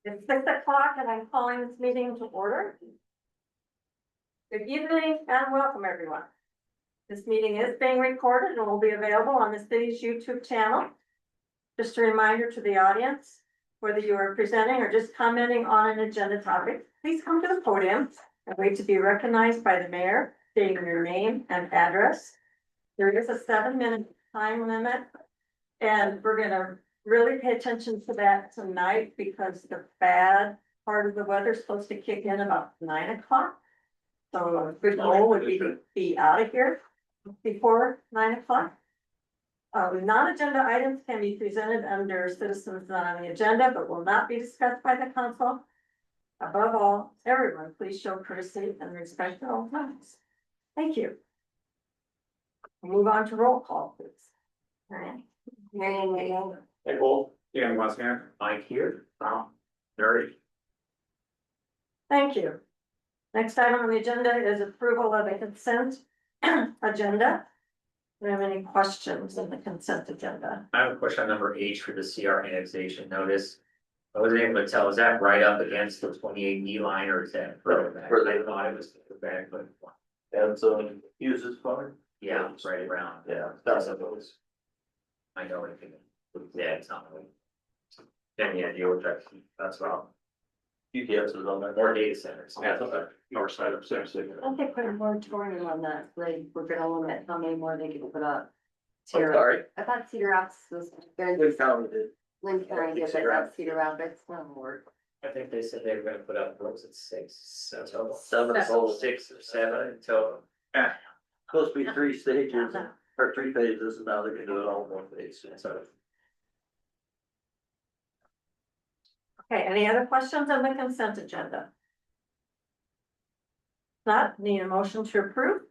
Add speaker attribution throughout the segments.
Speaker 1: It's 6 o'clock and I'm calling this meeting to order. Good evening and welcome everyone. This meeting is being recorded and will be available on the city's YouTube channel. Just a reminder to the audience, whether you are presenting or just commenting on an agenda topic, please come to the podium and wait to be recognized by the mayor, stating your name and address. There is a 7-minute time limit, and we're gonna really pay attention to that tonight because the bad part of the weather is supposed to kick in about 9 o'clock. So a good goal would be to be out of here before 9 o'clock. Non-agenda items can be presented under citizens not on the agenda, but will not be discussed by the council. Above all, everyone, please show courtesy and respect at all times. Thank you. We'll move on to roll call, please. All right.
Speaker 2: Hey, Paul. Dan Westman. Mike here. Dirty.
Speaker 1: Thank you. Next item on the agenda is approval of the consent agenda. Do you have any questions on the consent agenda?
Speaker 3: I have a question on number H for the CR annexation notice. I wasn't able to tell, is that right up against the 28E line or is that further back? I thought it was the back, but.
Speaker 2: And uses far.
Speaker 3: Yeah, it's right around.
Speaker 2: Yeah, that's what it was.
Speaker 3: I know it. Yeah, it's not really. Then yeah, you were checking, that's all.
Speaker 2: UPS is on there.
Speaker 3: More data centers.
Speaker 2: Yeah, it's on the north side of Sarasota.
Speaker 1: I think put a moratorium on that, like, we're gonna limit how many more they can put up.
Speaker 2: I'm sorry.
Speaker 4: I thought Cedar Rapids was good.
Speaker 2: We found it.
Speaker 4: Lynn County did
Speaker 3: Cedar
Speaker 4: that,
Speaker 3: Rapids.
Speaker 4: Cedar Rapids, won't work.
Speaker 3: I think they said they were gonna put up, what was it, 6 total?
Speaker 2: 7 total.
Speaker 3: 6 or 7 in total.
Speaker 2: Yeah. Supposed to be 3 stages or 3 phases, and now they're gonna do it all in 1 phase. So
Speaker 1: Okay, any other questions on the consent agenda? Not, need a motion to approve?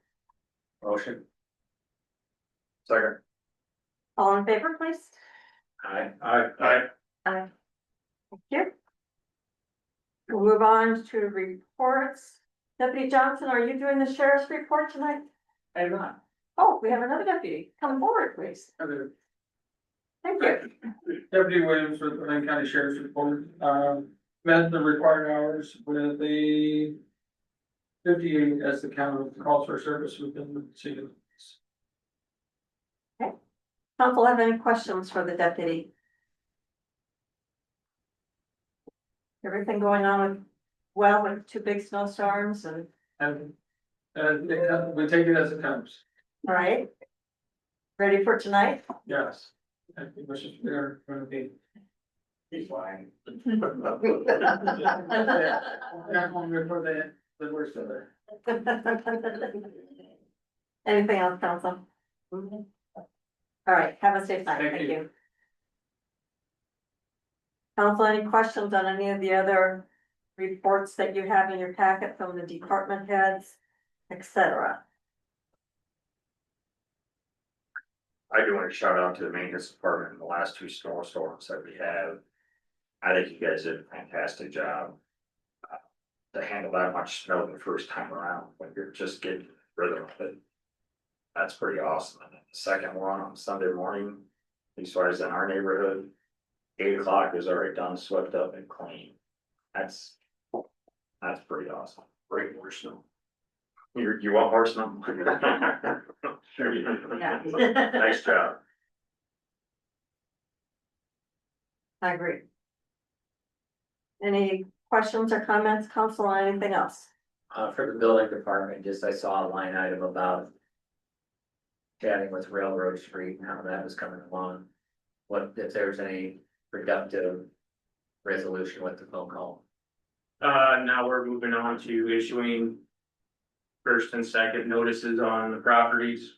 Speaker 3: Motion. Second.
Speaker 1: All in favor, please?
Speaker 3: Aye.
Speaker 1: Aye. Thank you. We'll move on to reports. Deputy Johnson, are you doing the sheriff's report tonight?
Speaker 3: I'm not.
Speaker 1: Oh, we have another deputy. Come forward, please. Thank you.
Speaker 5: Deputy Williams with the Lynn County Sheriff's Report, met the required hours with the 58 as the count of calls for service within the city.
Speaker 1: Council have any questions for the deputy? Everything going on with 2 big snowstorms and,
Speaker 5: And we take it as it comes,
Speaker 1: all right? Ready for tonight?
Speaker 5: yes. I think we should, we're gonna be.
Speaker 3: He's lying.
Speaker 5: Not longer for the worst of it.
Speaker 1: Anything else, council? All right, have a safe night.
Speaker 5: Thank
Speaker 1: Thank
Speaker 5: you.
Speaker 1: you. Council, any questions on any of the other reports that you have in your packet from the department heads, etc.?
Speaker 2: I do want to shout out to the maintenance department in the last 2 snowstorms that we have. I think you guys did a fantastic job. To handle that much snow the first time around, when you're just getting rid of it. That's pretty awesome. And then the second one on Sunday morning, as far as in our neighborhood, 8 o'clock is already done, swept up and clean. That's pretty awesome. Bring more snow. You want more snow? Sure you do.
Speaker 1: Yeah.
Speaker 2: Nice job.
Speaker 1: I agree. Any questions or comments, council, on anything else?
Speaker 3: For the building department, just I saw a line item about chatting with Railroad Street and how that was coming along. What, if there's any productive resolution with the phone call?
Speaker 6: Now we're moving on to issuing first and second notices on the properties.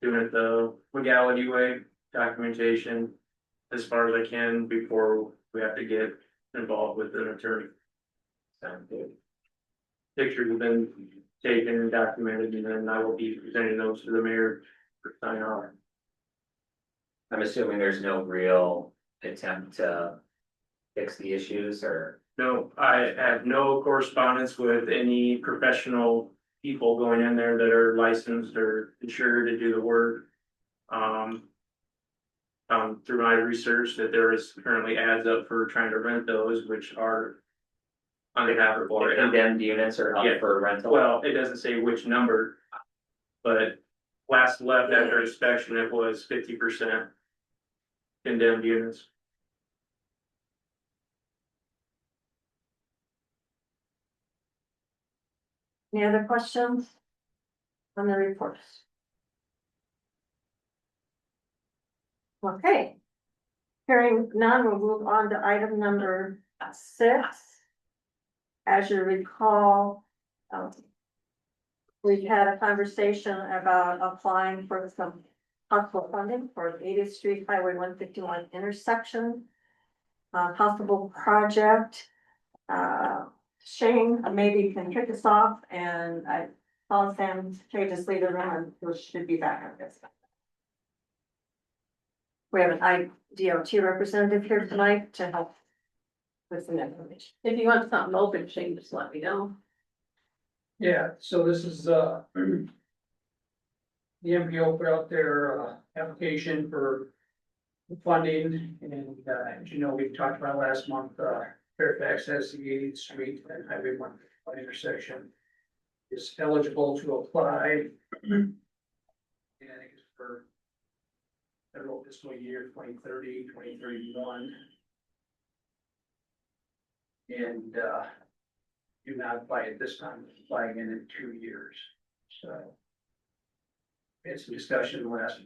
Speaker 6: Doing it the legality way, documentation as far as I can before we have to get involved with an attorney.
Speaker 3: Sound good.
Speaker 6: Pictures have been taken and documented, and then I will be presenting those to the mayor for sign off.
Speaker 3: I'm assuming there's no real attempt to fix the issues, or
Speaker 6: No, I have no correspondence with any professional people going in there that are licensed or insured to do the work. Through my research that there is currently ads up for trying to rent those, which are uninhabitable right now.
Speaker 3: Condemned units are
Speaker 6: Yeah.
Speaker 3: up for rental.
Speaker 6: Well, it doesn't say which number, but last left after inspection, it was 50% condemned units.
Speaker 1: Any other questions on the reports? Okay. Hearing none, we'll move on to item number 6. As you recall, we had a conversation about applying for some possible funding for the 80th Street Highway 151 intersection. Possible project. Shane, maybe you can kick us off, and I call Sam, just leave the room, and we should be back on this. We have an IDOT representative here tonight to help with some information.
Speaker 4: If you want something open, Shane, just let me know.
Speaker 5: Yeah, so this is, the MPO put out their, application for funding, and, as you know, we talked about last month, Fairfax has the 80th Street and Highway 151 intersection is eligible to apply. And I think it's for federal fiscal year 2030, 2031. And, do not apply at this time, apply again in 2 years, so. We had some discussion last,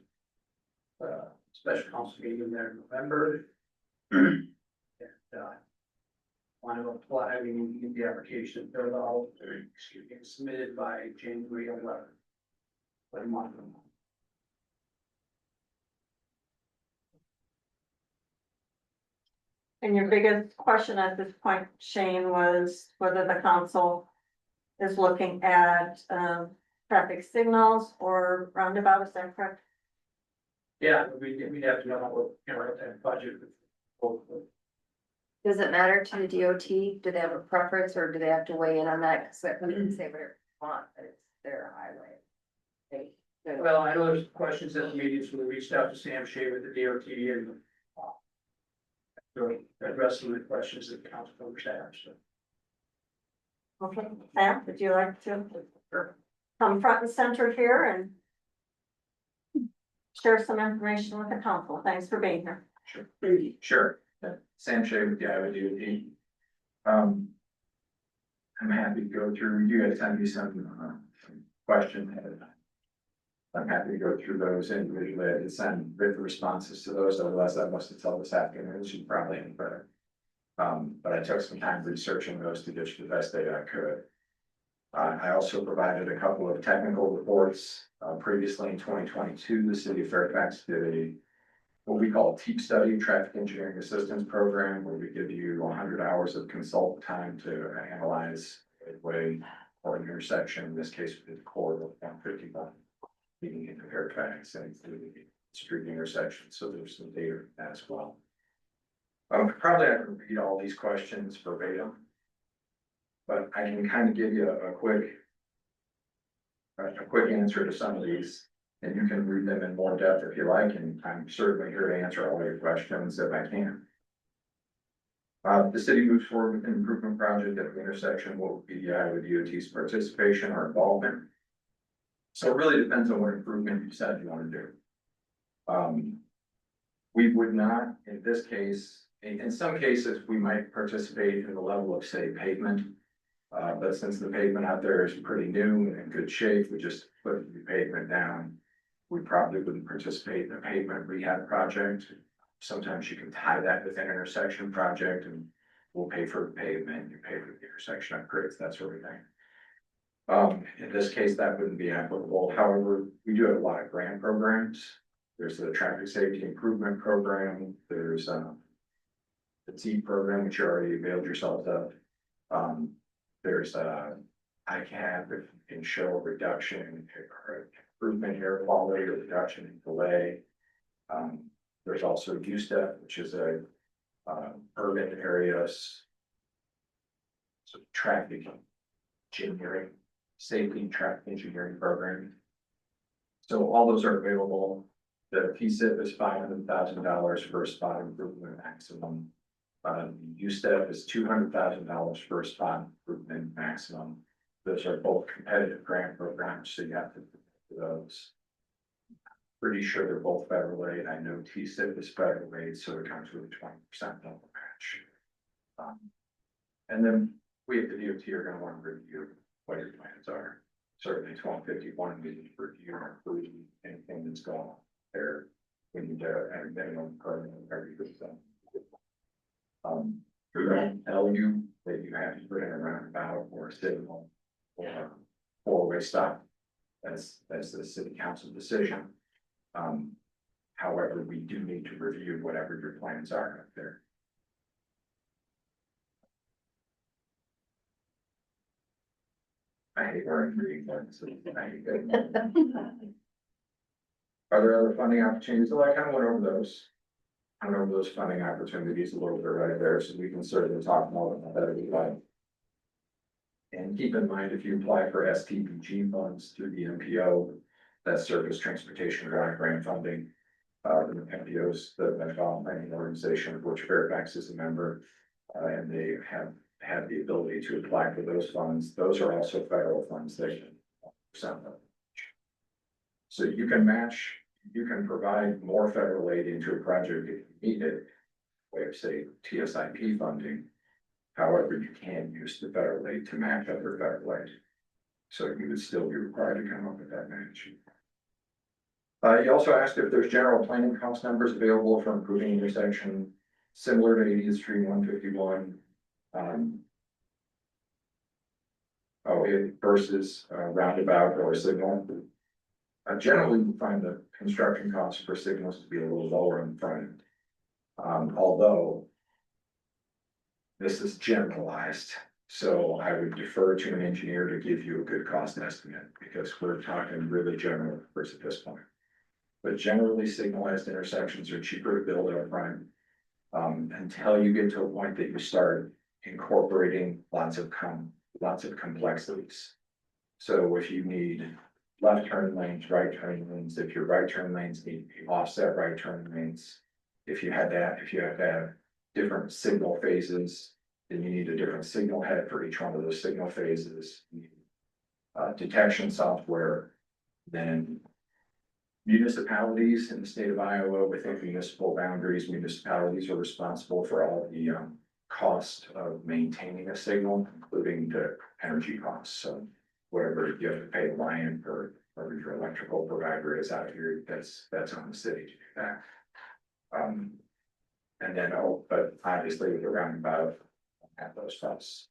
Speaker 5: special council meeting there in November. And, want to apply, we need to get the application filled out, excuse me, submitted by January 11th. By month.
Speaker 1: And your biggest question at this point, Shane, was whether the council is looking at traffic signals or roundabout, is that correct?
Speaker 5: Yeah, we'd have to know what, what that budget.
Speaker 4: Does it matter to the DOT? Do they have a preference or do they have to weigh in on that? Cause we can say whatever they want, but it's their highway.
Speaker 5: Well, I know there's questions at the meetings where we reached out to Sam Shea with the DOT and addressing the questions that the council members have, so.
Speaker 1: Okay, Sam, would you like to come front and center here and share some information with the council? Thanks for being here.
Speaker 7: Sure, Sam Shea with the Iowa DOT. I'm happy to go through, you guys send me some questions. I'm happy to go through those individually. I did send written responses to those, otherwise I must have told this afternoon, as you probably have better. But I took some time researching those to get you the best data I could. I also provided a couple of technical reports. Previously in 2022, the city of Fairfax did what we call a TEAP study, Traffic Engineering Assistance Program, where we give you 100 hours of consultant time to analyze a way or an intersection. In this case, we did the corridor of 151, leading into Fairfax and the street intersection. So there's some data for that as well. Probably I can read all these questions verbatim, but I can kind of give you a quick answer to some of these. And you can read them in more depth if you like, and I'm certainly here to answer all your questions if I can. The city moves forward with an improvement project at the intersection. What would be the Iowa DOT's participation or involvement? So it really depends on what improvement you said you want to do. We would not, in this case, in some cases, we might participate in the level of, say, pavement. But since the pavement out there is pretty new and in good shape, we just put the pavement down. We probably wouldn't participate in a pavement rehab project. Sometimes you can tie that with an intersection project and we'll pay for the pavement, you pay for the intersection upgrades, that sort of thing. In this case, that wouldn't be applicable. However, we do have a lot of grant programs. There's the Traffic Safety Improvement Program. There's the TEAP program, which you already availed yourselves of. There's ICAP, if you can show a reduction or improvement in air quality or reduction in delay. There's also USTEP, which is a urban areas So traffic engineering, safety traffic engineering program. So all those are available. The PSIP is $500,000 for a spot improvement maximum. USTEP is $200,000 for a spot improvement maximum. Those are both competitive grant programs, so you have to do those. Pretty sure they're both federal aid. I know TSIP is federal aid, so it comes with a 20% local match. And then we at the DOT are gonna want to review what your plans are. Certainly 1251 we need to review and include anything that's going on there. We need to enter minimum permit and everything. We're gonna tell you that you have to put in a roundabout or a signal or a four-way stop. That's the city council decision. However, we do need to review whatever your plans are up there. I hate wearing green ones. I hate it. Are there other funding opportunities? Well, I kind of went over those. I went over those funding opportunities a little bit right there, so we can certainly talk more about that if you like. And keep in mind, if you apply for STPG funds through the MPO, that's Surface Transportation Grant funding. The MPOs, the Metropolitan Planning Organization, of which Fairfax is a member, and they have the ability to apply for those funds. Those are also federal funds. They can so you can match, you can provide more federal aid into a project if you need it, way of say TSIP funding. However, you can use the federal aid to match other federal aid. So you would still be required to come up with that match. You also asked if there's general planning cost numbers available for improving intersection similar to 80th Street 151. Versus roundabout or a signal. Generally, we find the construction costs for signals to be a little lower in front end. Although this is generalized, so I would defer to an engineer to give you a good cost estimate because we're talking really general numbers at this point. But generally, signalized intersections are cheaper to build up front until you get to a point that you start incorporating lots of complexities. So if you need left turn lanes, right turn lanes, if your right turn lanes need to be offset right turn lanes, if you have to have different signal phases, then you need a different signal head for each one of those signal phases. Detection software, then municipalities in the state of Iowa within municipal boundaries, municipalities are responsible for all the cost of maintaining a signal, including the energy costs. So whatever you have to pay the line for, whatever your electrical provider is out here, that's on the city to do that. And then, but obviously with the roundabout at those costs,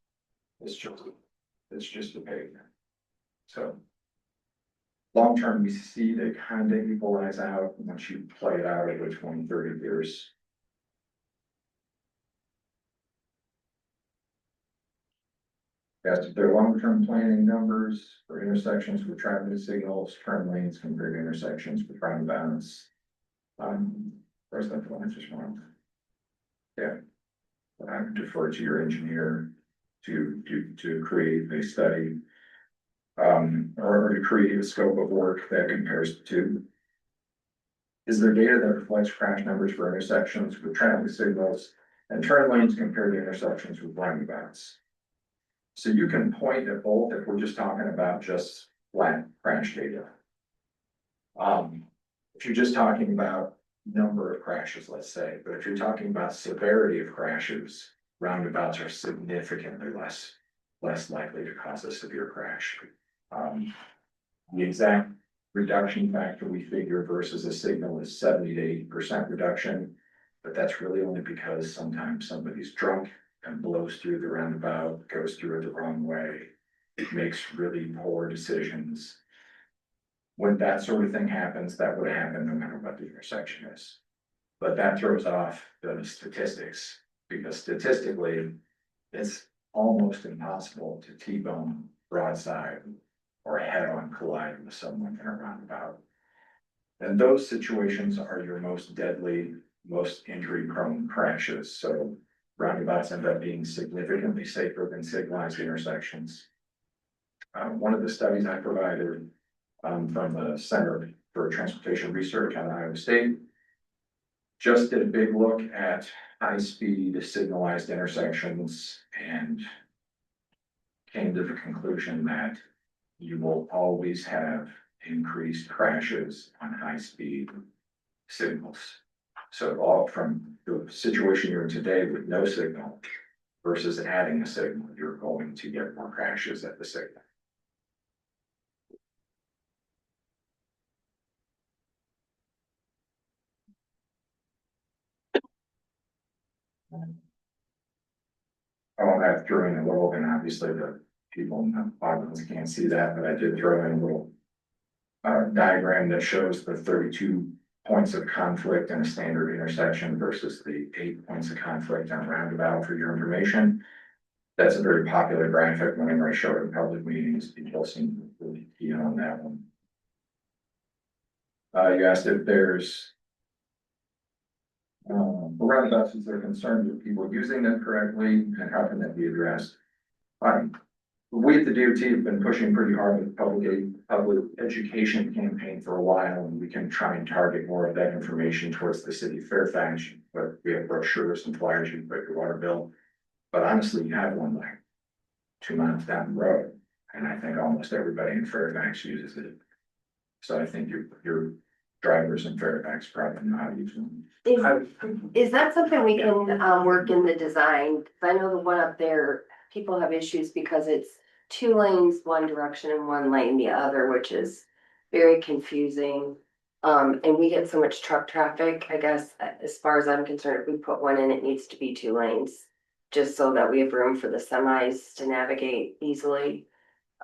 Speaker 7: it's just a pavement. So long term, we see they kind of equalize out once you play it out over 20, 30 years. As to their long-term planning numbers for intersections with traffic signals, turn lanes compared to intersections with roundabouts. Where's that one? Just one. Yeah. I would defer to your engineer to create a study. Or to create a scope of work that compares the two. Is there data that reflects crash numbers for intersections with traffic signals and turn lanes compared to intersections with roundabouts? So you can point at both if we're just talking about just flat crash data. If you're just talking about number of crashes, let's say, but if you're talking about severity of crashes, roundabouts are significantly less likely to cause a severe crash. The exact reduction factor we figure versus a signal is 70 to 80% reduction, but that's really only because sometimes somebody's drunk and blows through the roundabout, goes through it the wrong way, makes really poor decisions. When that sort of thing happens, that would happen no matter what the intersection is. But that throws off the statistics because statistically, it's almost impossible to T-bone broadside or head-on collide with someone in a roundabout. And those situations are your most deadly, most injury-prone crashes. So roundabouts end up being significantly safer than signalized intersections. One of the studies I provided, from the Center for Transportation Research at Iowa State, just did a big look at high-speed signalized intersections and came to the conclusion that you will always have increased crashes on high-speed signals. So all from the situation you're in today with no signal versus adding a signal, you're going to get more crashes at the signal. I threw in a little, and obviously the people in the audience can't see that, but I did throw in a little diagram that shows the 32 points of conflict in a standard intersection versus the 8 points of conflict on a roundabout for your information. That's a very popular graphic whenever I show it in public meetings. People seem really keen on that one. You asked if there's roundabouts, is there concerned with people using them correctly and how can that be addressed? We at the DOT have been pushing pretty hard with public education campaign for a while, and we can try and target more of that information towards the city of Fairfax. But we have brochures and flyers you can put your water bill. But honestly, you have one like 2 miles down the road, and I think almost everybody in Fairfax uses it. So I think your drivers in Fairfax probably know how to use them.
Speaker 4: Is that something we can, work in the design? 'Cause I know the one up there, people have issues because it's 2 lanes, one direction and 1 lane the other, which is very confusing. And we get so much truck traffic, I guess, as far as I'm concerned, if we put one in, it needs to be 2 lanes. Just so that we have room for the semis to navigate easily.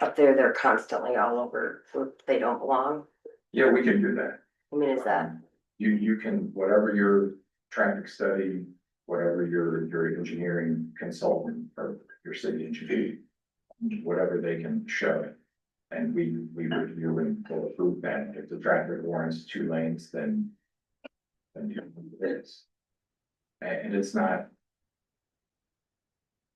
Speaker 4: Up there, they're constantly all over, so they don't belong.
Speaker 7: Yeah, we can do that.
Speaker 4: I mean, is that,
Speaker 7: You can, whatever your traffic study, whatever your engineering consultant or your city engineer, whatever they can show. And we review and will approve that. If the traffic warrants 2 lanes, then it is. And it's not.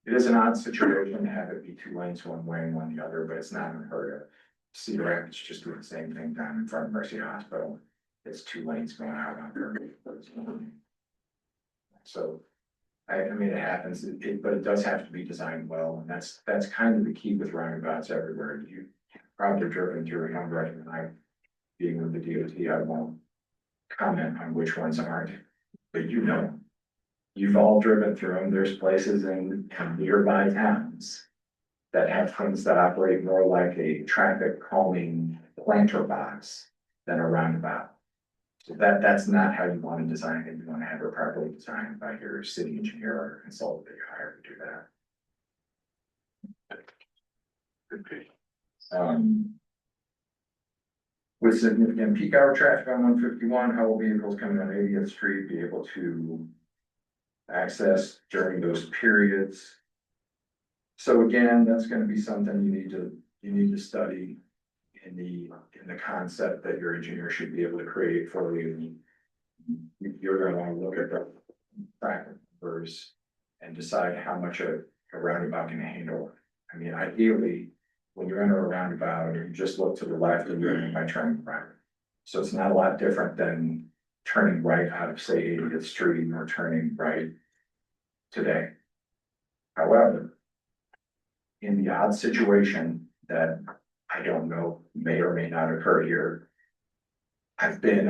Speaker 7: It is an odd situation to have it be 2 lanes one way and one the other, but it's not unheard of. Cedar Rapids just doing the same thing down in front of Mercy Hospital. It's 2 lanes going out on there. So, I mean, it happens, but it does have to be designed well, and that's kind of the key with roundabouts everywhere. You probably driven through a number, and I, being with the DOT, I won't comment on which ones aren't, but you know. You've all driven through them. There's places in nearby towns that have things that operate more like a traffic calming planter box than a roundabout. So that's not how you want to design it. You want to have it properly designed by your city engineer or consultant that you hire to do that. With significant peak hour traffic on 151, how will vehicles coming on 80th Street be able to access during those periods? So again, that's going to be something you need to study in the concept that your engineer should be able to create for you. You're going to want to look at the traffic numbers and decide how much a roundabout can handle. I mean, ideally, when you enter a roundabout, you just look to the left and you're in by turning right. So it's not a lot different than turning right out of, say, 80th Street or turning right today. However, in the odd situation that I don't know may or may not occur here, I've been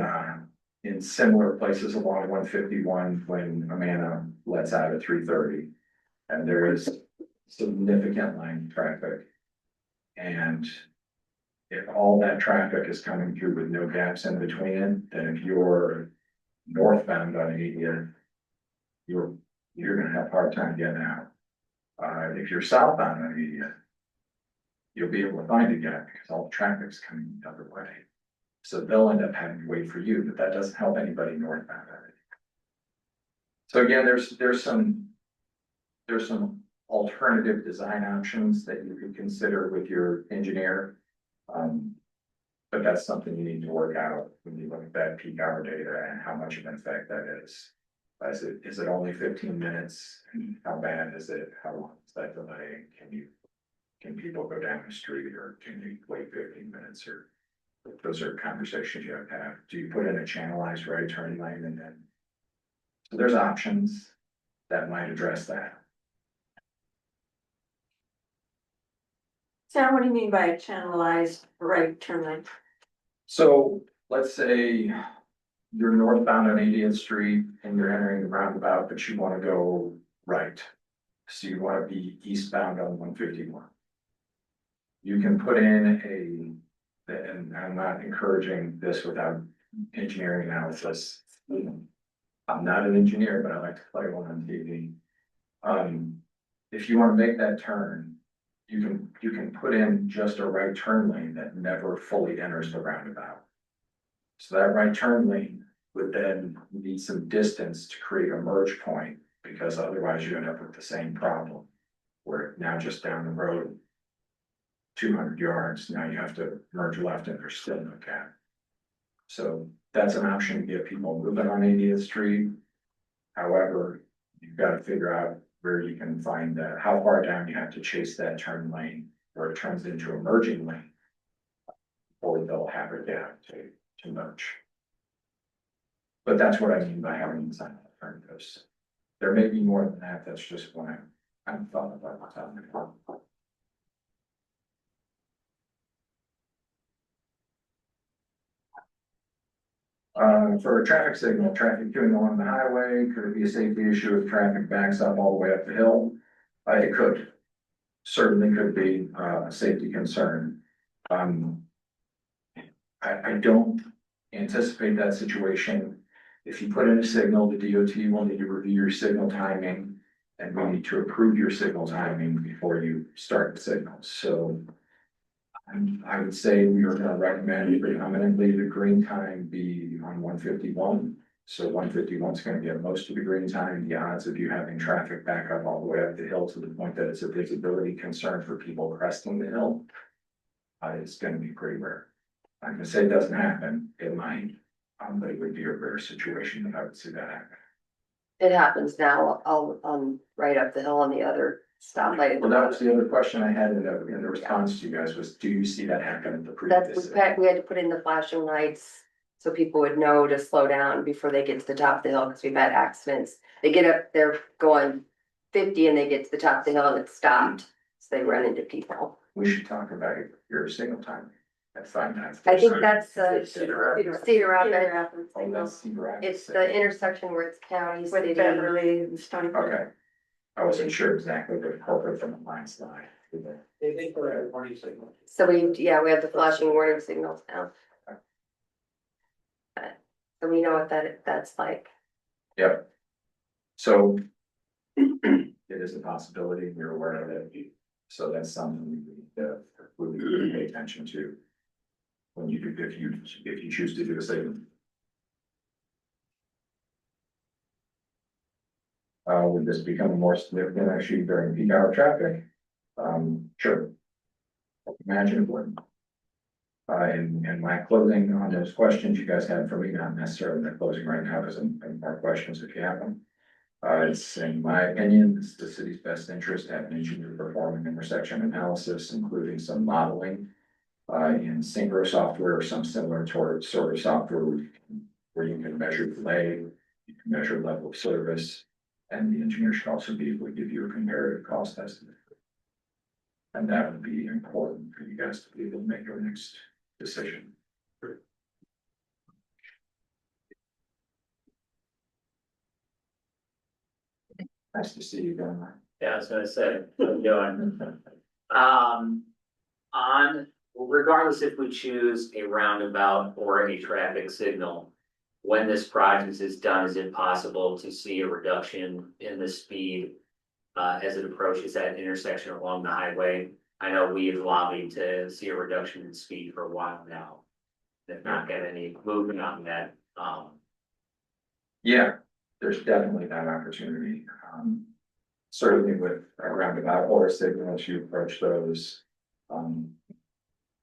Speaker 7: in similar places along 151 when Amana lets out at 3:30, and there is significant line traffic. And if all that traffic is coming through with no gaps in between it, then if you're northbound on 80th, you're gonna have a hard time getting out. If you're southbound on 80th, you'll be able to find a gap because all the traffic's coming the other way. So they'll end up having to wait for you, but that doesn't help anybody northbound on it. So again, there's some alternative design options that you could consider with your engineer. But that's something you need to work out when you look at that peak hour data and how much of an effect that is. Is it only 15 minutes? How bad is it? How long is that delay? Can people go down the street or can you wait 15 minutes or? Those are conversations you have to have. Do you put in a channelized right turn lane and then? So there's options that might address that.
Speaker 1: Sam, what do you mean by a channelized right turn lane?
Speaker 7: So let's say you're northbound on 80th Street and you're entering the roundabout, but you want to go right. So you want to be eastbound on 151. You can put in and I'm not encouraging this without engineering analysis. I'm not an engineer, but I like to play one on TV. If you want to make that turn, you can put in just a right turn lane that never fully enters the roundabout. So that right turn lane would then need some distance to create a merge point, because otherwise you end up with the same problem. Where now just down the road, 200 yards, now you have to merge left and there's still no gap. So that's an option to get people moving on 80th Street. However, you've got to figure out where you can find that, how far down you have to chase that turn lane, where it turns into a merging lane. Or they'll have a gap to merge. But that's what I mean by having design alternatives. There may be more than that, that's just what I'm thought about what's happening. For a traffic signal, traffic queuing along the highway, could it be a safety issue if traffic backs up all the way up the hill? It could. Certainly could be a safety concern. I don't anticipate that situation. If you put in a signal, the DOT will need to review your signal timing, and we need to approve your signal timing before you start the signals. So I would say we are gonna recommend predominantly the green time be on 151. So 151 is gonna get most of the green time. The odds of you having traffic back up all the way up the hill to the point that it's a visibility concern for people cresting the hill is gonna be pretty rare. I'm gonna say it doesn't happen, it might, but it would be a rare situation that I would see that happen.
Speaker 4: It happens now, right up the hill on the other stoplight.
Speaker 7: Well, that was the other question I had in the response to you guys was, do you see that happen at the
Speaker 4: That's,
Speaker 7: previous?
Speaker 4: we had to put in the flashing lights so people would know to slow down before they get to the top of the hill, because we've had accidents. They get up there going 50 and they get to the top of the hill and it's stopped, so they run into people.
Speaker 7: We should talk about your signal time. That's fine.
Speaker 4: I think that's
Speaker 1: Cedar
Speaker 4: Cedar Rapids.
Speaker 1: Rapids,
Speaker 7: Oh, that's Cedar Rapids.
Speaker 4: It's the intersection where it's county, city.
Speaker 1: with Beverly and Stony Brook.
Speaker 7: Okay. I wasn't sure exactly the corporate from the line slide.
Speaker 3: They think we're at warning signal.
Speaker 4: So we have the flashing warning signals now. So we know what that's like.
Speaker 7: Yep. So it is a possibility, you're aware of it. So that's something we need to pay attention to. When you do, if you choose to do a signal. Would this become a more significant issue during peak hour traffic? Sure. Imagine it would. In my closing on those questions you guys had for me, not necessarily the closing right now, because I'm more questions if you have them. It's in my opinion, it's the city's best interest to have an engineer perform an intersection analysis, including some modeling. In synchro software or some similar sort of software where you can measure delay, you can measure level of service, and the engineer should also be able to give you a comparative cost estimate. And that would be important for you guys to be able to make your next decision. Nice to see you, Don.
Speaker 3: Yeah, I was gonna say, how you doing? On, regardless if we choose a roundabout or a traffic signal, when this project is done, is it possible to see a reduction in the speed as it approaches that intersection along the highway? I know we've lobbied to see a reduction in speed for a while now. If not get any movement on that,
Speaker 7: Yeah, there's definitely that opportunity. Certainly with a roundabout or a signal as you approach those,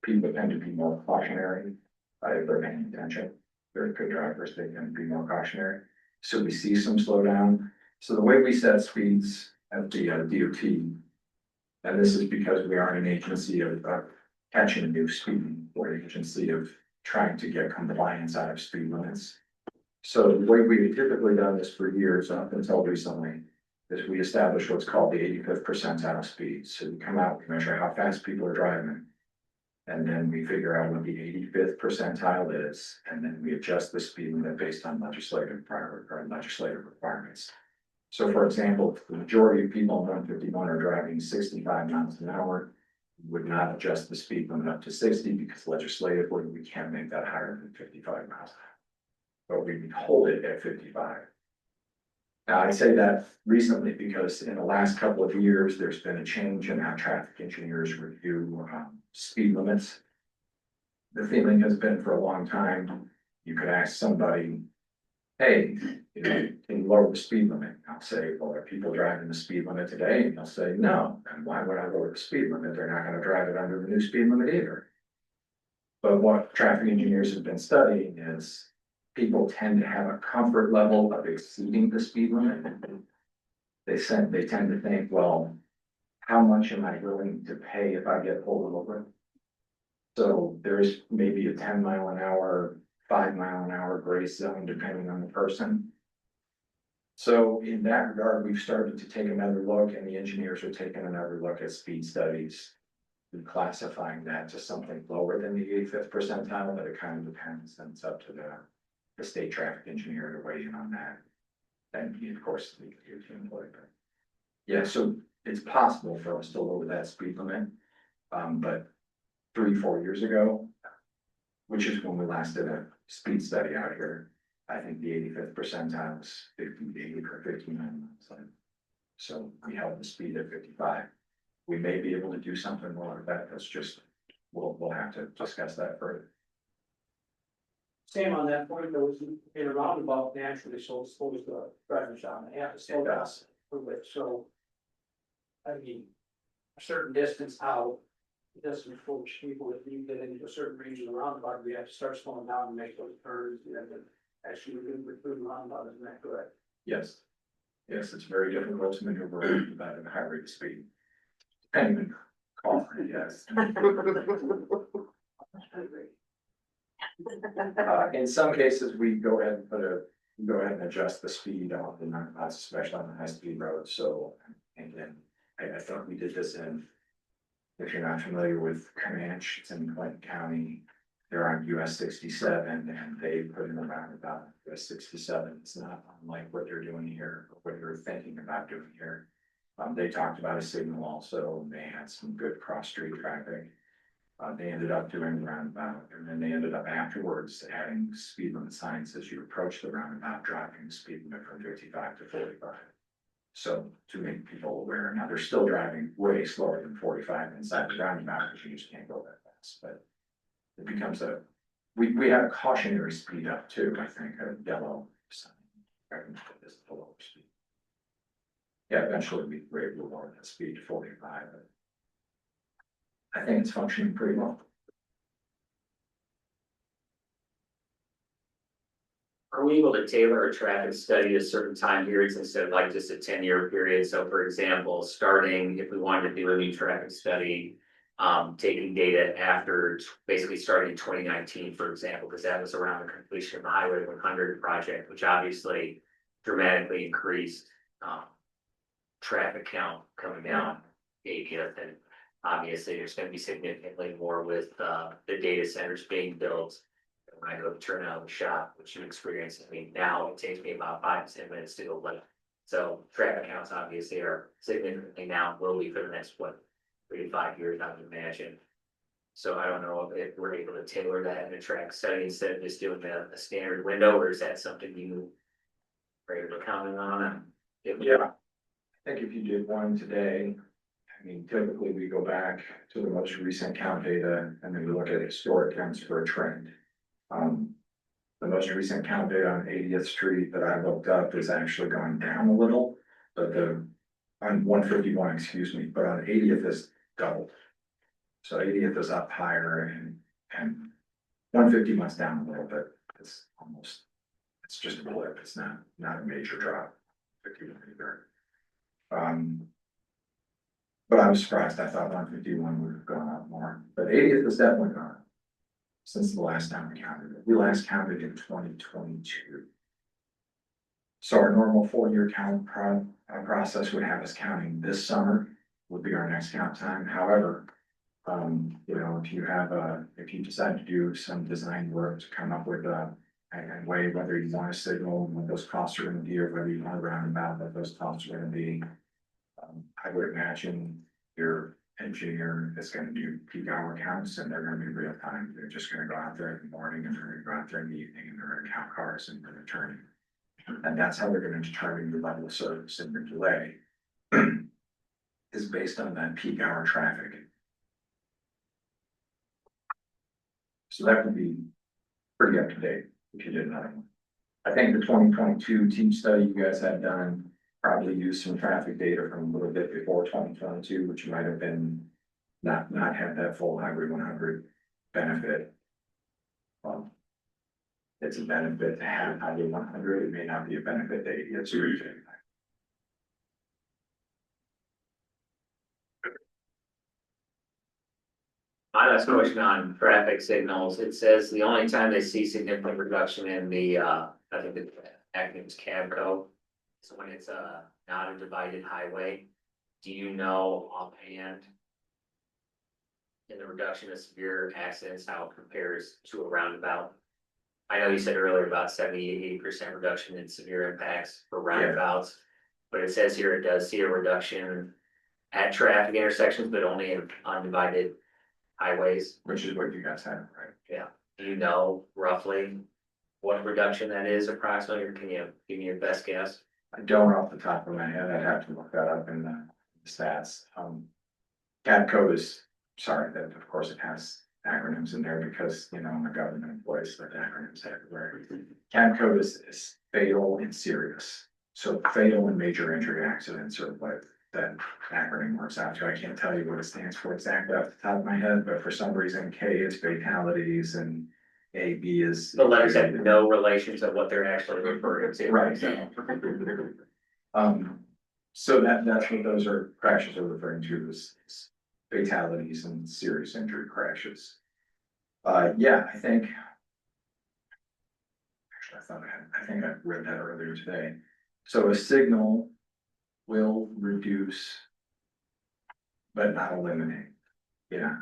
Speaker 7: people tend to be more cautionary if they're paying attention. They're good drivers, they tend to be more cautionary. So we see some slowdown. So the way we set speeds at the DOT, and this is because we aren't an agency of catching new speed, we're an agency of trying to get compliance out of speed limits. So the way we've typically done this for years, up until recently, is we establish what's called the 85th percentile speed. So we come out, we measure how fast people are driving. And then we figure out what the 85th percentile is, and then we adjust the speed limit based on legislative requirements. So for example, if the majority of people on 151 are driving 65 miles an hour, we would not adjust the speed limit up to 60 because legislatively we can't make that higher than 55 miles an hour. But we would hold it at 55. Now, I say that recently because in the last couple of years, there's been a change in how traffic engineers review speed limits. The feeling has been for a long time, you could ask somebody, hey, you know, can you lower the speed limit? I'll say, well, are people driving the speed limit today? And they'll say, no. And why would I lower the speed limit? They're not gonna drive it under the new speed limit either. But what traffic engineers have been studying is people tend to have a comfort level of exceeding the speed limit. They tend to think, well, how much am I willing to pay if I get pulled over? So there's maybe a 10 mile an hour, 5 mile an hour gray zone, depending on the person. So in that regard, we've started to take another look, and the engineers are taking another look at speed studies and classifying that to something lower than the 85th percentile, but it kind of depends, and it's up to the state traffic engineer to weigh in on that. And he, of course, the DOT employee. But yeah, so it's possible for us to lower that speed limit. But 3-4 years ago, which is when we last did a speed study out here, I think the 85th percentile was 58 or 59 miles. So we held the speed at 55. We may be able to do something more like that. That's just, we'll have to discuss that further.
Speaker 5: Same on that point, there was in a roundabout naturally, so it's supposed to drive shot, and have to slow down a little bit, so. I mean, a certain distance out, it doesn't force people, if you get into a certain range of the roundabout, we have to start slowing down and make those turns, you have to actually move through the roundabout, isn't that correct?
Speaker 7: Yes. Yes, it's very difficult to maneuver around that at a high rate of speed. Depending on car, yes. In some cases, we go ahead and adjust the speed on the roundabouts, especially on the high speed roads. So, and then I thought we did this in, if you're not familiar with Comanche, it's in Clinton County. They're on US 67 and they put in a roundabout US 67. It's not unlike what they're doing here, or what you're thinking about doing here. They talked about a signal also, and they had some good cross street traffic. They ended up doing the roundabout, and then they ended up afterwards adding speed limit signs as you approach the roundabout, dropping the speed limit from 55 to 45. So to make people aware, now they're still driving way slower than 45 inside the roundabout, because you just can't go that fast, but it becomes we have a cautionary speed up too, I think, a yellow sign. This lower speed. Yeah, eventually we're able to lower that speed to 45, but I think it's functioning pretty well.
Speaker 3: Are we able to tailor a traffic study to certain time periods instead of like just a 10-year period? So for example, starting, if we wanted to do a new traffic study, taking data after basically starting in 2019, for example, because that was around the completion of the Highway 100 project, which obviously dramatically increased traffic count coming down 80th, and obviously there's going to be significantly more with the data centers being built. When I go to turn out the shop, which you experience, I mean, now it takes me about 5 to 10 minutes to go left. So traffic counts obviously are significantly now, will be for the next, 3 to 5 years, I would imagine. So I don't know if we're able to tailor that in a track study instead of just doing a standard window, or is that something you are able to comment on?
Speaker 7: Yeah, I think if you did one today, I mean, typically we go back to the most recent count data and then we look at historic counts for a trend. The most recent count data on 80th Street that I looked up is actually going down a little, but on 151, excuse me, but on 80th is doubled. So 80th is up higher and 151's down a little bit. It's It's just a blip, it's not a major drop. Either. But I was surprised, I thought 151 would have gone up more, but 80th has definitely gone up. Since the last time we counted it, we last counted in 2022. So our normal 4-year count process would have us counting this summer, would be our next count time, however. You know, if you decide to do some design work to come up with and weigh whether you want to signal and what those costs are gonna be, or whether you want to roundabout what those costs are gonna be. I would imagine your engineer is gonna do peak hour counts and they're gonna be real time. They're just gonna go out there in the morning and they're gonna go out there in the evening and they're gonna count cars and they're returning. And that's how they're gonna determine your level of service and your delay is based on that peak hour traffic. So that would be pretty up to date if you did nothing. I think the 2022 team study you guys had done probably used some traffic data from a little bit before 2022, which might have been not have that full Highway 100 benefit. It's a benefit to have Highway 100. It may not be a benefit to ADS region.
Speaker 3: My last question on traffic signals, it says the only time they see significant reduction in the, I think the acronyms CABCO. is when it's not a divided highway. Do you know offhand? In the reduction of severe accidents, how it compares to a roundabout? I know you said earlier about 70–80% reduction in severe impacts for roundabouts. But it says here it does see a reduction at traffic intersections, but only in undivided highways.
Speaker 7: Which is what you guys have, right?
Speaker 3: Yeah, do you know roughly what reduction that is approximately, or can you give me your best guess?
Speaker 7: I don't off the top of my head. I'd have to look that up in the stats. CADCO is, sorry, that of course it has acronyms in there because, you know, I'm a government employee, so the acronyms everywhere. CADCO is fatal and serious. So fatal and major injury accidents are what that acronym works out to. I can't tell you what it stands for exactly off the top of my head, but for some reason K is fatalities and AB is.
Speaker 3: The letters have no relation to what they're actually referring to.
Speaker 7: Right. So that's what those crashes are referring to is fatalities and serious injury crashes. Yeah, I think. Actually, I think I read that earlier today. So a signal will reduce, but not eliminate. Yeah.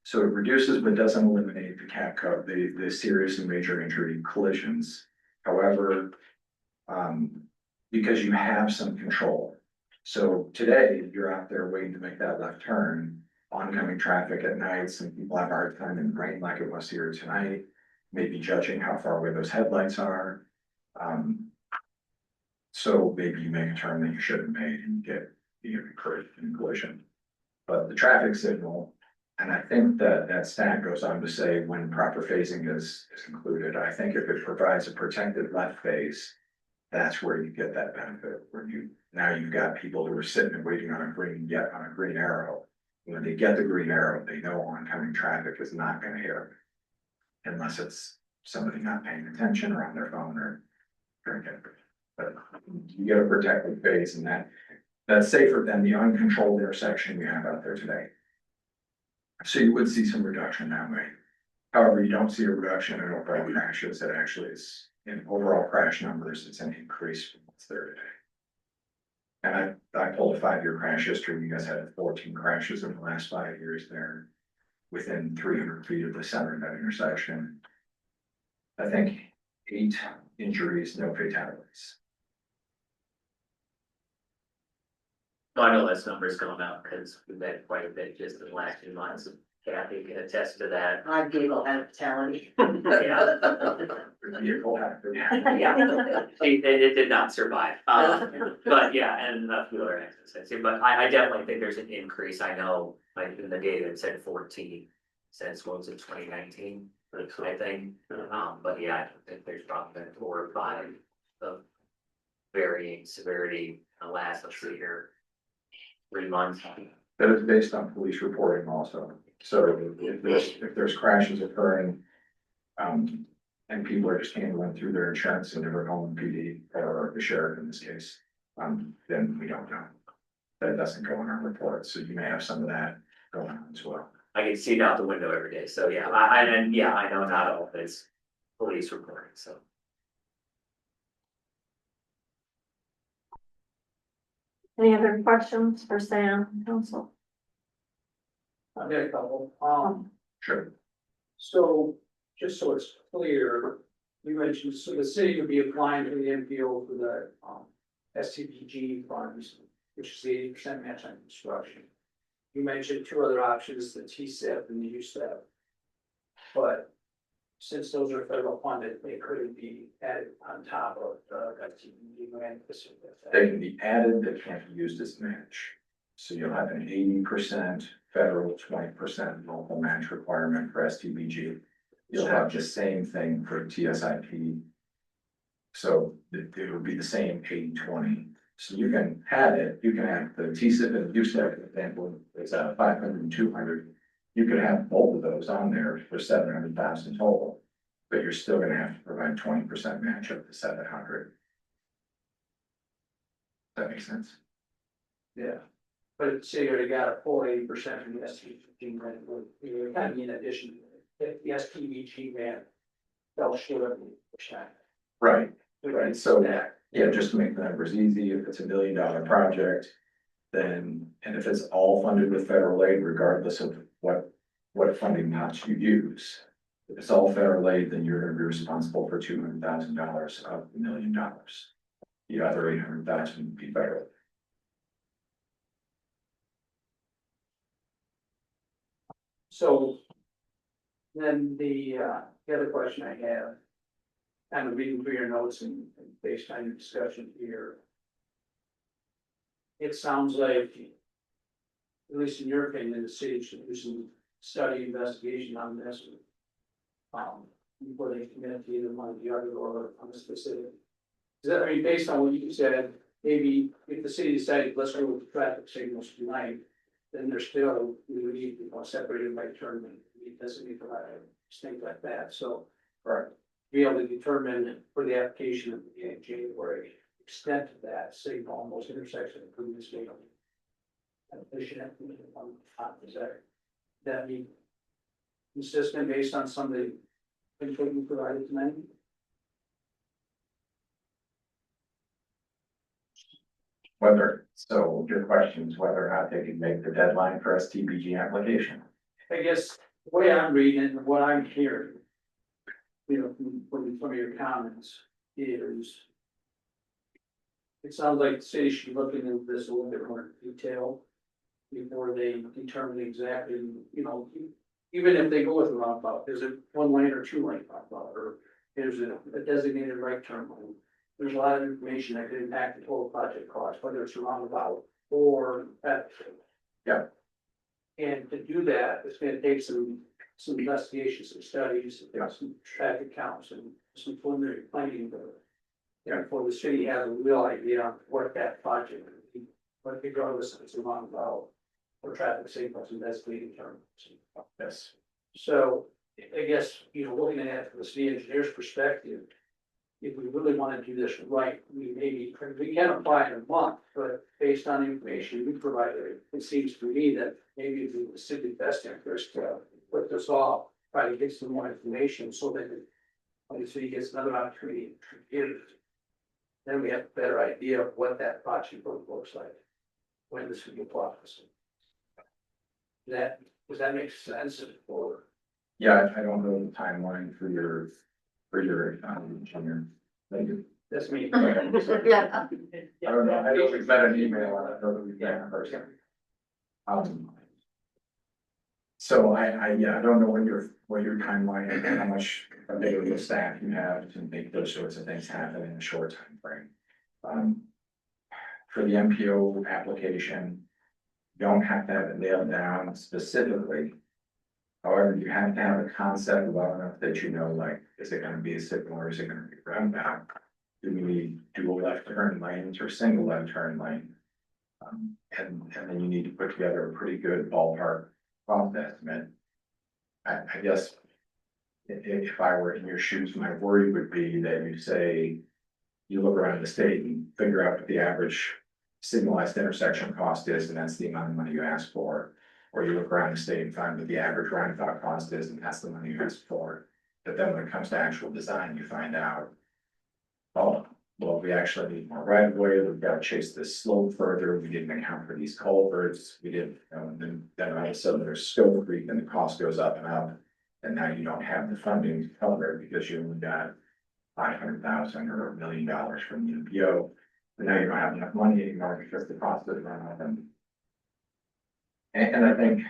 Speaker 7: So it reduces but doesn't eliminate the CABCO, the serious and major injury collisions. However, because you have some control. So today you're out there waiting to make that left turn, oncoming traffic at night, some people have a hard time in the rain like it was here tonight, maybe judging how far away those headlights are. So maybe you make a turn that you should have made and get encouraged in collision. But the traffic signal, and I think that stat goes on to say when proper phasing is included, I think if it provides a protected left phase, that's where you get that benefit, where now you've got people who are sitting and waiting on a green arrow. When they get the green arrow, they know oncoming traffic is not gonna hit them. Unless it's somebody not paying attention or on their phone or drinking. But you get a protected phase, and that's safer than the uncontrolled intersection we have out there today. So you would see some reduction that way. However, you don't see a reduction in overall crashes. It actually is in overall crash numbers, it's an increase from what's there today. And I pulled a 5-year crash history. You guys had 14 crashes in the last 5 years there within 300 feet of the center of that intersection. I think 8 injuries, no fatalities.
Speaker 3: I know this number's going up because we've had quite a bit just in the last few months. Kathy can attest to that.
Speaker 4: I giggle at fatality.
Speaker 3: Yeah.
Speaker 7: Vehicle happened.
Speaker 3: Yeah, it did not survive. But yeah, and a few other accidents. But I definitely think there's an increase. I know, like in the data, it said 14 since what was it, 2019, I think. But yeah, I think there's probably been 4 or 5 of varying severity in the last, let's see here, 3 months.
Speaker 7: That is based on police reporting also. So if there's crashes occurring, And people are just handling through their insurance and never calling PD or the sheriff in this case, then we don't know. That doesn't go in our report, so you may have some of that going on as well.
Speaker 3: I can see it out the window every day, so yeah, and yeah, I know not all of it's police reporting, so.
Speaker 1: Any other questions for Sam, council?
Speaker 5: I've got a couple,
Speaker 7: Sure.
Speaker 5: so, just so it's clear, you mentioned, so the city would be applying for the MPO for the, SCBG funds, which is the 80% match on construction. You mentioned two other options, the TCEP and the USEP. But since those are federal funded, they couldn't be added on top of the SCBG grant.
Speaker 7: They can be added, they can't be used as match. So you'll have an 80% federal, 20% local match requirement for STBG. You'll have the same thing for TSIP. So it would be the same 80-20. So you can add it, you can have the TSIP and USEP example, it's 500 and 200. You could have both of those on there for 700,000 total, but you're still gonna have to provide 20% match up to 700. That makes sense?
Speaker 5: Yeah, but say you already got a full 80% from the STBG grant, you're kind of in addition, if the STBG grant fell short of the
Speaker 7: Right. Right, so,
Speaker 5: Yeah.
Speaker 7: yeah, just to make the numbers easy, if it's $1 million project, then, and if it's all funded with federal aid, regardless of what funding notch you use. If it's all federal aid, then you're gonna be responsible for $200,000 of $1 million. The other 800,000 would be federal.
Speaker 5: So then the other question I have, kind of reading through your notes and based on your discussion here. It sounds like, at least in your opinion, the city should do some study investigation on this. Before they commit to either one or the other or on the specific. Is that, I mean, based on what you said, maybe if the city decided, let's go with traffic signals tonight, then there's still, we would need, separated by turn and designated for things like that, so.
Speaker 7: Right.
Speaker 5: Be able to determine for the application of the January, extent of that signal on those intersections, including the state. Is that be consistent based on some of the input you provided tonight?
Speaker 7: So your question is whether or not they can make the deadline for STBG application.
Speaker 5: I guess the way I'm reading it and what I'm hearing. From your comments is. It sounds like the city should be looking into this a little bit more detail. Before they determine exactly, even if they go with a roundabout, is it 1 lane or 2 lane roundabout, or is it a designated right turn lane? There's a lot of information that could impact the total project cost, whether it's a roundabout or that.
Speaker 7: Yeah.
Speaker 5: And to do that, it's gonna take some investigations, some studies,
Speaker 7: Yeah.
Speaker 5: some traffic counts and some preliminary planning. Therefore, the city has a real idea on what that project would be, but regardless if it's a roundabout or traffic signals and designated terms.
Speaker 7: Yes.
Speaker 5: So I guess, looking at it from the city engineer's perspective, if we really want to do this right, we can apply in a month, but based on the information we provided, it seems to me that maybe it would be the city's best interest to put this off, try to get some more information so that when the city gets another opportunity to give it, then we have a better idea of what that project looks like when this will be applies. Does that make sense or?
Speaker 7: Yeah, I don't know the timeline for your engineer. Thank you.
Speaker 5: That's me.
Speaker 4: Yeah.
Speaker 7: I don't know, I know we've met an email, I don't know that we've met in person. So I don't know what your timeline is, and how much available staff you have to make those sorts of things happen in a short time frame. For the MPO application, you don't have to have it nailed down specifically. However, you have to have a concept well enough that like, is it gonna be a signal or is it gonna be roundabout? Do we need dual left turn lanes or single left turn lane? And then you need to put together a pretty good ballpark cost estimate. I guess if I were in your shoes, my worry would be that you say, you look around the state and figure out what the average signalized intersection cost is, and that's the amount of money you ask for. Or you look around the state and find what the average roundabout cost is, and that's the money you ask for. But then when it comes to actual design, you find out, oh, well, we actually need more right of way, we've got to chase this slope further, we didn't account for these culverts, we didn't, then all of a sudden there's scope creep and the cost goes up and up. And now you don't have the funding to cover it because you only got 500,000 or $1 million from the MPO. And now you don't have enough money anymore because the cost has run up. And I think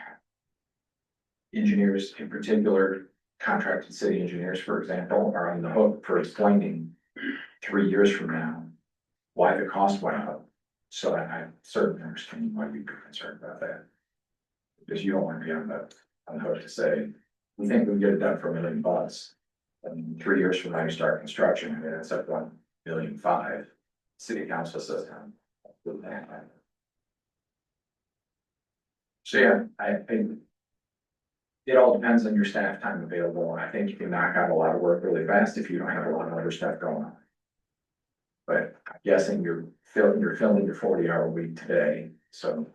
Speaker 7: engineers in particular, contracted city engineers, for example, are on the hook for explaining 3 years from now why the cost went up. So I certainly understand why you'd be concerned about that. Because you don't want to be on the hook to say, we think we can get it done for $1 million. And 3 years from now, you start construction, and it's at 1.5 million. City council says, so yeah, I think it all depends on your staff time available. And I think you can knock out a lot of work really fast if you don't have a lot of other stuff going on. But I'm guessing you're filling your 40-hour week today, so.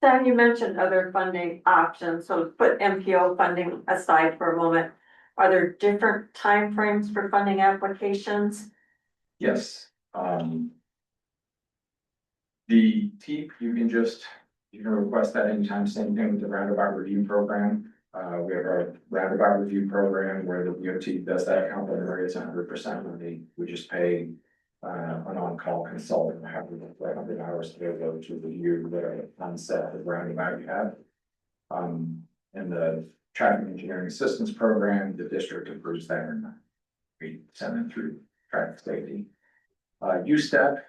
Speaker 1: Sam, you mentioned other funding options, so put MPO funding aside for a moment. Are there different timeframes for funding applications?
Speaker 7: Yes, the TEEP, you can request that anytime, same thing with the roundabout review program. We have our roundabout review program where the DOT does that complimentary, it's 100% money. We just pay an on-call consultant, 100 hours to go to review the concept of roundabout you have. And the traffic engineering assistance program, the district approves that and we send them through traffic safety. USTEP,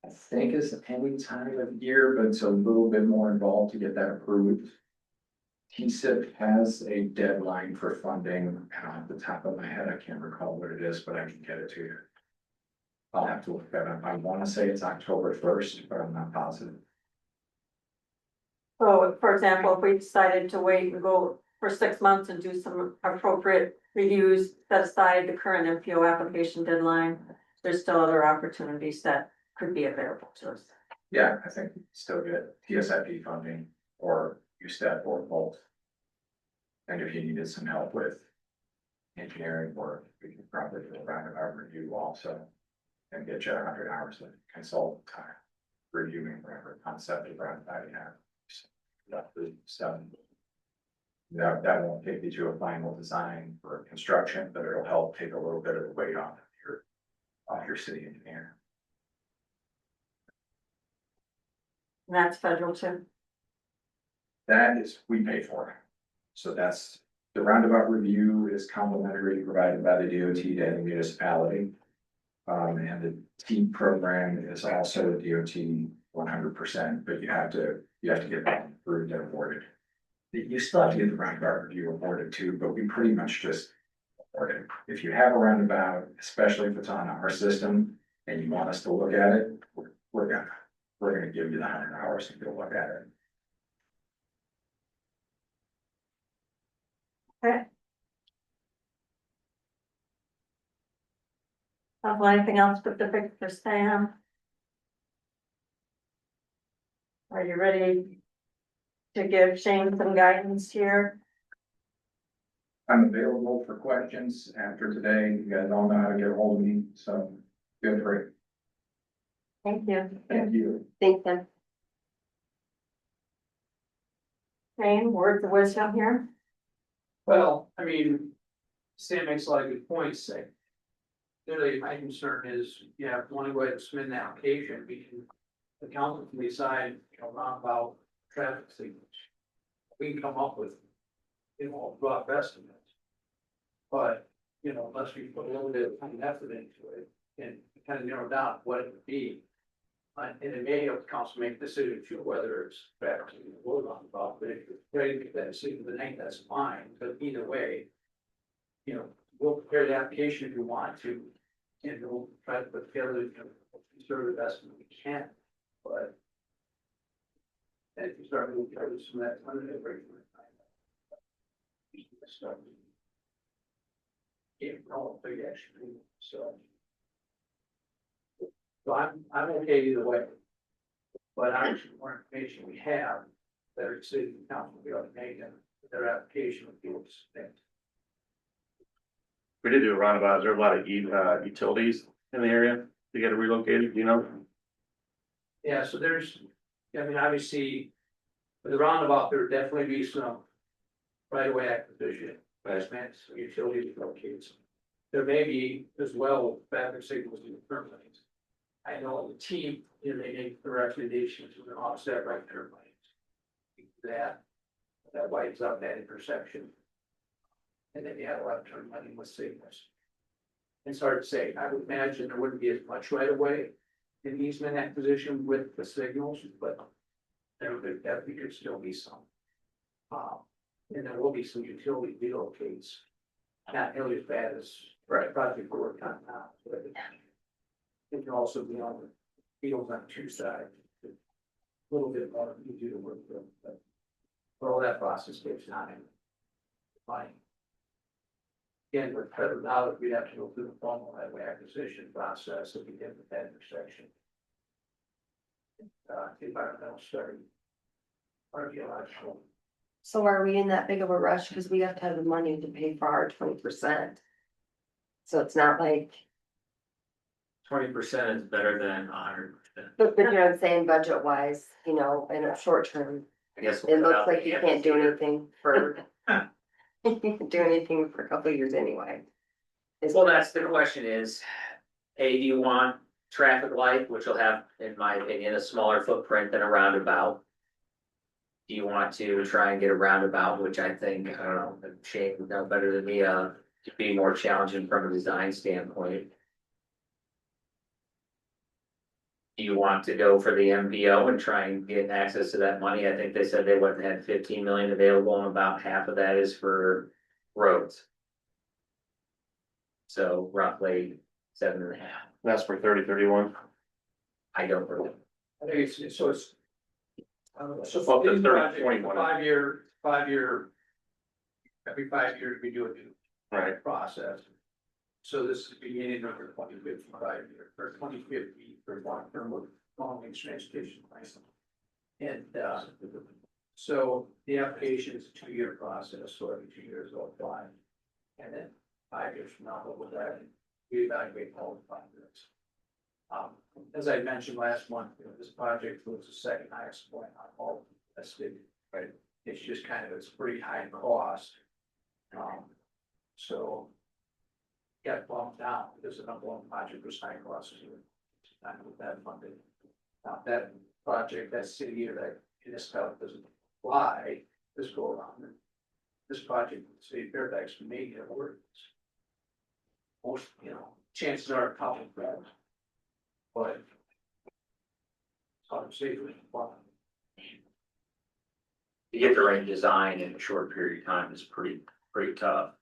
Speaker 7: I think is any time of year, but it's a little bit more involved to get that approved. TSIP has a deadline for funding, and off the top of my head, I can't recall what it is, but I can get it to you. I'll have to look that up. I want to say it's October 1st, but I'm not positive.
Speaker 1: So, for example, if we decided to wait and go for 6 months and do some appropriate reviews, set aside the current MPO application deadline, there's still other opportunities that could be available to us.
Speaker 7: Yeah, I think we still get TSIP funding or USTEP or both. And if you needed some help with engineering work, we can probably do a roundabout review also and get you 100 hours of consultant time reviewing whatever concept of roundabout you have. So that won't take you to a final design for construction, but it'll help take a little bit of the weight off your city engineer.
Speaker 1: And that's federal too.
Speaker 7: That is, we pay for it. So that's, the roundabout review is complimentary provided by the DOT to any municipality. And the TEEP program is also DOT 100%, but you have to get that approved and awarded. You still have to get the roundabout review awarded too, but we pretty much just award it. If you have a roundabout, especially if it's on our system and you want us to look at it, we're gonna give you the 100 hours to go look at it.
Speaker 1: Okay. Anything else specific for Sam? Are you ready to give Shane some guidance here?
Speaker 7: I'm available for questions after today. You guys all know how to get a hold of me, so feel free.
Speaker 1: Thank you.
Speaker 7: Thank you.
Speaker 4: Thanks, Sam.
Speaker 1: Shane, words of wisdom here?
Speaker 5: Well, I mean, Sam makes a lot of good points. Clearly, my concern is, yeah, if you want to go ahead and submit an application, we can, the council can decide, about traffic signals. We can come up with, a rough estimate. But, unless we put a little bit of time and effort into it and kind of narrow down what it would be. And it may help the council make a decision to whether it's better to vote on about, but if you're ready to make that decision tonight, that's fine, but either way. We'll prepare the application if you want to, and we'll try to put together a conservative estimate we can, but. And if you start moving towards some of that, so. Yeah, no, big actually, so. So I'm okay either way. But obviously, more information we have, better city council will be able to make their application with people to submit.
Speaker 8: We did do a roundabout. Is there a lot of utilities in the area to get it relocated, you know?
Speaker 5: Yeah, so there's, I mean, obviously, with the roundabout, there would definitely be some right of way acquisition, investments, utility locations. There may be as well traffic signals in the turn lanes. I know the team, you know, they make the recommendations to offset right turn lanes. That wipes out that intersection. And then you have a lot of turn lane with signals. It's hard to say. I would imagine there wouldn't be as much right away in easement acquisition with the signals, but there would definitely could still be some. And there will be some utility relocates. Not nearly as bad as project we're working on now, but it can also be on the fields on two sides. A little bit more easier to work with, but all that process takes time. Fine. Again, with federal dollars, we'd have to go through the formal highway acquisition process if we did with that intersection. Environmental study. Archaeological.
Speaker 4: So are we in that big of a rush? Because we have to have the money to pay for our 20%. So it's not like,
Speaker 3: 20% is better than 100%.
Speaker 4: but you know what I'm saying, budget wise, you know, in a short term,
Speaker 3: I guess.
Speaker 4: it looks like you can't do anything for. You can't do anything for a couple of years anyway.
Speaker 3: Well, that's the question is, hey, do you want traffic light, which will have, in my opinion, a smaller footprint than a roundabout? Do you want to try and get a roundabout, which I think, I don't know, Shane would know better than me, to be more challenging from a design standpoint? Do you want to go for the MPO and try and get access to that money? I think they said they would have had 15 million available and about half of that is for roads. So roughly 7.5.
Speaker 8: That's for 3031.
Speaker 3: I don't really.
Speaker 5: I think it's, so it's. So
Speaker 8: Well,
Speaker 5: for
Speaker 8: the
Speaker 5: these
Speaker 8: 30,
Speaker 5: projects,
Speaker 8: 21.
Speaker 5: 5-year. Every 5 years we do a new
Speaker 8: Right.
Speaker 5: process. So this is beginning of the 2055 year, or 2050 for long-term long-range transportation plan. And, so the application is a 2-year process, so every 2 years they'll apply. And then 5 years from now, we'll we evaluate all the 5 years. As I mentioned last month, you know, this project was the second highest point on all listed. Right. It's just kind of, it's pretty high cost. So. Got bumped down because the number one project was high cost. Not with that funding. Now that project, that city or that municipality doesn't apply this go around. This project, say Fairfax may have worked. Most, you know, chances are a couple of grabs. But. It's hard to say for one.
Speaker 3: To get the right design in a short period of time is pretty tough.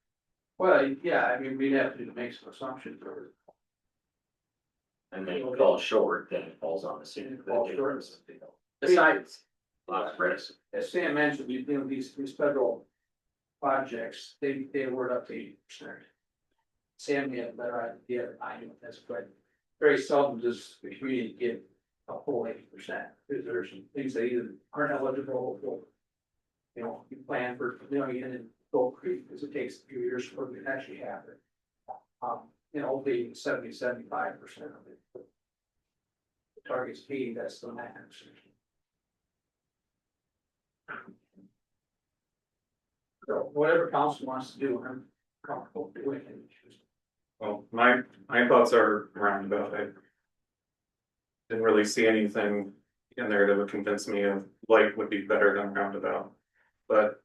Speaker 5: Well, yeah, I mean, we'd have to make some assumptions or.
Speaker 3: And then it falls short, then it falls on the city.
Speaker 5: Falls short.
Speaker 3: Besides, a lot of risk.
Speaker 5: As Sam mentioned, you know, these federal projects, they award up to 80%. Sam had a better idea, I know that's, but very seldom does the community get a whole 80%. Because there's some things that either aren't eligible or, you know, you plan for $1 million and go creep, because it takes a few years for it to actually happen. You know, hopefully 70-75% of it. The target's 80, that's the max. So whatever council wants to do, I'm comfortable doing it.
Speaker 9: Well, my thoughts are roundabout. I didn't really see anything in there that would convince me of light would be better than roundabout. But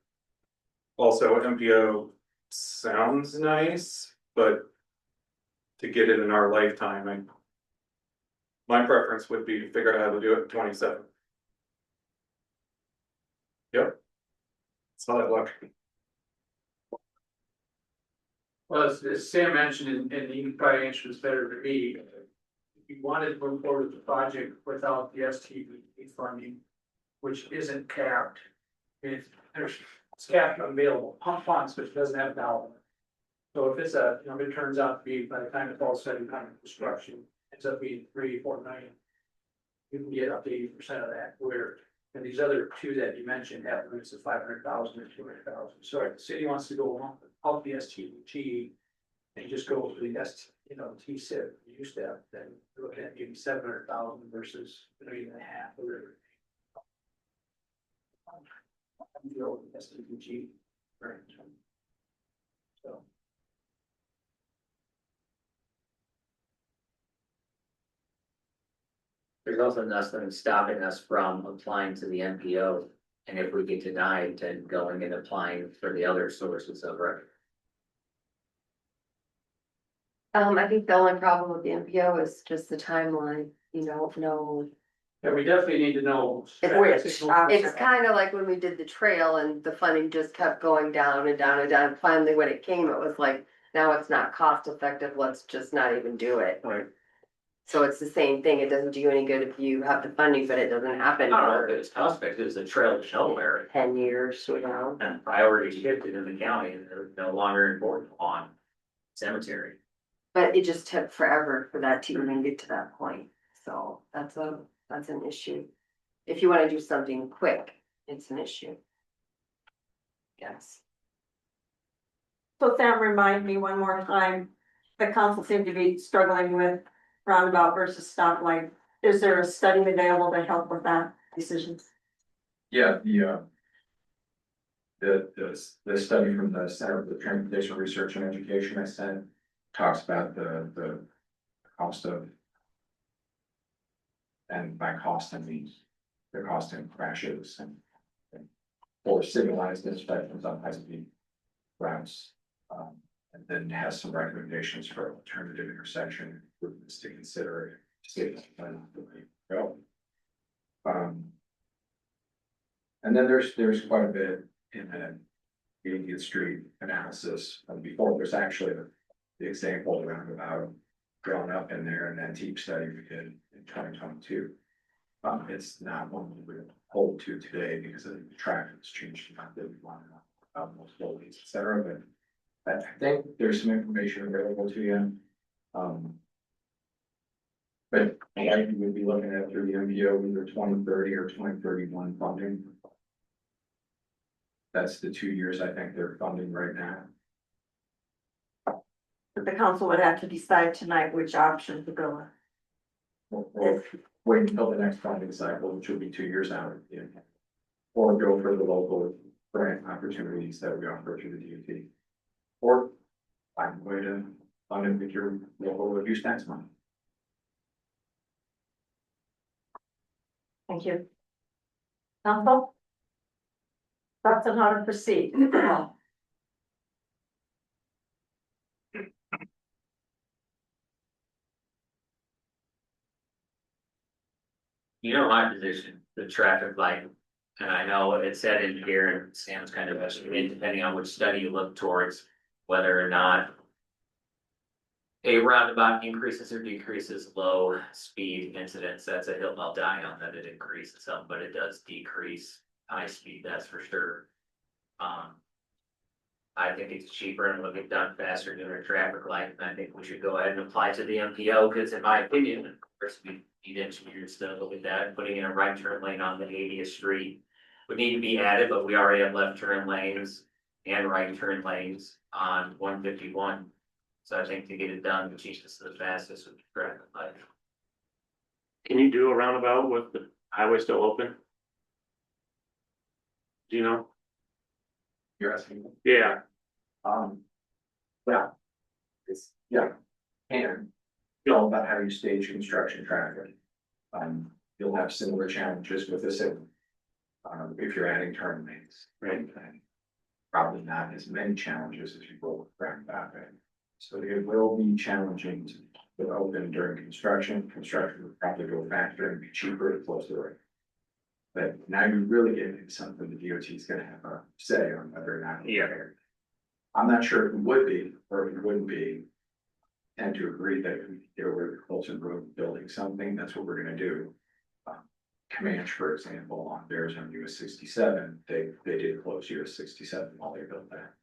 Speaker 9: also MPO sounds nice, but to get it in our lifetime, my preference would be to figure out how to do it in 27. Yep. Saw that luck.
Speaker 5: Well, as Sam mentioned, and you can probably answer this better than me, if you wanted to move forward with the project without the STV funding, which isn't capped, if there's it's capped available, pump funds, but it doesn't have a dollar. So if it's a, it turns out to be, by the time it's all said and done, construction, ends up being 3-4 million. You can get up to 80% of that, where, and these other two that you mentioned have limits of 500,000 or 200,000. So if the city wants to go up the STG and just go to the T-SIP, U-STEP, then you're looking at maybe 700,000 versus $1.5 million or whatever. STG, right? So.
Speaker 3: There's also nothing stopping us from applying to the MPO. And if we get denied, then going and applying for the other sources of revenue.
Speaker 4: I think the only problem with the MPO is just the timeline, you don't know.
Speaker 5: Yeah, we definitely need to know.
Speaker 4: It's kind of like when we did the trail and the funding just kept going down and down and down. Finally, when it came, it was like, now it's not cost effective, let's just not even do it.
Speaker 8: Right.
Speaker 4: So it's the same thing, it doesn't do you any good if you have the funding, but it doesn't happen
Speaker 3: I don't know if
Speaker 4: for
Speaker 3: it's cost effective, it's a trail to nowhere.
Speaker 4: 10 years, you know?
Speaker 3: And priorities shifted in the county and they're no longer important on cemetery.
Speaker 4: But it just took forever for that to even get to that point, so that's an issue. If you wanna do something quick, it's an issue. Yes.
Speaker 1: So Sam, remind me one more time, the council seemed to be struggling with roundabout versus stoplight. Is there a study available to help with that decision?
Speaker 7: Yeah, the study from the Center for Transportation Research and Education I sent talks about the cost of, and by cost I mean the cost of crashes and or signalized inspections on high-speed routes. And then has some recommendations for alternative intersection improvements to consider. Go. And then there's quite a bit in the 80th Street analysis. And before there's actually the example roundabout drawn up in there, an antique study we did in 2022. It's not one we would hold to today because of the traffic has changed about that we want about most buildings, et cetera. But I think there's some information available to you. But I think we'd be looking at through the MPO either 2030 or 2031 funding. That's the 2 years I think they're funding right now.
Speaker 1: The council would have to decide tonight which option to go with.
Speaker 7: Or wait until the next funding cycle, which will be 2 years out. Or go for the local grant opportunities that we offer through the DOT. Or find a way to fund it with your local use tax money.
Speaker 1: Thank you. Council? Thoughts on how to proceed?
Speaker 3: You know my position, the traffic light, and I know it said in here and Sam's kind of estimated, depending on which study you look towards, whether or not a roundabout increases or decreases low speed incidents. That's a hill I'll die on, that it increases some, but it does decrease high speed, that's for sure. I think it's cheaper and it'll get done faster doing a traffic light, and I think we should go ahead and apply to the MPO, because in my opinion, of course, we need engineers to look at that. Putting in a right turn lane on the 80th Street would need to be added, but we already have left turn lanes and right turn lanes on 151. So I think to get it done, the cheapest and the fastest would be traffic light.
Speaker 8: Can you do a roundabout with the highway still open? Do you know?
Speaker 7: You're asking.
Speaker 8: Yeah,
Speaker 7: Yeah. Yeah. And it's all about how you stage construction traffic. You'll have similar challenges with this. If you're adding turn lanes, right? And probably not as many challenges as you will with roundabout. So it will be challenging to open during construction. Construction will probably go faster and be cheaper to close the road. But now you really get into something the DOT is gonna have a say on whether or not.
Speaker 8: Yeah.
Speaker 7: I'm not sure if it would be, or if it wouldn't be. Tend to agree that if we get over the closer road building something, that's what we're gonna do. Comanche, for example, on theirs on US 67, they did close US 67 while they built that.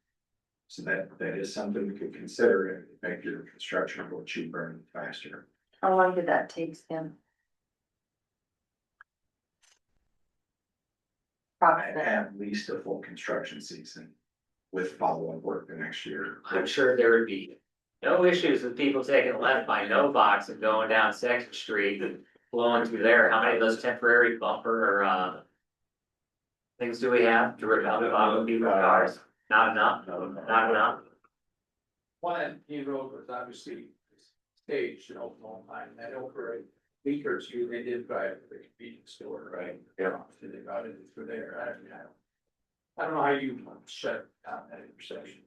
Speaker 7: So that is something we could consider and make your construction go cheaper and faster.
Speaker 4: How long did that take, Sam? Approximately.
Speaker 7: At least a full construction season with follow-up work the next year.
Speaker 3: I'm sure there would be no issues with people taking a left by no box and going down Second Street and blowing through there. How many of those temporary bumper, things do we have to rip out the bottom of people's cars? Not enough, not enough.
Speaker 5: One at P Road was obviously staged, you know, long time, that over a week or two, they did drive to the convenience store, right?
Speaker 7: Yeah.
Speaker 5: So they got it through there, I don't know how you shut down that intersection.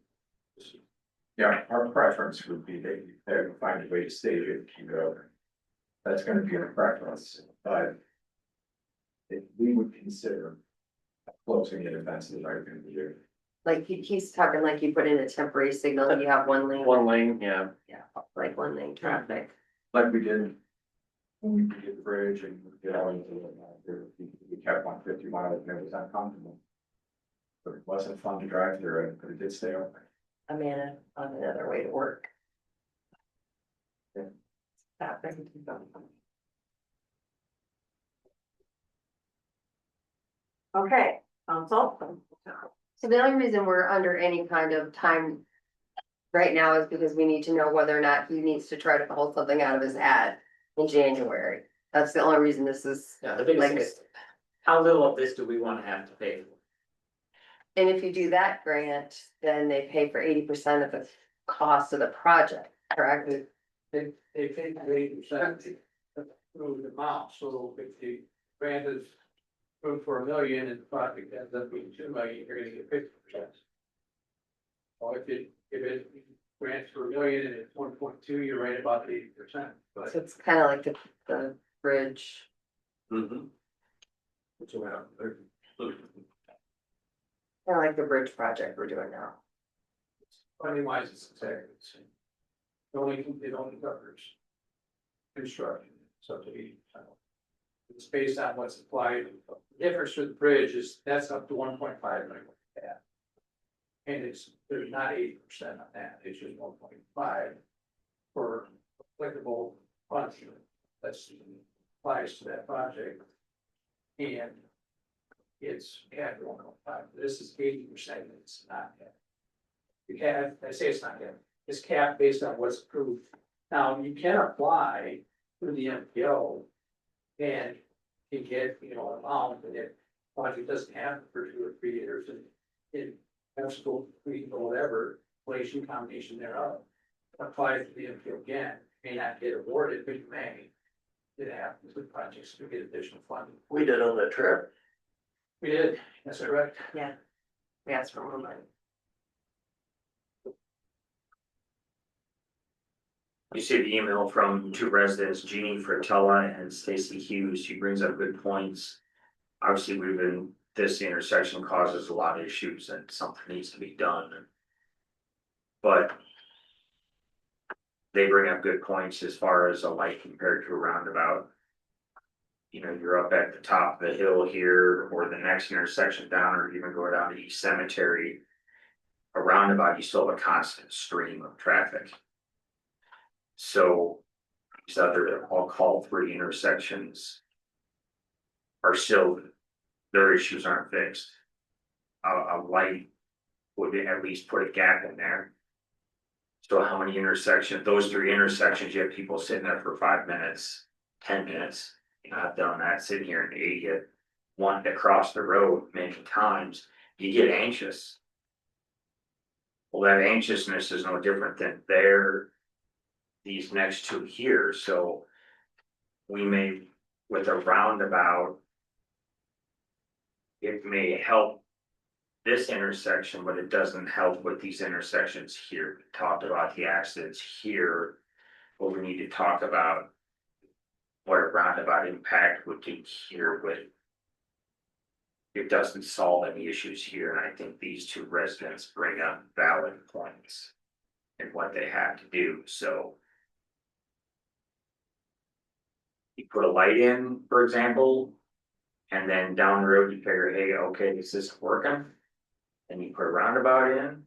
Speaker 7: Yeah, our preference would be they would find a way to stage it and keep it open. That's gonna be our preference, but if we would consider closing it if that's the right thing to do.
Speaker 4: Like he's talking like you put in a temporary signal and you have one lane.
Speaker 8: One lane, yeah.
Speaker 4: Yeah, like one lane traffic.
Speaker 7: Like we did when we did the bridge and we did all of we kept 150 miles and it was uncomfortable. But it wasn't fun to drive through it, but it did stay open.
Speaker 4: A man on another way to work. Traffic.
Speaker 1: Okay, council.
Speaker 4: So the only reason we're under any kind of time right now is because we need to know whether or not he needs to try to pull something out of his ad in January. That's the only reason this is,
Speaker 3: Yeah, the biggest thing is, how little of this do we wanna have to pay for?
Speaker 4: and if you do that grant, then they pay for 80% of the cost of the project, correct?
Speaker 5: They paid 80% approved amount, so if the grant is approved for $1 million and the project ends up being $2 million, you're gonna get 50%. Or if it grants for $1 million and it's 1.2, you're right about 80%, but.
Speaker 4: So it's kind of like the bridge.
Speaker 8: Mm-hmm.
Speaker 4: Kind of like the bridge project we're doing now.
Speaker 5: Funding wise, it's exactly the same. It only covers construction, so to 80%. It's based on what's applied. The difference with the bridge is that's up to 1.5 million. And there's not 80% on that, it's just 1.5 for applicable funding that's applies to that project. And it's capped at 1.5, this is 80%, it's not capped. You can't, I say it's not capped, it's capped based on what's approved. Now, you can apply through the MPO and you get, you know, amount, and if project doesn't happen for 2 or 3 years, and it has to go, or whatever, inflation combination thereof, apply to the MPO again, may not get awarded, but you may. It happens with projects to get additional funding.
Speaker 8: We did on that trip.
Speaker 5: We did, that's correct.
Speaker 4: Yeah. We asked for more money.
Speaker 2: You see the email from 2 residents, Jeannie Fratella and Stacy Hughes. She brings up good points. Obviously, this intersection causes a lot of issues and something needs to be done. But they bring up good points as far as a light compared to a roundabout. You know, you're up at the top of the hill here or the next intersection down, or even go down to East Cemetery. A roundabout, you still have a constant stream of traffic. So these other, I'll call 3 intersections are still, their issues aren't fixed. A light would at least put a gap in there. So how many intersections, those 3 intersections, you have people sitting there for 5 minutes, 10 minutes. You know, I've done that sitting here in the idiot, wanting to cross the road many times, you get anxious. Well, that anxiousness is no different than these next 2 here, so we may, with a roundabout, it may help this intersection, but it doesn't help with these intersections here. We talked about the accidents here, but we need to talk about what a roundabout impact would do here, but it doesn't solve any issues here, and I think these 2 residents bring up valid points in what they have to do, so. You put a light in, for example, And then down the road, you figure, hey, okay, is this working? And you put a roundabout in.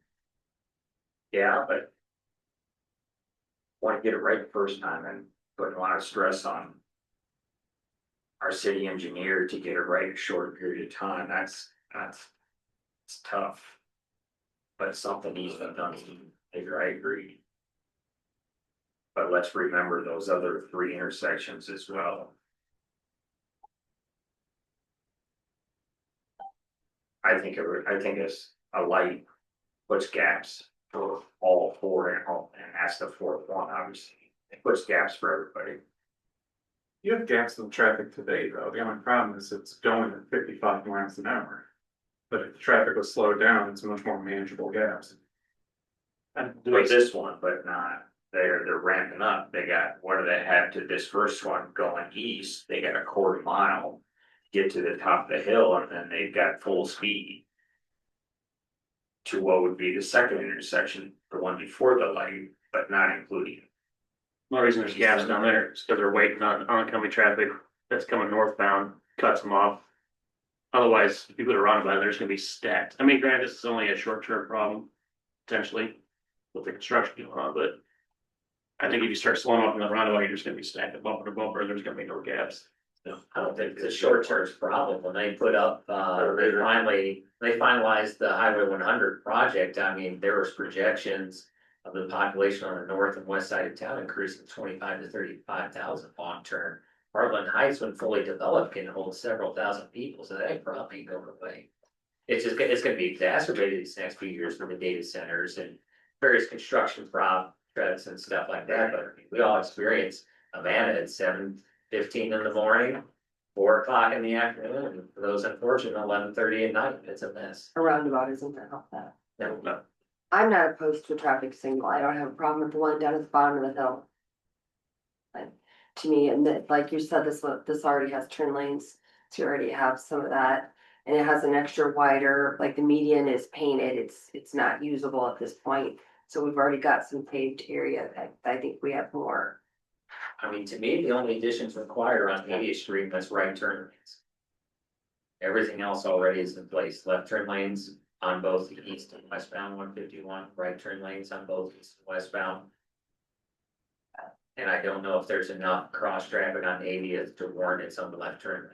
Speaker 2: Yeah, but. Want to get it right the first time and putting a lot of stress on. Our city engineer to get it right in a short period of time, it's tough. But something needs to be done, I agree. But let's remember those other 3 intersections as well. I think it's a light puts gaps for all 4 and that's the 4th one, obviously. It puts gaps for everybody.
Speaker 9: You have gaps in traffic today, though. The only problem is it's going at 55 miles an hour. But if the traffic was slowed down, it's much more manageable gaps.
Speaker 2: Like this one, but not, they're ramping up, they got, what do they have to this first one going east, they got a 1/4 mile. Get to the top of the hill and then they've got full speed. To what would be the second intersection, the one before the light, but not including.
Speaker 8: The reason there's gaps down there is because they're waiting on oncoming traffic that's coming northbound, cuts them off. Otherwise, if you put a roundabout, there's gonna be stacked. I mean, granted, this is only a short-term problem, potentially, with the construction going on, but I think if you start slowing up in the roundabout, you're just gonna be stacked at bumper to bumper, there's gonna be no gaps.
Speaker 3: I don't think it's a short-term problem. When they put up, they finalized the Highway 100 project. I mean, there was projections of the population on the north and west side of town increasing 25 to 35,000 long-term. Heartland Heights, when fully developed, can hold several thousand people, so that ain't probably going away. It's gonna be exacerbated these next few years with the data centers and various construction projects and stuff like that, but we all experience Amanda at 7:15 in the morning, 4 o'clock in the afternoon, and for those unfortunate, 11:30 at night, it's a mess.
Speaker 4: A roundabout isn't gonna help that.
Speaker 3: No,
Speaker 4: I'm not opposed to a traffic signal. I don't have a problem with the one down at the bottom of the hill. But to me, and that, like you said, this already has turn lanes, so you already have some of that. And it has an extra wider, like the median is painted, it's not usable at this point. So we've already got some paved area that I think we have more.
Speaker 3: I mean, to me, the only additions required are on 80th Street, that's right turn lanes. Everything else already is in place, left turn lanes on both the east and westbound 151, right turn lanes on both east and westbound. And I don't know if there's enough cross traffic on 80th to warrant it's on the left turn lane.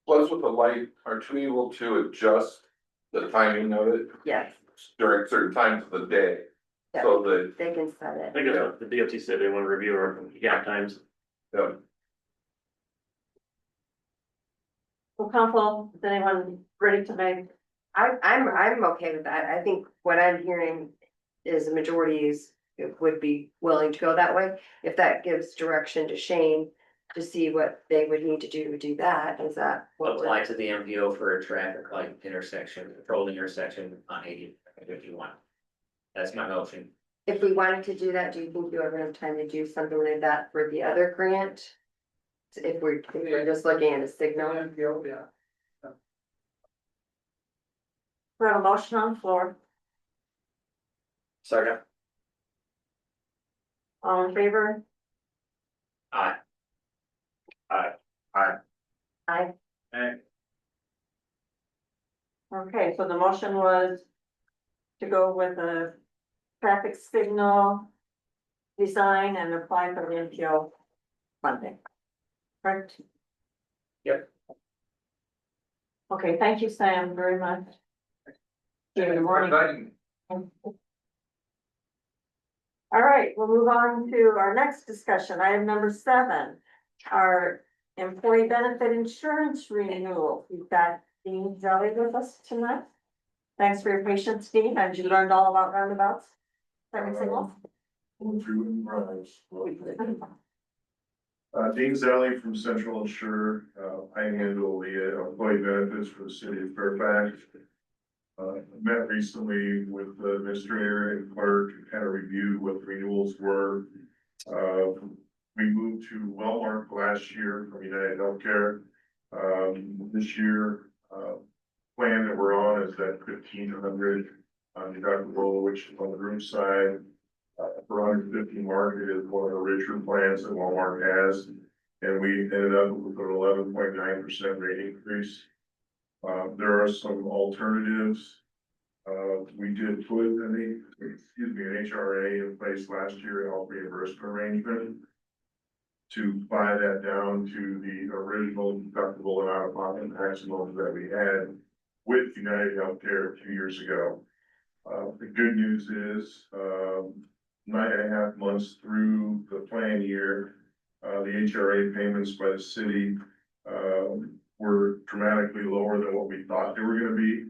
Speaker 10: Plus with the light, aren't we able to adjust the timing of it
Speaker 4: Yes,
Speaker 10: during certain times of the day?
Speaker 4: Yeah.
Speaker 10: So that,
Speaker 4: they can set
Speaker 8: I
Speaker 4: it.
Speaker 8: think the DOT said they want to review our gap times.
Speaker 10: yeah,
Speaker 1: Well, council, is anyone ready to make?
Speaker 4: I'm okay with that. I think what I'm hearing is the majority would be willing to go that way. If that gives direction to Shane to see what they would need to do that, is that what we're?
Speaker 3: Apply to the MPO for a traffic light intersection, controlled intersection on 80 and 51. That's my motion.
Speaker 4: If we wanted to do that, do you think you ever have time to do something like that for the other grant? If we're just looking at a signal,
Speaker 5: Yeah.
Speaker 1: We have a motion on the floor,
Speaker 2: Second.
Speaker 1: all in favor?
Speaker 3: Aye.
Speaker 1: Aye. Okay, so the motion was to go with a traffic signal design and apply for the NPO funding. Correct?
Speaker 3: Yep.
Speaker 1: Okay, thank you, Sam, very much. Good morning. All right, we'll move on to our next discussion, item number 7, our employee benefit insurance renewal. We've got Dean Zelli with us tonight. Thanks for your patience, Dean. Have you learned all about roundabouts? Every single?
Speaker 11: Dean Zelli from Central Insure. I handle the employee benefits for the city of Fairfax. Met recently with the administrator and clerk to kind of review what the renewals were. We moved to Wellmark last year from United Healthcare. This year, plan that we're on is that 1,500 deductible, which is on the room side. For 150 market is one of the richer plans that Walmart has. and we ended up with an 11.9% rate increase. There are some alternatives. We did put an HRA in place last year, a health reimbursement arrangement, to buy that down to the original deductible and out-of-pocket maximum that we had with United Healthcare 2 years ago. The good news is, 9.5 months through the plan year, the HRA payments by the city, were dramatically lower than what we thought they were gonna be.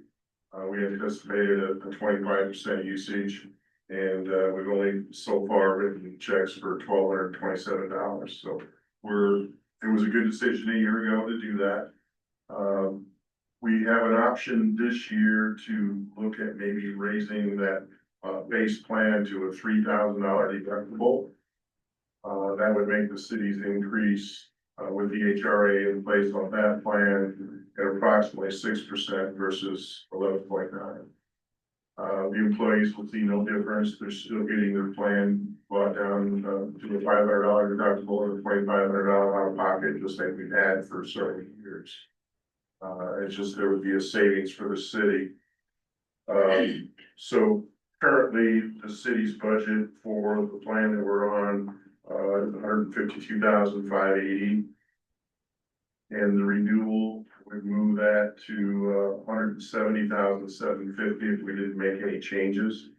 Speaker 11: We anticipated a 25% usage, and, we've only so far written checks for $1,227. So it was a good decision a year ago to do that. We have an option this year to look at maybe raising that, base plan to a $3,000 deductible. That would make the city's increase, with the HRA in place on that plan at approximately 6% versus 11.9. The employees will see no difference. They're still getting their plan brought down, to a $500 deductible and a $2,500 out of pocket, just like we've had for several years. It's just there would be a savings for the city. So currently, the city's budget for the plan that we're on, is $152,580. And the renewal would move that to, $170,750 if we didn't make any changes.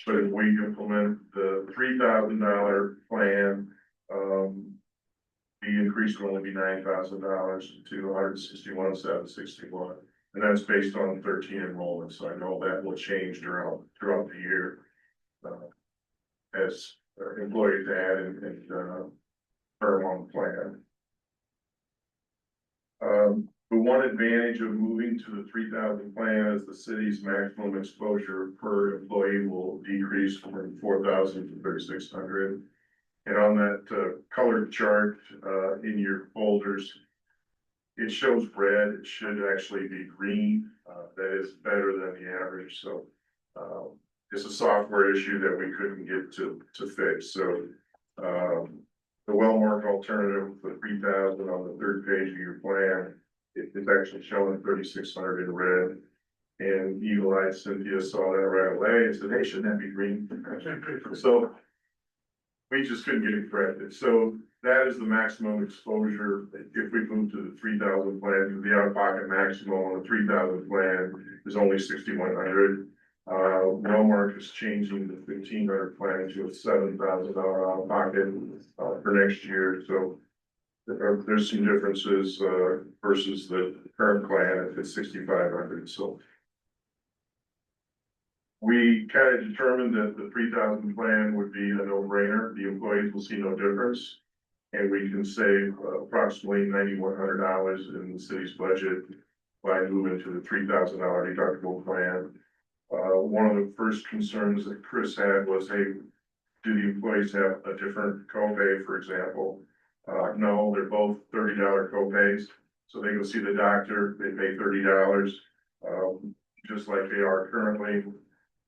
Speaker 11: But if we implement the $3,000 plan, the increase will only be $9,000 to $161,761. And that's based on 13 enrollments, so I know that will change throughout the year. As employees add and term on the plan. The one advantage of moving to the 3,000 plan is the city's maximum exposure per employee will decrease from 4,000 to 3,600. And on that colored chart in your folders, it shows red. It should actually be green. That is better than the average. So it's a software issue that we couldn't get to fix. So the well-marked alternative for 3,000 on the third page of your plan, it's actually showing 3,600 in red. And Eagle-eyed Cynthia saw that right away and said, "Hey, shouldn't that be green?" So we just couldn't get it corrected. So that is the maximum exposure if we move to the 3,000 plan. The out-of-pocket maximum on the 3,000 plan is only 6,100. Wellmark is changing the 1,500 plan to a $7,000 out-of-pocket for next year. So there's some differences versus the current plan if it's 6,500. So we kind of determined that the 3,000 plan would be a no-brainer. The employees will see no difference. And we can save approximately $9,100 in the city's budget by moving to the $3,000 deductible plan. One of the first concerns that Chris had was, hey, do the employees have a different copay, for example? No, they're both $30 copays. So they go see the doctor, they pay $30, just like they are currently.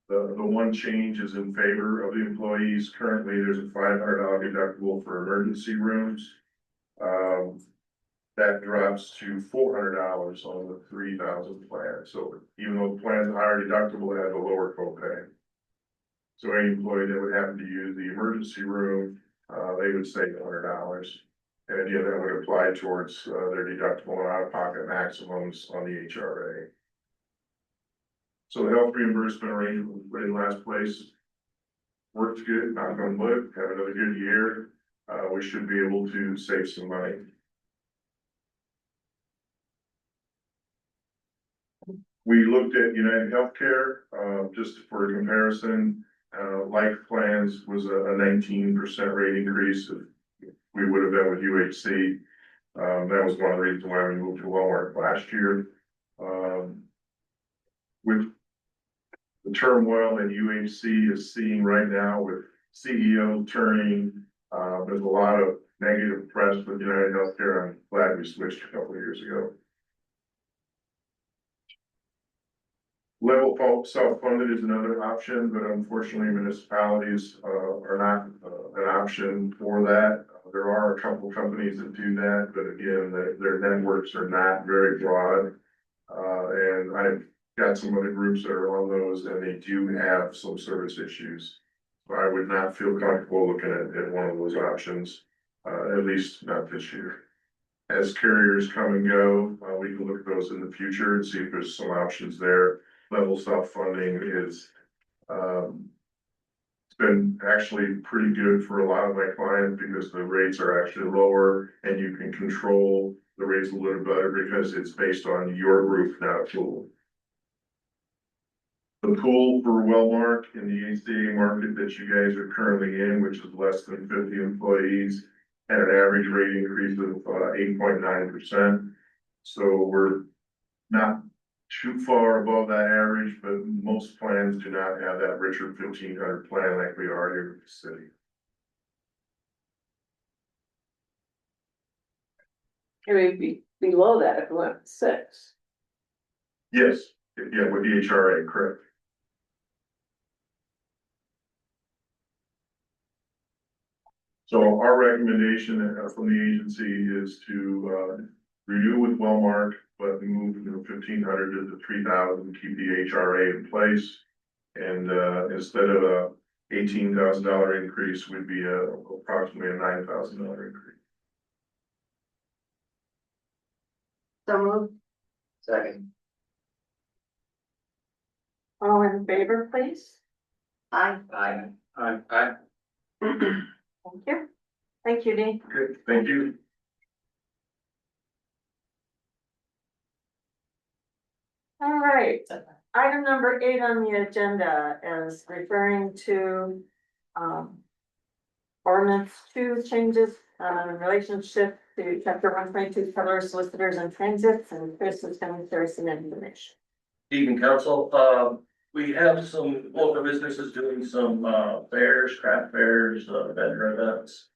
Speaker 11: The one change is in favor of the employees. Currently, there's a $500 deductible for emergency rooms. That drops to $400 on the 3,000 plan. So even though the plan's higher deductible, it has a lower copay. So any employee that would happen to use the emergency room, they would save $100. And again, that would apply towards their deductible and out-of-pocket maximums on the HRA. So the health reimbursement arrangement we put in last place works good, knock on wood, have another good year. We should be able to save some money. We looked at United Healthcare, just for comparison, life plans was a 19% rate increase. We would have been with UHC. That was one of the reasons why we moved to Walmart last year. With the turmoil that UHC is seeing right now with CEO turning, there's a lot of negative press with United Healthcare. I'm glad we switched a couple of years ago. Level self-funded is another option, but unfortunately municipalities are not an option for that. There are a couple companies that do that, but again, their networks are not very broad. And I've got some other groups that are on those and they do have some service issues. So I would not feel comfortable looking at one of those options, at least not this year. As carriers come and go, we can look at those in the future and see if there's some options there. Level self-funding is, it's been actually pretty good for a lot of my clients because the rates are actually lower and you can control the rates a little better because it's based on your roof, not a pool. The pool for Wellmark in the HCA market that you guys are currently in, which is less than 50 employees, had an average rate increase of 8.9%. So we're not too far above that average, but most plans do not have that Richard 1500 plan like we are here in the city.
Speaker 12: It would be below that if it went to 6.
Speaker 11: Yes, yeah, with the HRA, correct. So our recommendation from the agency is to renew with Wellmark, but move from 1500 to the 3000, keep the HRA in place. And instead of a $18,000 increase, would be approximately a $9,000 increase.
Speaker 4: So moved.
Speaker 3: Second.
Speaker 1: All in favor, please?
Speaker 4: Aye.
Speaker 3: Aye.
Speaker 1: Thank you. Thank you, Dean.
Speaker 11: Okay, thank you.
Speaker 1: All right, item number 8 on the agenda is referring to ordinance 2 changes in relationship to chapter 122 peddler solicitors and transits, and Chris is going to share some information.
Speaker 13: Evening, council. We have some local businesses doing some fairs, craft fairs, vendor events.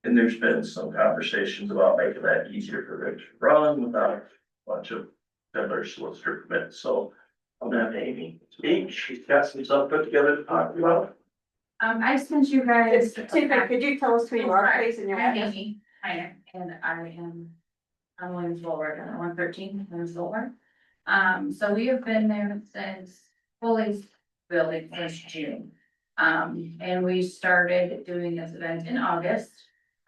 Speaker 13: And there's been some conversations about making that easier for them to run without a bunch of peddler solicitor permits. So I'm gonna have Amy speak. She's got some stuff put together to talk about.
Speaker 14: I sent you guys.
Speaker 1: Tiffany, could you tell us who you are,
Speaker 14: Right.
Speaker 1: please, and your
Speaker 14: I'm
Speaker 1: address?
Speaker 14: Amy. I am on Williams Boulevard, on 113 Williams Boulevard. So we have been there since fully building since June. And we started doing this event in August.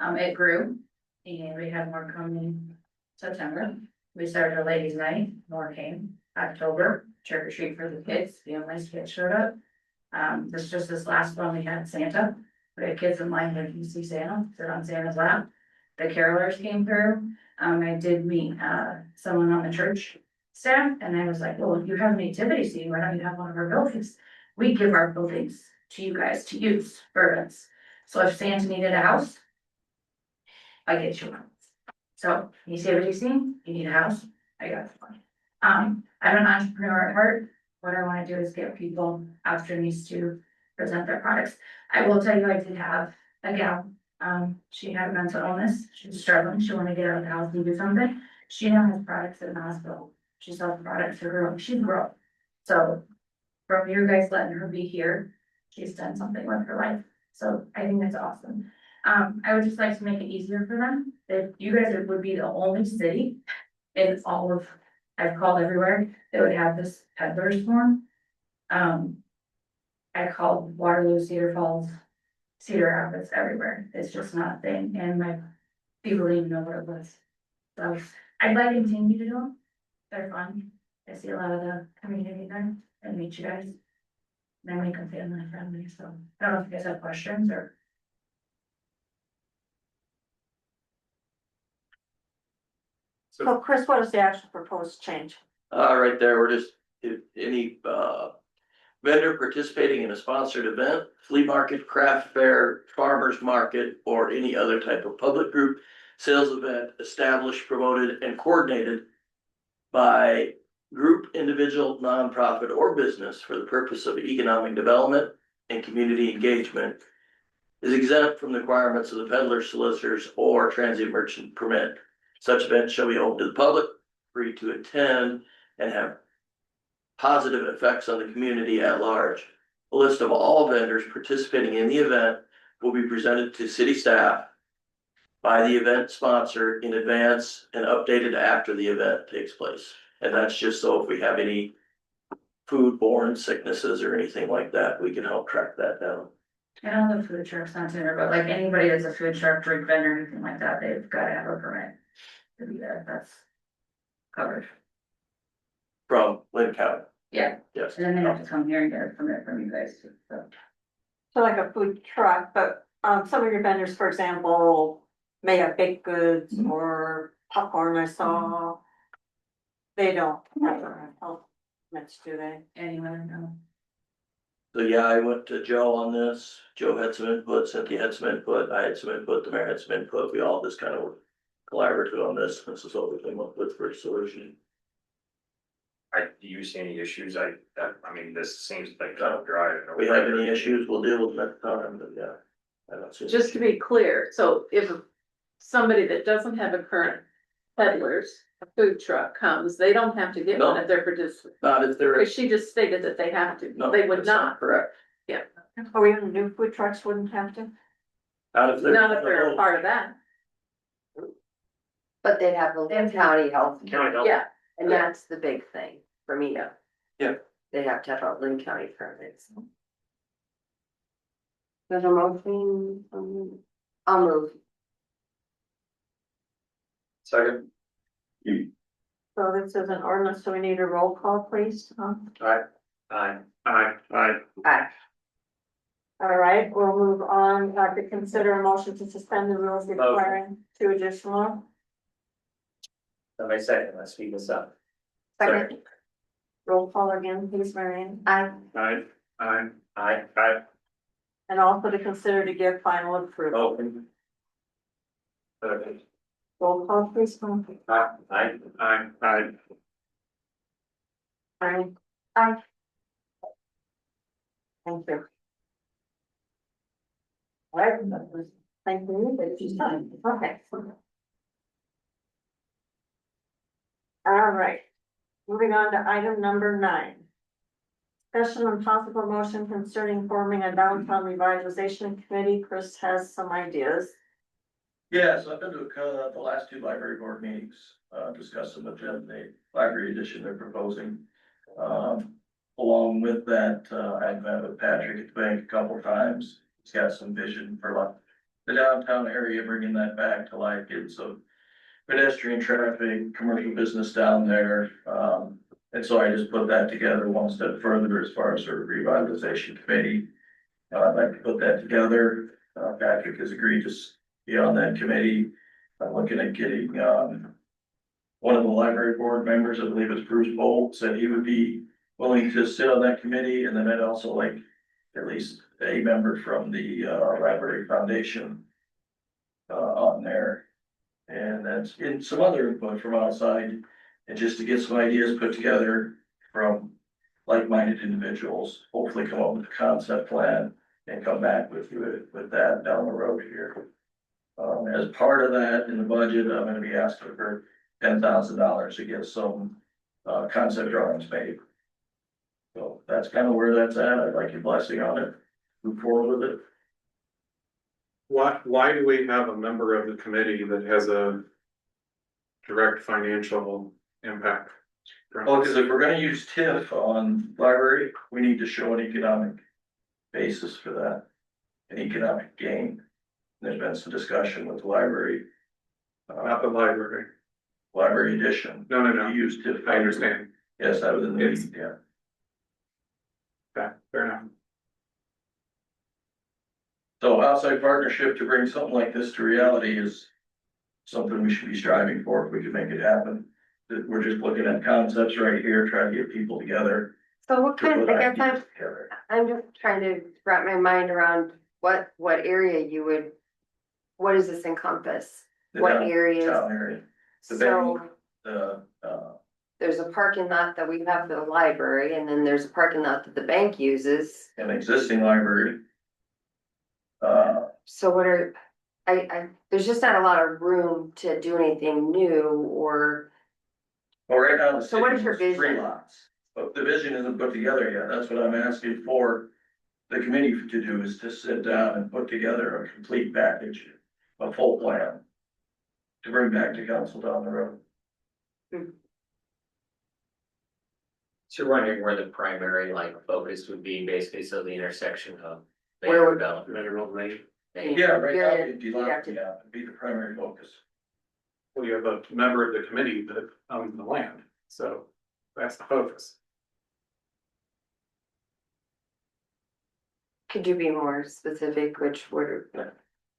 Speaker 14: It grew and we had more coming in September. We started a ladies' night, more came. October, trick or treat for the kids, families kids showed up. This last one, we had Santa. We had kids in line that you see Santa, sit on Santa's lap. The carolers came through. I did meet someone on the church staff and I was like, well, if you have a nativity scene, why don't you have one of our buildings? We give our buildings to you guys to use for events. So if Santa needed a house, I get you one. So nativity scene, you need a house, I got one. I'm an entrepreneur at heart. What I wanna do is give people opportunities to present their products. I will tell you, I did have a gal, she had a mental illness, she was struggling, she wanted to get out of the house and do something. She now has products in the hospital, she sells products for her, she's grown. So from you guys letting her be here, she's done something with her life, so I think that's awesome. I would just like to make it easier for them, if you guys would be the only city in all of, I've called everywhere, that would have this peddlers form. I called Waterloo, Cedar Falls, Cedar Rapids, everywhere, it's just not a thing, and my people didn't even know where it was. So I'd like to continue to do them, they're fun, I see a lot of the community there, and meet you guys. And I make them family friendly, so I don't know if you guys have questions or.
Speaker 1: So Chris, what is the actual proposed change?
Speaker 13: Right there, we're just, if any vendor participating in a sponsored event, flea market, craft fair, farmers market, or any other type of public group sales event established, promoted, and coordinated by group, individual, nonprofit, or business for the purpose of economic development and community engagement is exempt from the requirements of the peddler solicitors or transient merchant permit. Such events shall be open to the public, free to attend, and have positive effects on the community at large. A list of all vendors participating in the event will be presented to city staff by the event sponsor in advance and updated after the event takes place. And that's just so if we have any foodborne sicknesses or anything like that, we can help track that down.
Speaker 14: I don't know food trucks on Tinder, but like anybody that's a food truck, drink vendor, anything like that, they've gotta have a permit to be there, that's covered.
Speaker 13: From Lynn County,
Speaker 14: Yeah,
Speaker 13: yes.
Speaker 14: and then they have to come here and get a permit from you guys too, so.
Speaker 1: So like a food truck, but, some of your vendors, for example, may have baked goods or popcorn I saw. They don't have health permits, do they?
Speaker 14: Anyone know?
Speaker 13: So yeah, I went to Joe on this. Joe had some input, Cynthia had some input, I had some input, the mayor had some input. We all just kind of collaborated on this. This is what we came up with for a solution.
Speaker 2: Do you see any issues? I mean, this seems like kind of dry.
Speaker 13: If we have any issues, we'll deal with them at the time, but yeah. I don't see.
Speaker 12: Just to be clear, so if somebody that doesn't have a current peddlers, a food truck comes, they don't have to get one
Speaker 13: No.
Speaker 12: if they're participating.
Speaker 13: Not if they're.
Speaker 12: Because she just stated that they have to,
Speaker 13: No,
Speaker 12: they would
Speaker 13: that's
Speaker 12: not,
Speaker 13: correct.
Speaker 1: Or even new food trucks wouldn't have to?
Speaker 13: Not if they're.
Speaker 12: not if they're a part of that,
Speaker 4: But they'd have the Lynn County Health,
Speaker 8: County health.
Speaker 12: yeah.
Speaker 4: and that's the big thing for me.
Speaker 13: Yeah.
Speaker 4: They have to have a Lynn County permits. There's a motion, I'll move.
Speaker 7: Second.
Speaker 1: So this is an ordinance, so we need a roll call, please.
Speaker 2: Aye.
Speaker 8: Aye.
Speaker 4: Aye.
Speaker 1: All right, we'll move on, to consider a motion to suspend the rules requiring 2 additional.
Speaker 3: Somebody second, let's speed this up.
Speaker 1: Second. Roll call again, please, Marion.
Speaker 4: Aye.
Speaker 8: Aye.
Speaker 3: Aye.
Speaker 1: And also to consider to give final approval. Roll call, please.
Speaker 3: Aye.
Speaker 8: Aye.
Speaker 1: Aye. Thank you. All right, thank you, but she's done, okay. All right, moving on to item number 9. Discussion on possible motion concerning forming a downtown revitalization committee. Chris has some ideas.
Speaker 13: Yes, I've been to the last 2 library board meetings, discussing with them the library edition they're proposing. Along with that, I've met with Patrick at the bank a couple of times. He's got some vision for like the downtown area, bringing that back to life, getting some pedestrian traffic, commercial business down there. And so I just put that together one step further as far as our revitalization committee. I'd like to put that together. Patrick has agreed to be on that committee. I'm looking at getting, one of the library board members, I believe it's Bruce Bolt, said he would be willing to sit on that committee, and then I'd also like at least a member from the, library foundation on there. And that's in some other input from outside, and just to get some ideas put together from like-minded individuals, hopefully come up with a concept plan and come back with you with that down the road here. As part of that, in the budget, I'm gonna be asking for $10,000 to get some, concept drawings made. So that's kind of where that's at. I'd like your blessing on it. Move forward with it.
Speaker 9: Why do we have a member of the committee that has a direct financial impact?
Speaker 13: Well, because if we're gonna use TIF on library, we need to show an economic basis for that. An economic gain. There's been some discussion with the library.
Speaker 9: Not the library.
Speaker 13: Library edition.
Speaker 9: No.
Speaker 13: We use TIF.
Speaker 9: I understand.
Speaker 13: Yes, that was in the
Speaker 9: It's-
Speaker 13: meeting, yeah.
Speaker 9: Okay, fair enough.
Speaker 13: So outside partnership to bring something like this to reality is something we should be striving for if we can make it happen. That we're just looking at concepts right here, trying to get people together.
Speaker 4: So what
Speaker 13: to
Speaker 4: kind,
Speaker 13: put
Speaker 4: I guess
Speaker 13: ideas together.
Speaker 4: I'm just trying to wrap my mind around what area you would, what does this encompass?
Speaker 13: The
Speaker 4: What
Speaker 13: down-
Speaker 4: areas?
Speaker 13: Town area, the
Speaker 4: So
Speaker 13: bank, the,
Speaker 4: there's a parking lot that we have for the library, and then there's a parking lot that the bank uses.
Speaker 13: an existing library.
Speaker 4: So what are, there's just not a lot of room to do anything new or,
Speaker 13: Well, right now, the
Speaker 4: So what
Speaker 13: city
Speaker 4: is your
Speaker 13: has 3
Speaker 4: vision?
Speaker 13: lots, but the vision isn't put together yet. That's what I'm asking for. The committee to do is to sit down and put together a complete package, a full plan. to bring back to council down the road.
Speaker 3: So you're wondering where the primary like focus would be, basically, so the intersection of.
Speaker 4: Where would-
Speaker 3: development.
Speaker 8: Mineral lane.
Speaker 13: Yeah, right now,
Speaker 4: You're-
Speaker 13: it'd be
Speaker 4: you'd
Speaker 13: like,
Speaker 4: have to-
Speaker 13: yeah, it'd be the primary focus.
Speaker 9: Well, you have a member of the committee that owns the land, so that's the focus.
Speaker 4: Could you be more specific, which word?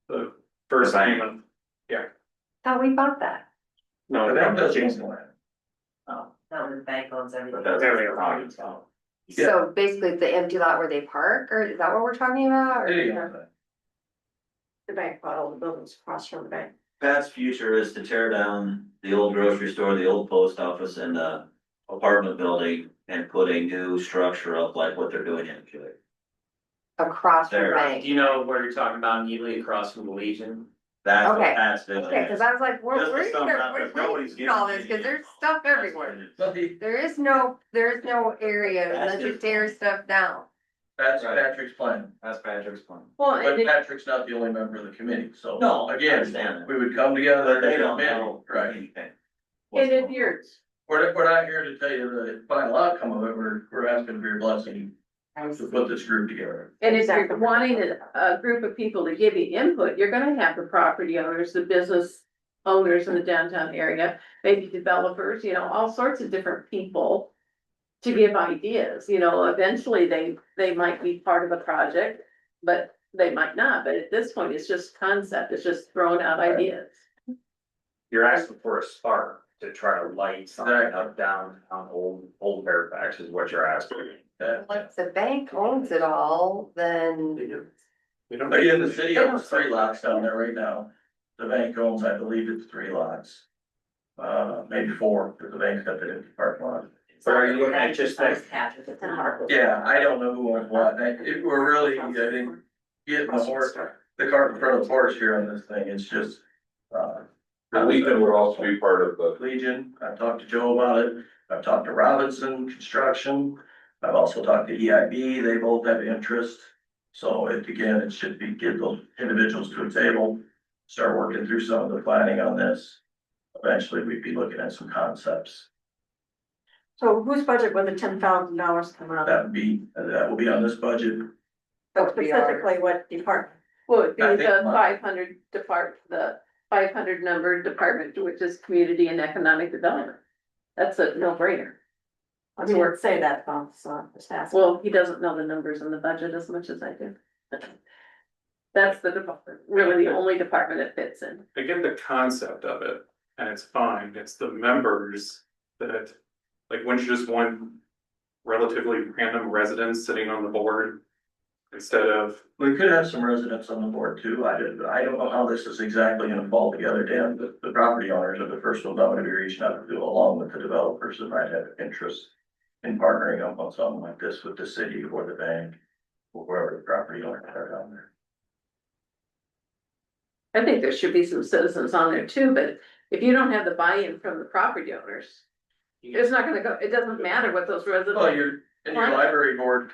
Speaker 9: The first
Speaker 2: The bank.
Speaker 9: payment,
Speaker 4: Thought we bought that.
Speaker 8: No,
Speaker 13: The bank does own the land.
Speaker 4: Oh, that was the bank owns everything.
Speaker 2: But that's
Speaker 8: Area.
Speaker 13: Yeah.
Speaker 4: So basically the empty lot where they park, or is that what we're talking about? or-
Speaker 13: City owns that.
Speaker 1: The bank bought all the buildings across from the bank.
Speaker 15: Pat's future is to tear down the old grocery store, the old post office and the apartment building and put a new structure up like what they're doing in Kulik.
Speaker 4: Across from the
Speaker 15: There.
Speaker 3: Do
Speaker 4: bank.
Speaker 3: you know where you're talking about, immediately across from the Legion?
Speaker 15: That's what
Speaker 4: Okay.
Speaker 15: Pat's doing.
Speaker 4: Okay, cause I was like, where,
Speaker 15: Just
Speaker 4: where,
Speaker 15: the stuff out there,
Speaker 4: where,
Speaker 15: nobody's
Speaker 4: where all
Speaker 15: giving
Speaker 4: this,
Speaker 15: me
Speaker 4: cause there's stuff everywhere.
Speaker 13: But the,
Speaker 4: There is no area unless you tear stuff down.
Speaker 13: that's
Speaker 15: Right.
Speaker 13: Patrick's plan,
Speaker 15: That's Patrick's plan.
Speaker 12: Well,
Speaker 13: but
Speaker 12: and it,
Speaker 13: Patrick's not the only member of the committee, so.
Speaker 15: No, I
Speaker 13: Again,
Speaker 15: understand that.
Speaker 13: we would come together.
Speaker 15: But they
Speaker 13: as a
Speaker 15: don't
Speaker 13: committee,
Speaker 15: know
Speaker 13: Right.
Speaker 15: anything.
Speaker 12: and if you're,
Speaker 13: We're not here to tell you the final outcome of it, we're asking for your blessing to put this group together.
Speaker 12: and if you're wanting a group of people to give you input, you're gonna have the property owners, the business owners in the downtown area, maybe developers, you know, all sorts of different people to give ideas, you know, eventually they might be part of a project, but they might not, but at this point, it's just concept, it's just throwing out ideas.
Speaker 2: You're asking for a spark to try to light something up downtown old Fairfax is what you're asking.
Speaker 4: If the bank owns it all, then
Speaker 9: we don't.
Speaker 13: Again, the city owns 3 lots down there right now. The bank owns, I believe it's 3 lots. Maybe 4, because the bank's got the empty parking lot.
Speaker 2: But are you looking at just that?
Speaker 13: Yeah, I don't know who owns what, we're really, I think, getting the horse, the cart in front of the horse here on this thing, it's just.
Speaker 10: The Legion would also be part of the,
Speaker 13: Legion, I've talked to Joe about it, I've talked to Robinson Construction, I've also talked to EIB, they both have interest. So it should be, get those individuals to a table, start working through some of the planning on this. Eventually, we'd be looking at some concepts,
Speaker 1: So whose budget would the $10,000 come out of?
Speaker 13: that will be on this budget.
Speaker 1: So specifically what department?
Speaker 12: Well, it'd be
Speaker 13: I think
Speaker 12: the
Speaker 13: my-
Speaker 12: 500 the 500 number department, which is community and economic development. That's a no brainer.
Speaker 1: I didn't say that, so I'm just asking.
Speaker 12: Well, he doesn't know the numbers in the budget as much as I do. That's the department, really the only department it fits in.
Speaker 9: I get the concept of it, and it's fine, it's the members that, like, wouldn't you just want relatively random residents sitting on the board? Instead of,
Speaker 13: We could have some residents on the board too, I don't know how this is exactly gonna fall together, Dan, the property owners are the first ones I'm gonna be reaching out to, along with the developers that might have interest. In partnering up on something like this with the city or the bank, or whoever the property owners are down there.
Speaker 12: I think there should be some citizens on there too, but if you don't have the buy-in from the property owners, it's not gonna go, it doesn't matter what those
Speaker 13: Well,
Speaker 12: residents.
Speaker 13: your library board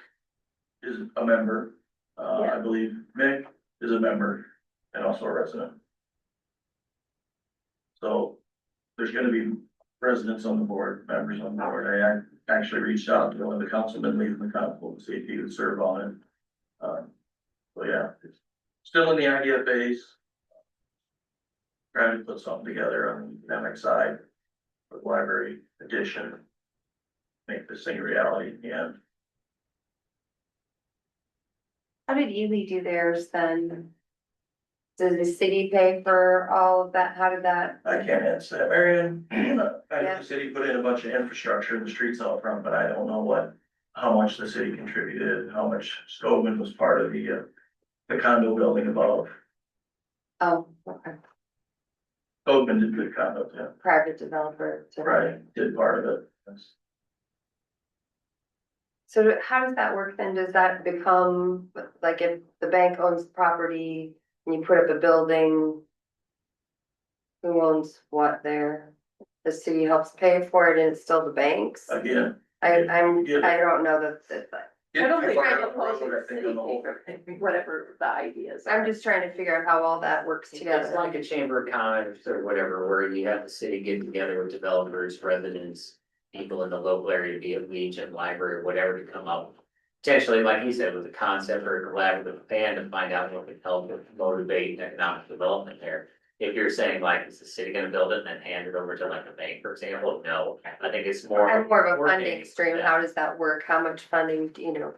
Speaker 13: is a member, I believe Mick is a member and also a resident. So there's gonna be residents on the board, members on the board. I actually reached out to one of the councilmen leaving the council to see if he would serve on it. So yeah, it's still in the idea phase. Trying to put something together on the economic side for the library addition. Make this thing a reality in the end.
Speaker 4: how did Ely do theirs then? Does the city pay for all of that? How did that?
Speaker 13: I can't answer that, Marion. I know
Speaker 4: Yeah.
Speaker 13: the city put in a bunch of infrastructure in the streets out front, but I don't know how much the city contributed, how much Scoven was part of the condo building above.
Speaker 4: Oh, okay,
Speaker 13: Scoven did good condos, yeah,
Speaker 4: private developer.
Speaker 13: right, did part of it. Yes.
Speaker 4: So how does that work then? Does that become, like, if the bank owns the property and you put up a building? Who owns what there? The city helps pay for it and it's still the banks?
Speaker 13: Again,
Speaker 4: I
Speaker 13: Yeah.
Speaker 4: don't know that,
Speaker 12: I don't think I'm
Speaker 7: I
Speaker 12: opposing the
Speaker 7: think
Speaker 12: city
Speaker 7: on the whole-
Speaker 12: paper, whatever the idea is.
Speaker 4: I'm just trying to figure out how all that works
Speaker 3: It's
Speaker 4: together.
Speaker 3: like a chamber of commerce or whatever, where you have the city get together with developers, residents, people in the local area, be it Legion, library, whatever, to come up. Potentially, like he said, with a concept or a collaborative plan to find out what can help with motivate economic development there. If you're saying like, is the city gonna build it and then hand it over to like a bank, for example? No, I think it's more.
Speaker 4: I'm more of a
Speaker 3: coordinating
Speaker 4: funding stream.
Speaker 3: with
Speaker 4: How does that work? How much funding do you know?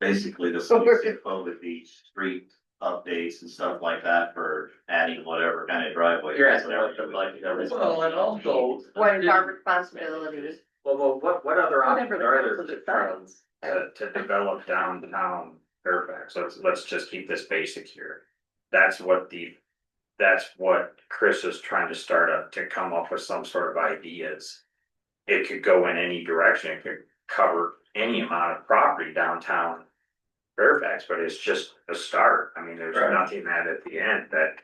Speaker 15: Basically, the city should come with these street updates and stuff like that for adding whatever kind of driveway.
Speaker 3: You're asking what the budget is.
Speaker 13: Well, and also.
Speaker 4: What is our responsibility?
Speaker 2: Well, what other options
Speaker 12: Whatever the
Speaker 2: are there
Speaker 12: council
Speaker 2: to,
Speaker 12: decides.
Speaker 2: to develop downtown Fairfax? Let's just keep this basic here. That's what Chris is trying to start up, to come up with some sort of ideas. It could go in any direction. It could cover any amount of property downtown Fairfax, but it's just a start. I mean, there's
Speaker 13: Right.
Speaker 2: nothing that at the end that.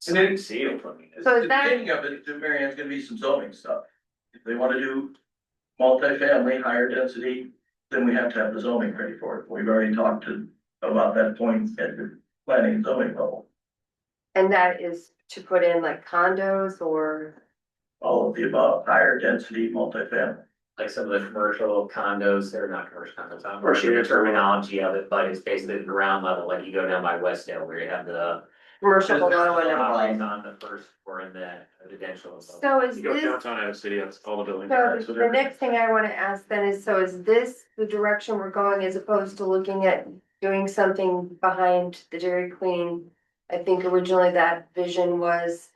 Speaker 13: And then-
Speaker 2: sealed. I mean,
Speaker 4: So
Speaker 13: The
Speaker 4: is that,
Speaker 13: beginning of it, to Marianne's gonna be some zoning stuff. If they wanna do multifamily, higher density, then we have to have the zoning ready for it. We've already talked about that point at the planning and zoning level.
Speaker 4: and that is to put in like condos or,
Speaker 13: All of the above, higher density, multifamily.
Speaker 3: Like some of the commercial condos, they're not commercial condos, I'm working the terminology of it, but it's basically the ground level, like you go down by Westdale where you have the.
Speaker 4: commercial below and
Speaker 3: Lines
Speaker 4: above.
Speaker 3: on the first floor and the residential. above.
Speaker 4: So is
Speaker 8: You go
Speaker 4: this,
Speaker 8: downtown Iowa City, that's all the buildings.
Speaker 4: so the next thing I wanna ask then is, so is this the direction we're going as opposed to looking at doing something behind the Dairy Queen? I think originally that vision was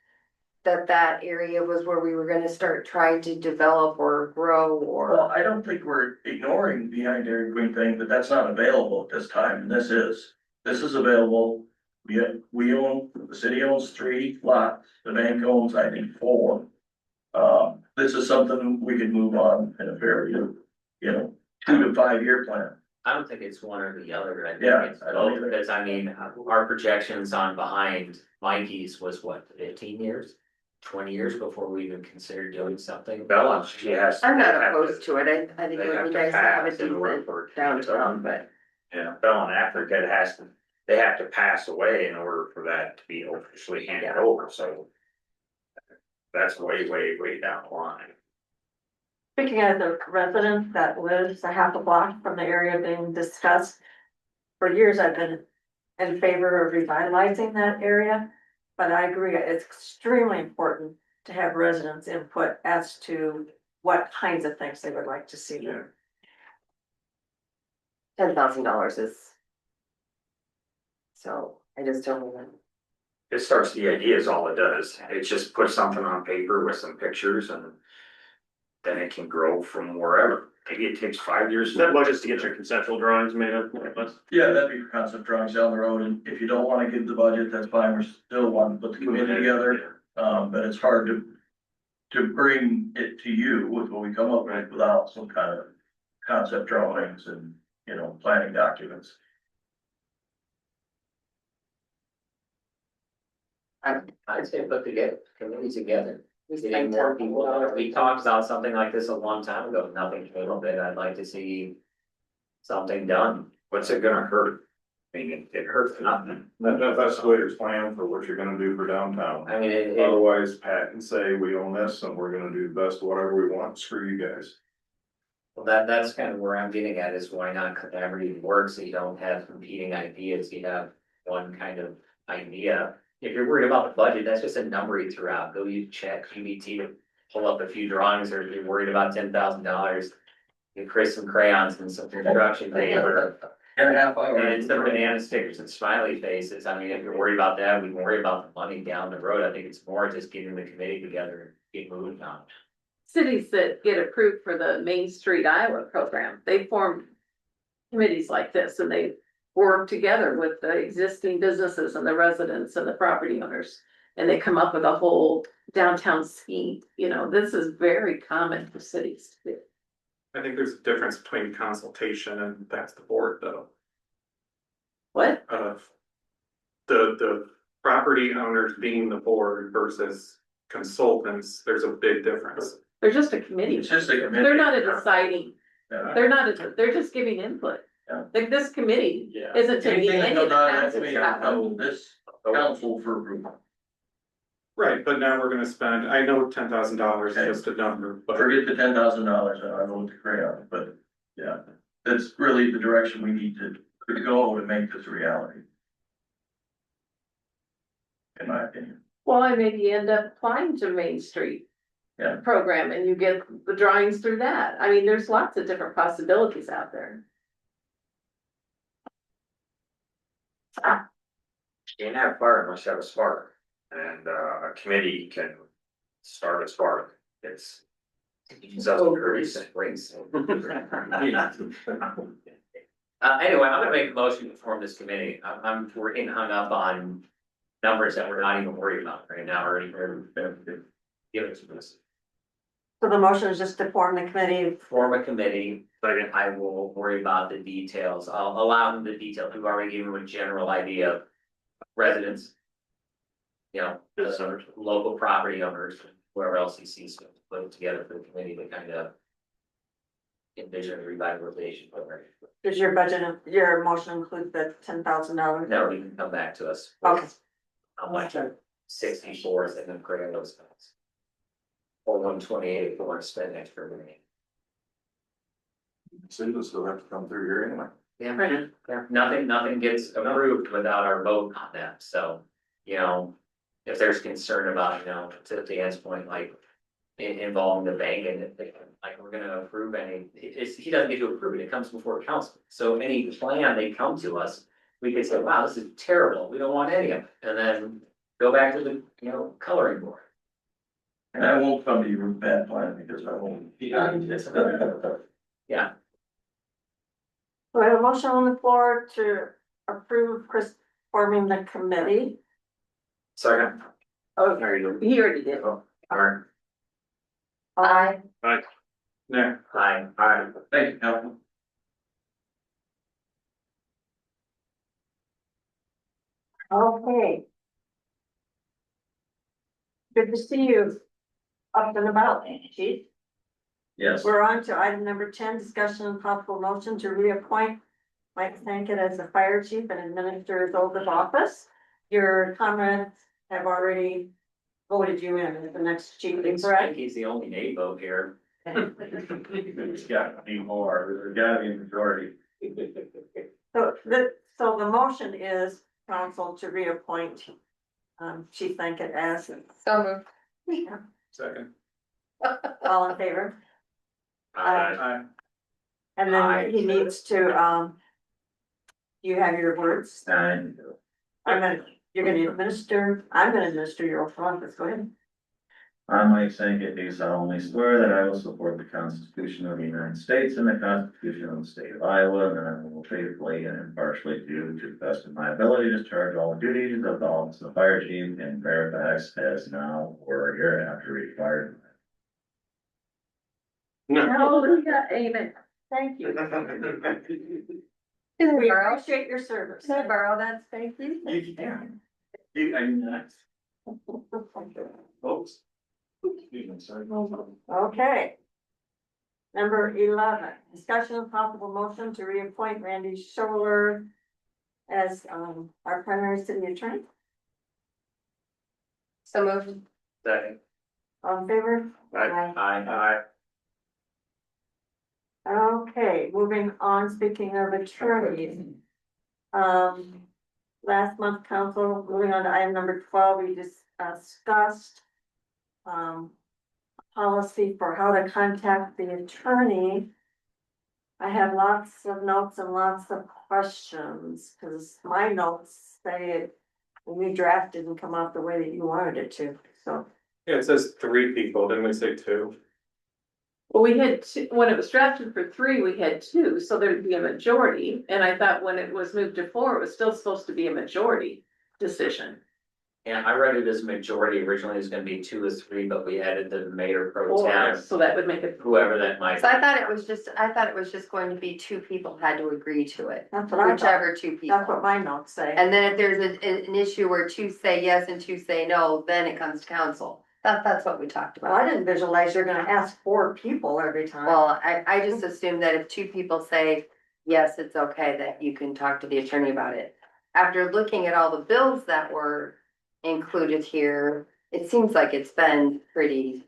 Speaker 4: that area was where we were gonna start trying to develop or grow
Speaker 13: Well,
Speaker 4: or.
Speaker 13: I don't think we're ignoring behind Dairy Queen thing, but that's not available at this time, and this is available. We own, the city owns 3 lots, the bank owns, I think, 4. This is something we could move on in a very, 2 to 5 year plan.
Speaker 3: I don't think it's one or the other, I think
Speaker 13: Yeah,
Speaker 3: it's
Speaker 13: I don't
Speaker 3: both,
Speaker 13: either.
Speaker 3: because I mean, our projections on behind Mikey's was what, 15 years? 20 years before we even considered doing something.
Speaker 2: Bella, she has.
Speaker 4: I'm not
Speaker 2: they have
Speaker 4: opposed to it. I think
Speaker 2: they
Speaker 4: it would
Speaker 2: have
Speaker 4: be
Speaker 2: to
Speaker 4: nice to have a
Speaker 2: pass in order
Speaker 4: decent
Speaker 2: for it to be
Speaker 4: downtown,
Speaker 2: developed.
Speaker 4: but.
Speaker 2: Yeah, Bell and Africa they have to pass away in order for that to be officially handed over, so. That's way, way, way down the line.
Speaker 1: Speaking as a resident that lives a half a block from the area being discussed, for years I've been in favor of revitalizing that area. But I agree, it's extremely important to have residents' input as to what kinds of things they would like to see there.
Speaker 4: $10,000 is. So I just don't know.
Speaker 2: It starts the idea is all it does. It just puts something on paper with some pictures and. Then it can grow from wherever. Maybe it takes 5 years.
Speaker 8: That budget's to get your conceptual drawings made up, but
Speaker 13: Yeah, that'd be for concept drawings down the road, and if you don't wanna give the budget, that's fine, we're still wanting to put the committee together. But it's hard to bring it to you with what we come up with without some kind of concept drawings and, planning documents.
Speaker 3: I'd say put together, committees together. Getting more people, we talked about something like this a long time ago, nothing came of it, I'd like to see something done.
Speaker 2: What's it gonna hurt? I mean, it hurts nothing.
Speaker 11: That's the way it's planned for what you're gonna do for downtown.
Speaker 3: I mean, it,
Speaker 11: Otherwise, pat and say, we own this and we're gonna do the best whatever we want, screw you guys.
Speaker 3: well, that's kind of where I'm getting at, is why not collaborative work, so you don't have competing ideas, you have one kind of idea. If you're worried about the budget, that's just a number you threw out, go you check QBT to pull up a few drawings, or if you're worried about $10,000. Get Chris some crayons and some construction paper,
Speaker 13: And a half hour.
Speaker 3: and some banana stickers and smiley faces, I mean, if you're worried about that, we can worry about the money down the road, I think it's more just getting the committee together and get moving on.
Speaker 12: Cities that get approved for the Main Street Iowa program, they form committees like this, and they work together with the existing businesses and the residents and the property owners. And they come up with a whole downtown scheme, this is very common for cities to do.
Speaker 9: I think there's a difference between consultation and that's the board though.
Speaker 12: What?
Speaker 9: Of the property owners being the board versus consultants, there's a big difference.
Speaker 12: They're just a committee.
Speaker 13: It's just a committee.
Speaker 12: They're not a deciding,
Speaker 13: Yeah.
Speaker 12: they're just giving input.
Speaker 13: Yeah.
Speaker 12: Like this committee
Speaker 2: Yeah.
Speaker 12: isn't taking
Speaker 13: Anything that
Speaker 12: any of
Speaker 13: comes
Speaker 12: the
Speaker 13: out of that
Speaker 12: passes
Speaker 13: committee,
Speaker 12: happen.
Speaker 13: will go this council for approval.
Speaker 9: Right, but now we're gonna spend, I know $10,000 is
Speaker 13: Okay.
Speaker 9: just a number, but
Speaker 13: Forget the $10,000, I don't know what to create, but yeah, that's really the direction we need to go to make this a reality. In my opinion.
Speaker 12: Well, I maybe end up applying to Main Street.
Speaker 13: Yeah.
Speaker 12: Program and you get the drawings through that. I mean, there's lots of different possibilities out there.
Speaker 2: You can't have fire unless you have a spark, and a committee can start a spark. It's. Doesn't hurt
Speaker 3: Anyway, I'm gonna make a motion to form this committee. we're getting hung up on numbers that we're not even worried about right now, or give it to us.
Speaker 1: So the motion is just to form the committee.
Speaker 3: Form a committee, I will worry about the details. I'll allow them the details. We've already given them a general idea of residents. You know, local property owners, whoever else he sees to put it together for the committee to kind of envision a revitalization program.
Speaker 1: Does your budget, your motion include the $10,000?
Speaker 3: Now we can come back to us.
Speaker 1: Okay.
Speaker 3: How much 64 and then create those funds. Or 128 if we want to spend extra money.
Speaker 10: City will still have to come through here anyway.
Speaker 3: Yeah, yeah, nothing gets approved without our vote on that, so, you know, if there's concern about, you know, to Dan's point, like. Involving the bank and like, we're gonna approve he doesn't get to approve it, it comes before council, so any plan they come to us. We could say, wow, this is terrible, we don't want any of it, and then go back to the, you know, coloring board.
Speaker 13: And I won't come to you with bad plan because I won't.
Speaker 3: Yeah,
Speaker 1: So I have a motion on the floor to approve Chris forming the committee.
Speaker 2: Second.
Speaker 12: Oh,
Speaker 3: there you
Speaker 12: he already did.
Speaker 3: go. Alright,
Speaker 1: Aye.
Speaker 9: yeah.
Speaker 3: hi.
Speaker 13: Thank you, Council.
Speaker 1: Okay. Good to see you up and about, Chief.
Speaker 13: Yes.
Speaker 1: We're on to item number 10, discussion and possible motion to reappoint Mike Sankett as the fire chief and administer his oath of office. Your comrades have already voted you in as the next chief,
Speaker 3: I think
Speaker 1: correct?
Speaker 3: he's the only nay vote here.
Speaker 13: There's gotta be more, there's gotta be a majority.
Speaker 1: So the motion is council to reappoint Chief Sankett as,
Speaker 4: So moved.
Speaker 9: Second.
Speaker 1: all in favor?
Speaker 9: Aye.
Speaker 1: And then he needs to, you have your words. You're gonna administer, I'm gonna administer your oath of office, go ahead.
Speaker 15: I, Mike Sankett, do solemnly swear that I will support the Constitution of the United States and the Constitution of the State of Iowa, and that I will faithfully and impartially do, to the best of my ability, discharge all duties of the office of fire chief in Fairfax as now or hereafter required.
Speaker 12: Hallelujah, amen.
Speaker 1: Thank you.
Speaker 4: Can I
Speaker 1: We
Speaker 4: borrow,
Speaker 1: appreciate your service.
Speaker 4: can I borrow that, thank you?
Speaker 13: You can. Nice. Folks.
Speaker 1: Okay. Number 11, discussion of possible motion to reappoint Randy Scholler as our primary city attorney.
Speaker 4: So moved.
Speaker 3: Second.
Speaker 1: All in favor?
Speaker 3: Aye.
Speaker 1: Okay, moving on, speaking of attorneys. Last month, council, moving on to item number 12, we discussed policy for how to contact the attorney. I have lots of notes and lots of questions, because my notes say it, when you drafted and come out the way that you wanted it to, so.
Speaker 9: Yeah, it says 3 people, didn't we say 2?
Speaker 12: Well, we had two, when it was drafted for 3, we had 2, so there'd be a majority, and I thought when it was moved to 4, it was still supposed to be a majority decision.
Speaker 3: And I read it as majority, originally it was gonna be 2 or 3, but we added the mayor pro tem,
Speaker 12: So that would make it,
Speaker 3: whoever that might.
Speaker 4: So I thought it was just going to be 2 people had to agree to it,
Speaker 1: That's what I thought.
Speaker 4: whichever 2
Speaker 1: That's what
Speaker 4: people.
Speaker 1: my notes say.
Speaker 4: And then if there's an issue where 2 say yes and 2 say no, then it comes to council. That's what we talked
Speaker 1: Well,
Speaker 4: about.
Speaker 1: I didn't visualize you're gonna ask 4 people every time.
Speaker 4: Well, I just assumed that if two people say, yes, it's okay, that you can talk to the attorney about it. After looking at all the bills that were included here, it seems like it's been pretty.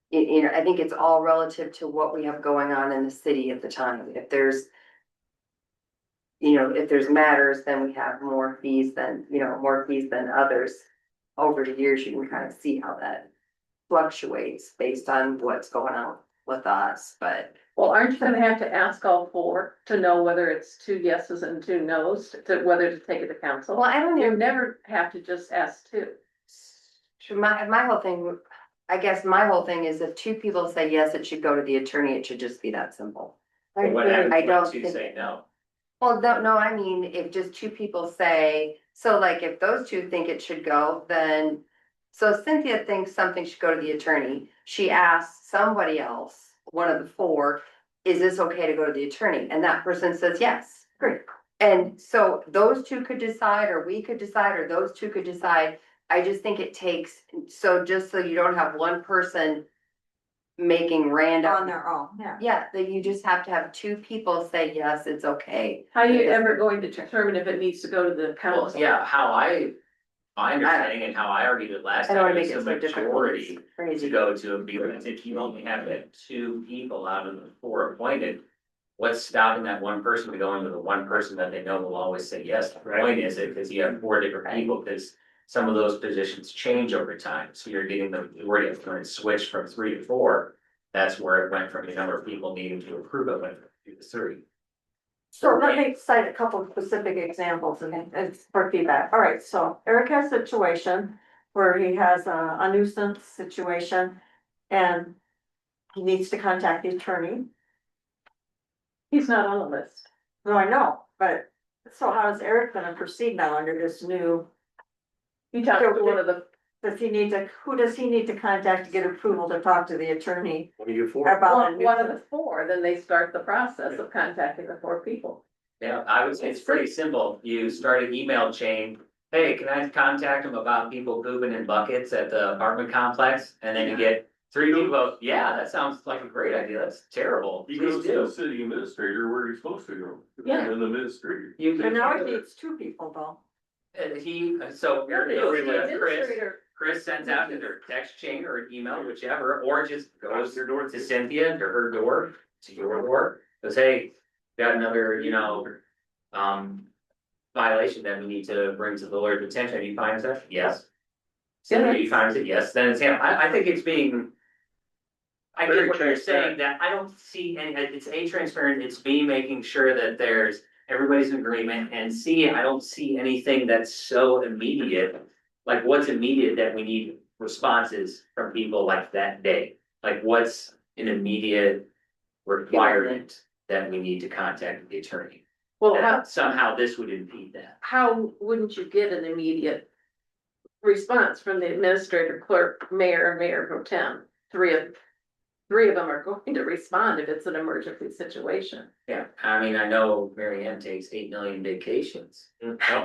Speaker 4: You know, I think it's all relative to what we have going on in the city at the time. If there's. You know, if there's matters, then we have more fees than, more fees than others. Over the years, you can kind of see how that fluctuates based on what's going on with us, but.
Speaker 12: Well, aren't you gonna have to ask all 4 to know whether it's 2 yeses and 2 nos, to whether to take it to council?
Speaker 4: Well, I don't
Speaker 12: You
Speaker 4: even,
Speaker 12: never have to just ask 2.
Speaker 4: my whole thing, I guess my whole thing is if 2 people say yes, it should go to the attorney, it should just be that simple.
Speaker 3: But what happens
Speaker 4: I
Speaker 3: when
Speaker 4: don't
Speaker 3: 2
Speaker 4: think-
Speaker 3: say no?
Speaker 4: Well, no, I mean, if just 2 people say, so like if those 2 think it should go, then. So Cynthia thinks something should go to the attorney. She asks somebody else, one of the 4, is this okay to go to the attorney? And that person says yes. Great. And so those 2 could decide, or we could decide, or those 2 could decide. I just think it takes, so just so you don't have one person making random.
Speaker 1: On their own, yeah.
Speaker 4: Yeah, that you just have to have 2 people say, yes, it's okay.
Speaker 12: How are you ever going to determine if it needs to go to the
Speaker 3: Well,
Speaker 12: council?
Speaker 3: yeah, my understanding and how I argued it last
Speaker 4: I don't
Speaker 3: time
Speaker 4: wanna
Speaker 3: is
Speaker 4: make
Speaker 3: the
Speaker 4: it so difficult.
Speaker 3: majority
Speaker 4: It's crazy.
Speaker 3: to go to a because if you only have that 2 people out of the 4 appointed. What's stopping that one person to go into the one person that they know will always say yes? The point is it, because you have 4 different people, because some of those positions change over time, so you're getting the majority of when it switched from 3 to 4. That's where it went from the number of people needing to approve it went to 3.
Speaker 1: So let me cite a couple of specific examples and it's for feedback. All right, so Eric has a situation where he has a nuisance situation and he needs to contact the attorney.
Speaker 12: He's not on the list.
Speaker 1: No, I know, but so how is Eric gonna proceed now under this new?
Speaker 12: You talk to one of the,
Speaker 1: Who does he need to contact to get approval to talk to the attorney
Speaker 8: What do you for?
Speaker 1: about the
Speaker 12: one of
Speaker 1: nuisance?
Speaker 12: the 4, then they start the process of contacting the 4 people.
Speaker 3: Yeah, I would say it's pretty simple. You start an email chain. Hey, can I contact them about people pooping in buckets at the apartment complex? And then you get 3 people, yeah, that sounds like a great idea. That's terrible.
Speaker 11: He
Speaker 3: Please
Speaker 11: goes to the
Speaker 3: do.
Speaker 11: city administrator where he's supposed to go.
Speaker 12: Yeah.
Speaker 11: And the administrator.
Speaker 3: You
Speaker 1: And now
Speaker 3: can,
Speaker 1: he needs 2 people though.
Speaker 3: so
Speaker 12: No,
Speaker 3: here
Speaker 12: the
Speaker 3: it goes, Chris.
Speaker 12: administrator-
Speaker 3: Chris sends out either a text chain or an email, whichever, or just goes to Cynthia, to her door, to your door. Goes, hey, got another, violation that we need to bring to the Lord's attention. You find that? Yes. Cynthia, you find it? Yes. Then it's him. I think it's being. I get
Speaker 13: Very
Speaker 3: what you're
Speaker 13: transparent.
Speaker 3: saying, that I don't see any, it's transparent, it's me making sure that there's, everybody's in agreement, and C, I don't see anything that's so immediate. Like what's immediate that we need responses from people like that day? Like what's an immediate requirement that we need to contact the attorney?
Speaker 12: Well,
Speaker 3: That somehow this would impede that.
Speaker 12: how wouldn't you get an immediate response from the administrator, clerk, mayor, and mayor pro tem? 3 of them are going to respond if it's an emergency situation.
Speaker 3: Yeah, I mean, I know Mary Ann takes 8 million vacations.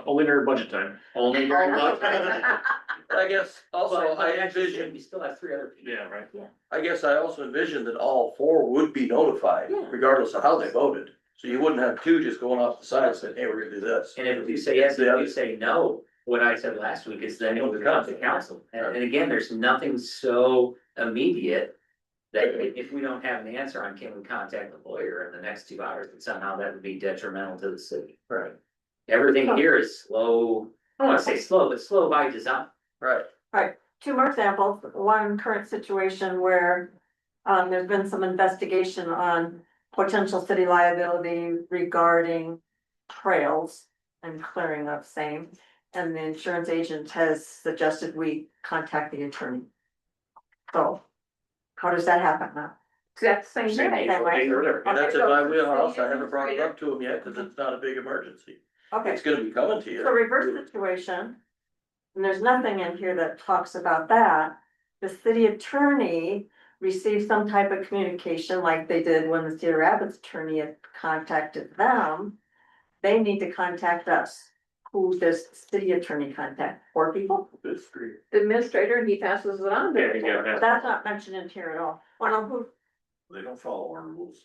Speaker 8: Only during budget time.
Speaker 3: Only during budget.
Speaker 13: I guess also
Speaker 3: But
Speaker 13: I
Speaker 3: that's just it.
Speaker 13: envision,
Speaker 3: You still have 3 other people.
Speaker 8: Yeah, right.
Speaker 13: I guess I also envision that all 4 would be notified,
Speaker 12: Yeah.
Speaker 13: regardless of how they voted. So you wouldn't have 2 just going off the side and saying, hey, we're gonna do this.
Speaker 3: And if you say yes, if you say no, what I said last week is then it would come to council. And again, there's nothing so immediate that if we don't have an answer on can we contact the lawyer in the next 2 hours, that somehow that would be detrimental to the city.
Speaker 13: Right.
Speaker 3: Everything here is slow, I don't wanna say slow, but slow by design.
Speaker 13: Right.
Speaker 1: 2 more examples. One current situation where there's been some investigation on potential city liability regarding trails and clearing of same. And the insurance agent has suggested we contact the attorney. So how does that happen now?
Speaker 12: Exact same
Speaker 3: Same
Speaker 12: thing.
Speaker 3: April,
Speaker 1: way.
Speaker 3: whatever.
Speaker 13: And that's in
Speaker 12: Okay,
Speaker 13: my
Speaker 12: so
Speaker 13: wheelhouse.
Speaker 12: city
Speaker 13: I haven't brought it
Speaker 12: administrator-
Speaker 13: up to them yet, cause it's not a big emergency.
Speaker 1: Okay,
Speaker 13: It's gonna be coming to
Speaker 1: so
Speaker 13: you.
Speaker 1: reverse situation. And there's nothing in here that talks about that. The city attorney received some type of communication like they did when the Cedar Rapids attorney had contacted them. They need to contact us. who does city attorney contact? 4 people?
Speaker 12: The administrator, and he passes it on.
Speaker 8: There you go.
Speaker 1: But that's not mentioned in here at all. Well, who,
Speaker 10: They don't follow our rules.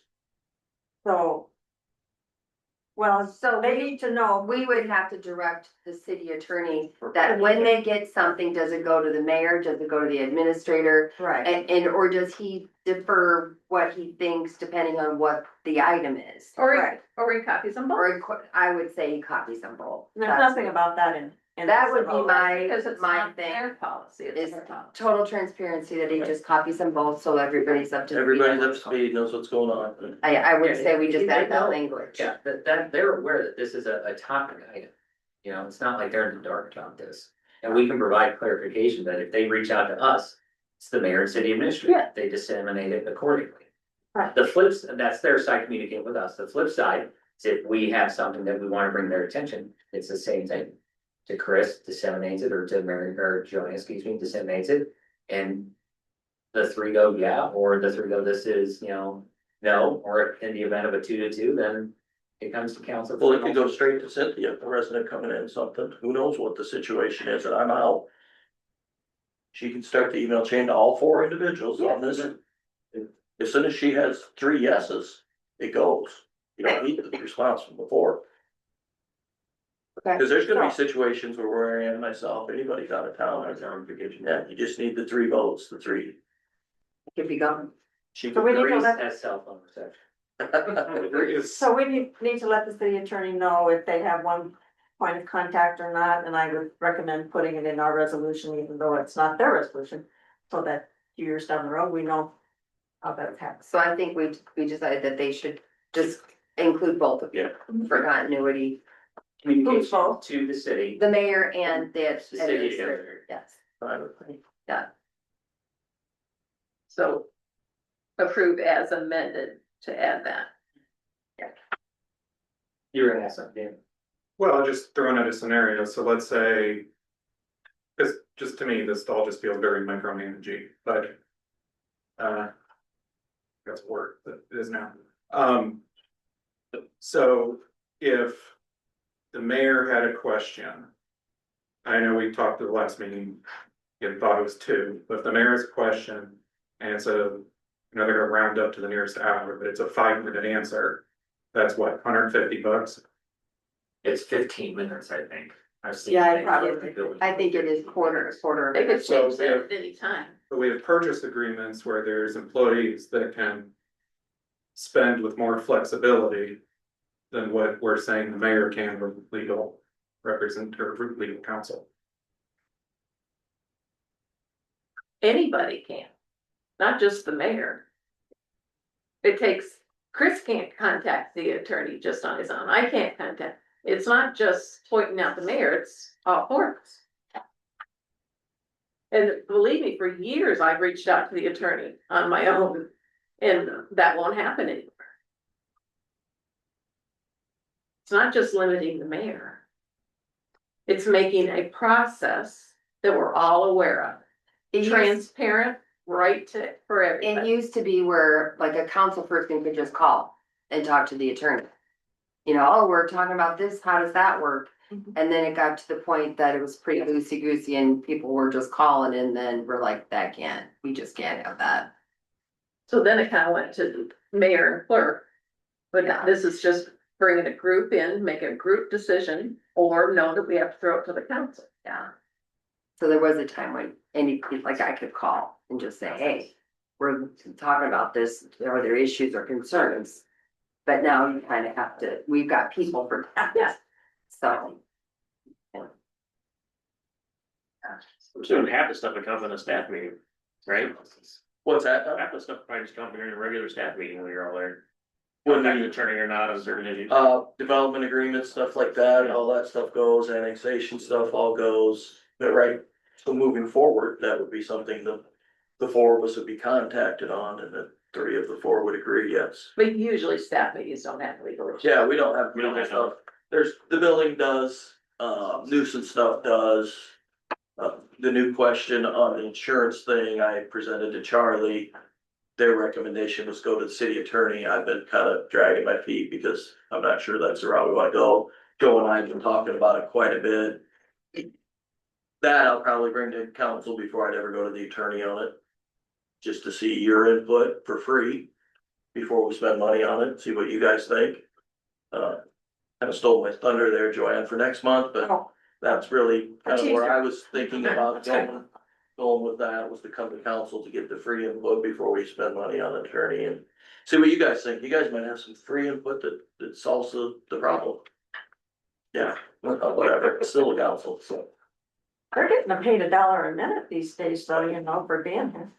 Speaker 1: so. Well,
Speaker 4: So
Speaker 1: they need to know,
Speaker 4: We would have to direct the city attorney that when they get something, does it go to the mayor, does it go to the administrator?
Speaker 1: right,
Speaker 4: Or does he defer what he thinks depending on what the item is?
Speaker 1: right.
Speaker 12: Or he copies them both.
Speaker 4: I would say he copies them both.
Speaker 1: There's nothing about that in.
Speaker 4: That would be
Speaker 12: Because it's
Speaker 4: my
Speaker 12: not
Speaker 4: thing,
Speaker 12: their policy,
Speaker 4: is
Speaker 12: it's their policy.
Speaker 4: total transparency that he just copies them both, so everybody's up to. speed.
Speaker 13: Everybody's up to speed, knows what's going on.
Speaker 4: I would say we just
Speaker 3: Yeah,
Speaker 4: add that
Speaker 3: no.
Speaker 4: language.
Speaker 3: Yeah, that they're aware that this is a topic item. You know, it's not like they're in the dark about this. And we can provide clarification that if they reach out to us, it's the mayor and city administrator.
Speaker 12: Yeah.
Speaker 3: They disseminate it accordingly.
Speaker 1: Right.
Speaker 3: The flips, that's their side communicating with us. The flip side is if we have something that we want to bring their attention, it's the same thing. To Chris disseminates it, or to Mary, or Joanne, excuse me, disseminates it, and the 3 go, yeah, or the 3 go, this is, no, or in the event of a 2-2, then it comes to council.
Speaker 13: Well, it could go straight to Cynthia, the resident coming in, something, who knows what the situation is, and I'm out. She can start the email chain to all 4 individuals on this. As soon as she has 3 yeses, it goes. You don't need the response from before.
Speaker 4: Okay.
Speaker 13: Cause there's gonna be situations where we're in myself, anybody's out of town, yeah, you just need the 3 votes, the 3.
Speaker 4: Could be gone.
Speaker 13: She
Speaker 1: So
Speaker 13: could
Speaker 1: we need to
Speaker 3: Grace
Speaker 1: let,
Speaker 3: has cell phone reception.
Speaker 1: so we need to let the city attorney know if they have one point of contact or not, and I would recommend putting it in our resolution, even though it's not their resolution. So that 2 years down the road, we know how that happens.
Speaker 4: So I think we decided that they should just include both of you for continuity,
Speaker 3: Communication to the city.
Speaker 4: the mayor and the
Speaker 3: The city
Speaker 4: administrator,
Speaker 3: administrator.
Speaker 4: yes.
Speaker 13: Fine with me.
Speaker 12: So approve as amended to add that.
Speaker 3: You were gonna ask something, Dan?
Speaker 9: Well, just throwing out a scenario, so let's say. Cause just to me, this all just feels very micromanaging, but. That's a word that it is now. So if the mayor had a question. I know we talked at the last meeting, you thought it was 2, but if the mayor has a question and it's they're gonna round up to the nearest hour, but it's a 5-minute answer. That's what, $150?
Speaker 3: It's 15 minutes, I think. I've seen.
Speaker 4: Yeah,
Speaker 3: things
Speaker 4: probably.
Speaker 3: where the building-
Speaker 4: I think it is quarter.
Speaker 12: They could
Speaker 9: So,
Speaker 12: change that
Speaker 9: yeah.
Speaker 12: at any time.
Speaker 9: But we have purchase agreements where there's employees that can. Spend with more flexibility. Than what we're saying the mayor can with legal representative or legal counsel.
Speaker 12: Anybody can, not just the mayor. It takes, Chris can't contact the attorney just on his own. I can't contact. It's not just pointing out the mayor, it's all 4 of us. And believe me, for years, I've reached out to the attorney on my own, and that won't happen anymore. It's not just limiting the mayor. It's making a process that we're all aware of,
Speaker 4: It used,
Speaker 12: transparent, right to, for
Speaker 4: it
Speaker 12: everybody.
Speaker 4: used to be where like a council person could just call and talk to the attorney. You know, oh, we're talking about this, how does that work?
Speaker 12: Mhm.
Speaker 4: And then it got to the point that it was pretty loosey goosey and people were just calling and then we're like, we just can't have that.
Speaker 12: So then it kind of went to mayor and clerk. But
Speaker 4: Yeah.
Speaker 12: this is just bringing a group in, make a group decision, or know that we have to throw it to the council.
Speaker 4: Yeah. So there was a time when like I could call and just say, hey, we're talking about this, are there issues or concerns? But now you kind of have to, we've got people for that.
Speaker 12: Yeah.
Speaker 4: So.
Speaker 8: Soon half the stuff would come in a staff meeting, right?
Speaker 13: What's that?
Speaker 8: Half the stuff probably just come in a regular staff meeting when you're all there.
Speaker 13: When
Speaker 8: When
Speaker 13: we-
Speaker 8: the attorney or not on certain issues.
Speaker 13: Development agreements, stuff like that, and all that stuff goes, annexation stuff all goes, but right, so moving forward, that would be something that. The 4 of us would be contacted on, and the 3 of the 4 would agree, yes.
Speaker 12: But usually staff meetings don't have legal issues.
Speaker 13: Yeah, we don't have.
Speaker 8: We don't have
Speaker 13: stuff, there's, the building does, nuisance stuff does. The new question on the insurance thing I presented to Charlie. Their recommendation was go to the city attorney. I've been kind of dragging my feet because I'm not sure that's the route we want to go. Joe and I have been talking about it quite a bit. That I'll probably bring to council before I'd ever go to the attorney on it. Just to see your input for free before we spend money on it, see what you guys think. Kind of stole my thunder there, Joanne, for next month, but
Speaker 1: Oh,
Speaker 13: that's really kind of where
Speaker 1: teaser.
Speaker 13: I was thinking about going with that, was to come to council to get the free input before we spend money on an attorney and see what you guys think. You guys might have some free input that solves the problem. Yeah, whatever, it's still a council, so.
Speaker 1: They're getting paid $1 a minute these days, though, you know, for being here.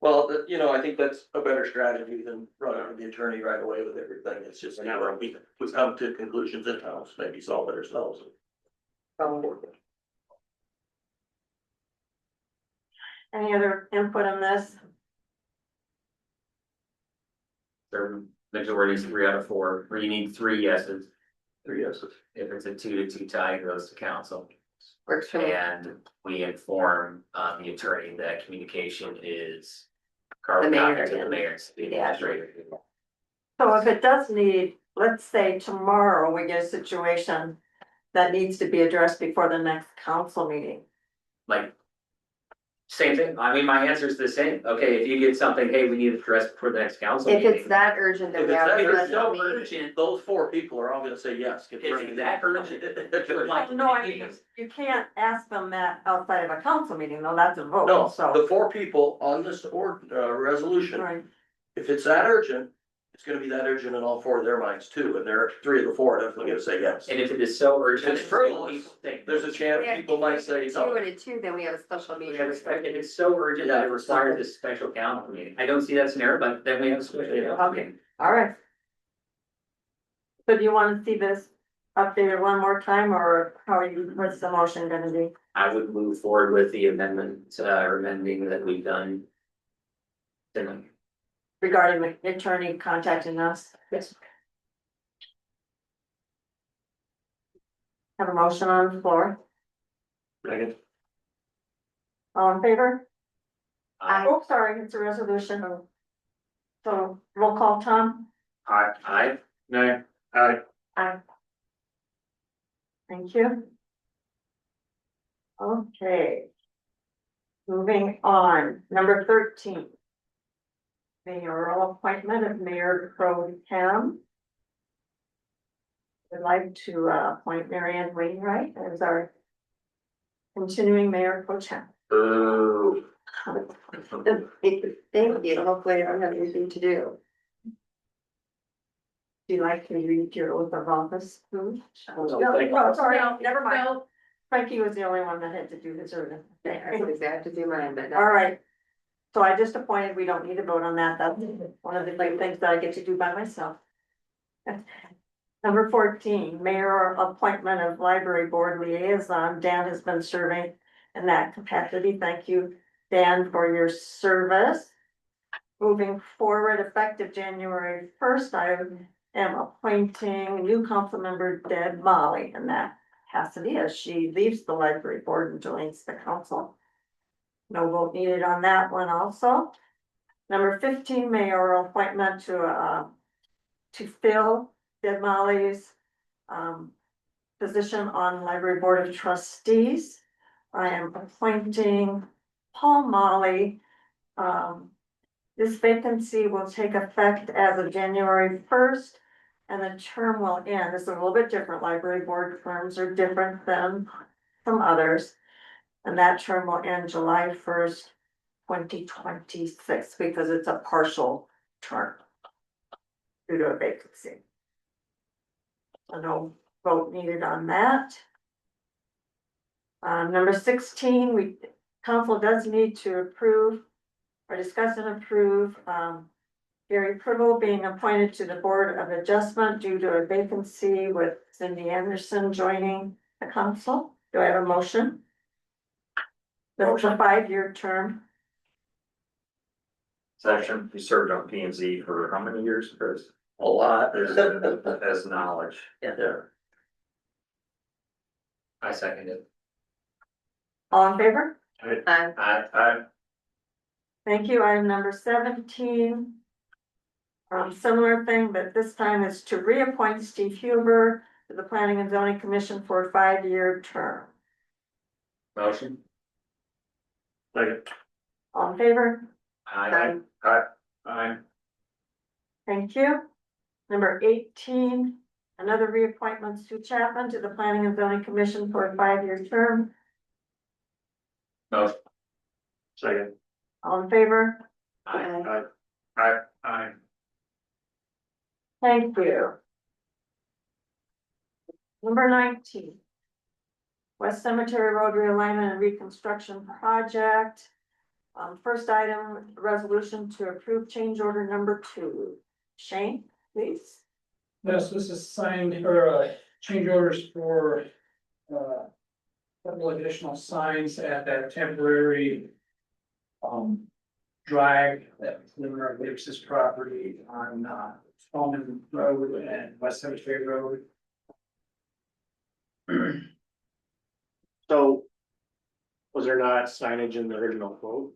Speaker 13: Well, you know, I think that's a better strategy than running to the attorney right away with everything. It's just, you know, we come to conclusions in house, maybe solve it ourselves.
Speaker 1: Any other input on this?
Speaker 3: The majority is 3 out of 4, or you need 3 yeses.
Speaker 13: 3 yeses.
Speaker 3: If it's a 2-2 tie, it goes to council.
Speaker 4: Works for me.
Speaker 3: And we inform the attorney that communication is
Speaker 4: The
Speaker 3: carbon
Speaker 4: mayor
Speaker 3: copy to the
Speaker 4: again.
Speaker 3: mayor, the
Speaker 4: Yeah.
Speaker 3: administrator.
Speaker 1: So if it does need, let's say tomorrow we get a situation that needs to be addressed before the next council meeting.
Speaker 3: Like, same thing, I mean, my answer is the same, okay, if you get something, hey, we need to address before the next council
Speaker 4: If
Speaker 3: meeting.
Speaker 4: it's that urgent, then
Speaker 13: If
Speaker 4: we
Speaker 13: it's
Speaker 4: have
Speaker 13: that
Speaker 4: to
Speaker 13: urgent,
Speaker 4: special
Speaker 3: so
Speaker 4: meeting.
Speaker 3: urgent,
Speaker 13: Those 4 people are all gonna say yes.
Speaker 3: if it's that urgent, like,
Speaker 1: No, I mean, you can't ask them that outside of a council meeting, though, that's a vote,
Speaker 13: No,
Speaker 1: so.
Speaker 13: the 4 people on this resolution,
Speaker 1: Right,
Speaker 13: if it's that urgent, it's gonna be that urgent in all 4 of their minds too, and there are 3 of the 4 are definitely gonna say yes.
Speaker 3: and if it is so urgent.
Speaker 13: If it's frivolous,
Speaker 3: people think-
Speaker 13: There's a chance people might say
Speaker 4: Two
Speaker 13: no.
Speaker 4: and a 2, then we have a special
Speaker 3: We
Speaker 4: meeting.
Speaker 3: have a if it's so urgent that it requires a special council meeting, I don't see that scenario, but then we have a special.
Speaker 1: okay, all right. So do you wanna see this updated one more time, or how are you, what's the motion gonna be?
Speaker 3: I would move forward with the amendment, or amending that we've done. Tonight.
Speaker 1: Regarding the attorney contacting us?
Speaker 3: Yes.
Speaker 1: Have a motion on the floor,
Speaker 13: Second.
Speaker 1: all in favor?
Speaker 4: Aye.
Speaker 1: Oh, sorry, it's a resolution. So roll call, Tom?
Speaker 3: Aye.
Speaker 9: No,
Speaker 1: Aye. Thank you. Okay. Moving on, number 13. Mayoral appointment of Mayor Pro Tem. I'd like to appoint Mary Ann Wainwright as our continuing Mayor Pro Tem.
Speaker 13: Boo.
Speaker 4: Thank you, hopefully I don't have anything to do.
Speaker 1: Do you like to read your oath of office?
Speaker 13: thank you.
Speaker 1: No, sorry,
Speaker 12: No,
Speaker 1: never mind.
Speaker 12: no.
Speaker 1: Frankie was the only one that had to do his oath.
Speaker 4: I think I have to do mine, but.
Speaker 1: All right. So I just appointed, we don't need to vote on that, that's one of the few things that I get to do by myself. Number 14, mayor appointment of library board liaison, Dan has been serving in that capacity, thank you, Dan, for your service. Moving forward, effective January 1st, I am appointing new council member Deb Molly in that capacity as she leaves the library board and joins the council. No vote needed on that one also. Number 15, mayoral appointment to fill Deb Molly's position on library board of trustees. I am appointing Paul Molly. This vacancy will take effect as of January 1st, and the term will end. This is a little bit different. Library board terms are different than some others. And that term will end July 1st, 2026, because it's a partial term due to a vacancy. So no vote needed on that. Number 16, council does need to approve or discuss and approve Gary Pribble being appointed to the Board of Adjustment due to a vacancy with Cindy Anderson joining the council. Do I have a motion? That's a 5-year term.
Speaker 2: Section, you served on P and Z for how many years, Chris?
Speaker 13: A lot.
Speaker 2: As knowledge.
Speaker 13: Yeah.
Speaker 3: I second it.
Speaker 1: All in favor?
Speaker 3: Aye.
Speaker 1: Thank you. Item number 17. Similar thing, but this time is to reappoint Steve Huber to the Planning and Zoning Commission for a 5-year term.
Speaker 3: Motion?
Speaker 8: Second.
Speaker 1: All in favor?
Speaker 3: Aye.
Speaker 6: Aye.
Speaker 1: Thank you. Number 18, another reappointment, Sue Chapman to the Planning and Zoning Commission for a 5-year term.
Speaker 3: Motion?
Speaker 8: Second.
Speaker 1: All in favor?
Speaker 8: Aye.
Speaker 6: Aye.
Speaker 1: Thank you. Number 19. West Cemetery Road Realignment and Reconstruction Project. First item, resolution to approve change order number 2. Shane, please.
Speaker 5: Yes, this is signed or change orders for couple additional signs at that temporary drive that Limerick Lips' property on Spelman Road and West Cemetery Road.
Speaker 8: So, was there not signage in the original quote?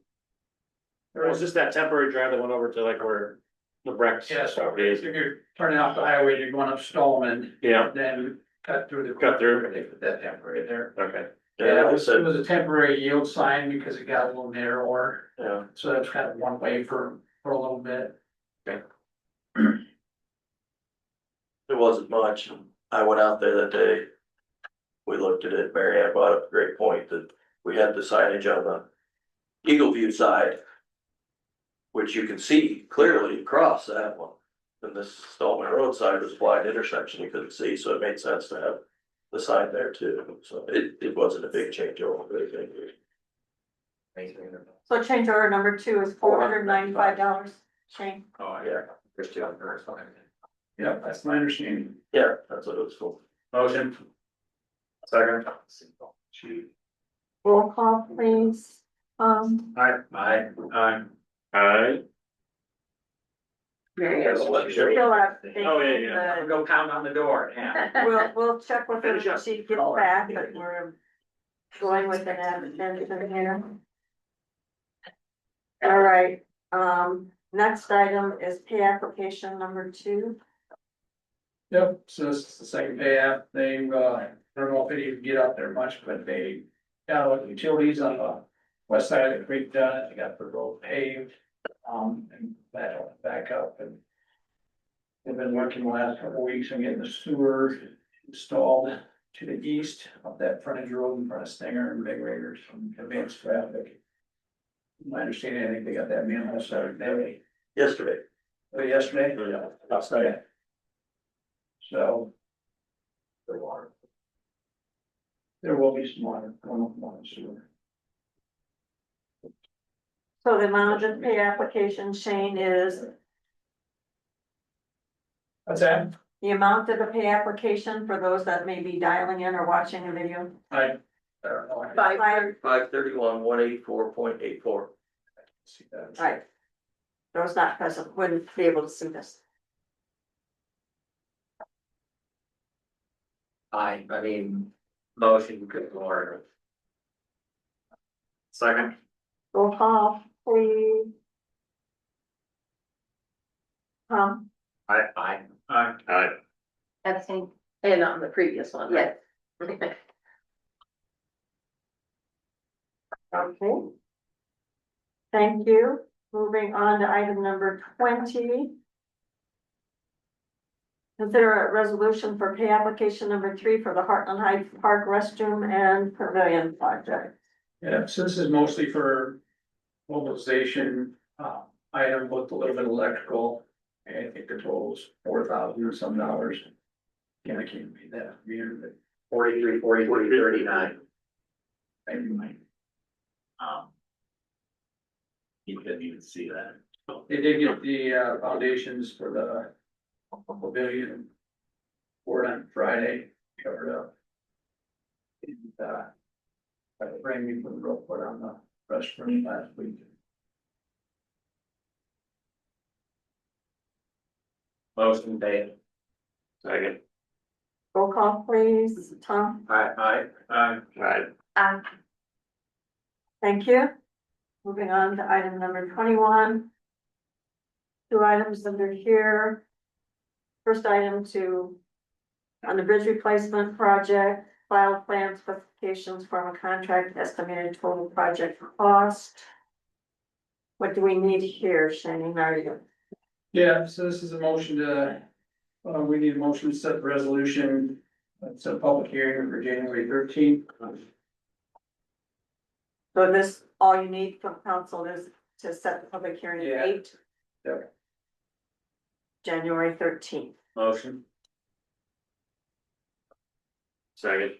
Speaker 8: Or was just that temporary drive that went over to like where the Breck's
Speaker 5: Yes,
Speaker 8: property is?
Speaker 5: if you're turning off the highway, you're going up Stallman,
Speaker 8: Yeah,
Speaker 5: then cut through the.
Speaker 8: Cut through.
Speaker 5: They put that temporary there.
Speaker 8: okay,
Speaker 5: Yeah,
Speaker 13: like I
Speaker 5: it was
Speaker 13: said,
Speaker 5: a temporary yield sign because it got a little narrower,
Speaker 8: yeah.
Speaker 5: so that's kind of one way for a little bit.
Speaker 13: it wasn't much. I went out there that day. We looked at it. Mary Ann brought up a great point that we had the signage on the Eagle View side, which you can see clearly across that one. And this Stallman Road side was a blind intersection you couldn't see, so it made sense to have the sign there too. So it wasn't a big change over.
Speaker 1: So change order number 2 is $495. Shane,
Speaker 13: Oh, yeah.
Speaker 3: There's two on first one.
Speaker 5: Yep, that's my understanding.
Speaker 13: Yeah, that's what it was for.
Speaker 3: Motion?
Speaker 8: Second.
Speaker 1: roll call, please.
Speaker 3: Aye.
Speaker 8: Aye.
Speaker 1: Mary Ann,
Speaker 13: Still
Speaker 1: still abstaining,
Speaker 8: Oh, yeah.
Speaker 3: I'm gonna go pound on the door, yeah.
Speaker 1: We'll check with her
Speaker 8: Finish
Speaker 1: when
Speaker 8: up.
Speaker 1: she gets back, but we're going with an abstention here. All right, next item is pay application number 2.
Speaker 5: Yep, so this is the second pay app, they, I don't know if they even get up there much, but they got all the utilities on the west side of the creek done, they got the road paved. And that will back up and they've been working the last couple of weeks on getting the sewer installed to the east of that frontage road in front of Stinger and Big Raiders from advanced traffic. My understanding, I think they got that manhole Saturday,
Speaker 13: Yesterday.
Speaker 5: or yesterday.
Speaker 8: Yeah.
Speaker 5: Last night. So. There will be some water, more sewer.
Speaker 1: So the amount of the pay application, Shane, is
Speaker 5: What's that?
Speaker 1: the amount of the pay application for those that may be dialing in or watching the video.
Speaker 5: I don't know.
Speaker 12: Five,
Speaker 13: 531, 184.84.
Speaker 5: See that.
Speaker 1: Right. Those not present wouldn't be able to see this.
Speaker 3: I mean, motion, good lord.
Speaker 8: Second.
Speaker 1: Roll call, please.
Speaker 3: Aye.
Speaker 8: Aye.
Speaker 4: Abstain.
Speaker 12: and on the previous one, right?
Speaker 1: Okay. Thank you. Moving on to item number 20. Consider a resolution for pay application number 3 for the Heartland Heights Park restroom and pavilion project.
Speaker 5: Yeah, so this is mostly for mobilization, item with a little bit of electrical. And I think the total is $4,000 or some dollars. Yeah, I can't read that here, but
Speaker 3: 43, 39.
Speaker 5: maybe might.
Speaker 3: You couldn't even see that.
Speaker 5: They did get the foundations for the pavilion poured on Friday, covered up. And I rang me for the rope put on the restroom last week.
Speaker 3: Motion made.
Speaker 8: Second.
Speaker 1: Roll call, please. Tom?
Speaker 3: Aye.
Speaker 8: Aye.
Speaker 1: Thank you. Moving on to item number 21. Two items under here. First item on the bridge replacement project, file plan specifications from a contract estimated total project cost. What do we need here, Shane? Are you?
Speaker 5: Yeah, so this is a motion to, we need a motion to set the resolution. It's a public hearing for January 13th.
Speaker 1: So this, all you need from council is to set the public hearing
Speaker 5: Yeah.
Speaker 1: date?
Speaker 5: Yep.
Speaker 1: January 13th.
Speaker 3: Motion.
Speaker 8: Second.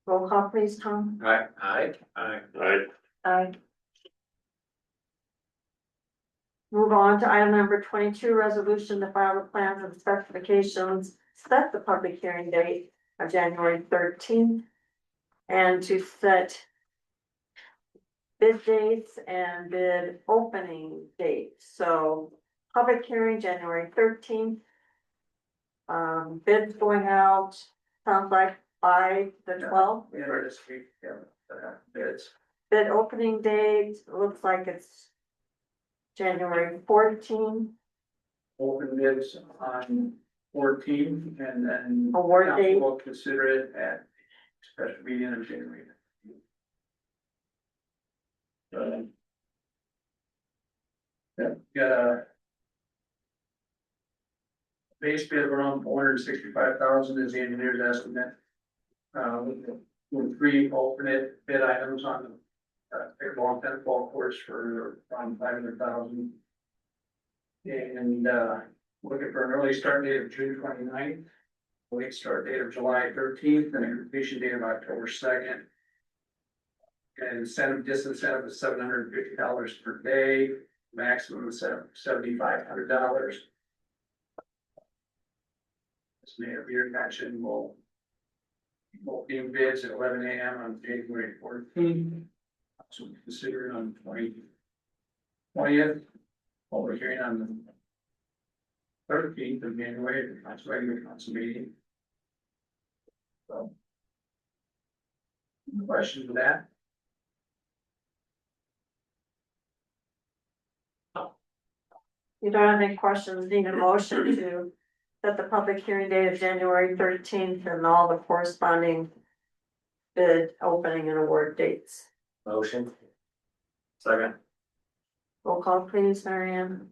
Speaker 1: Roll call please, Tom.
Speaker 3: Aye.
Speaker 1: Aye. Move on to item number 22, resolution to file the plans and specifications, set the public hearing date of January 13th. And to set bid dates and bid opening dates. So public hearing, January 13th. Bids going out, sounds like by the 12th.
Speaker 5: Yeah, this week, yeah, bids.
Speaker 1: Bid opening date, looks like it's January 14th.
Speaker 5: Open bids on 14 and then.
Speaker 1: Award
Speaker 5: council
Speaker 1: date.
Speaker 5: will consider it at special meeting in January. Yeah, got a base bid of around 465,000 is the engineer's estimate. With three alternate bid items on the long tennis ball course for around 500,000. And looking for an early start date of June 29th, late start date of July 13th, and a completion date of October 2nd. And disincentive is $750 per day, maximum is $7,500. As Mayor Beard mentioned, we'll be in bids at 11 a.m. on January 14th. So consider it on 20th. Public hearing on the 13th of January, that's regular council meeting. So. Any questions with that?
Speaker 1: You don't have any questions, need a motion to set the public hearing date of January 13th and all the corresponding bid opening and award dates.
Speaker 3: Motion.
Speaker 2: Second.
Speaker 1: Roll call please, Marianne.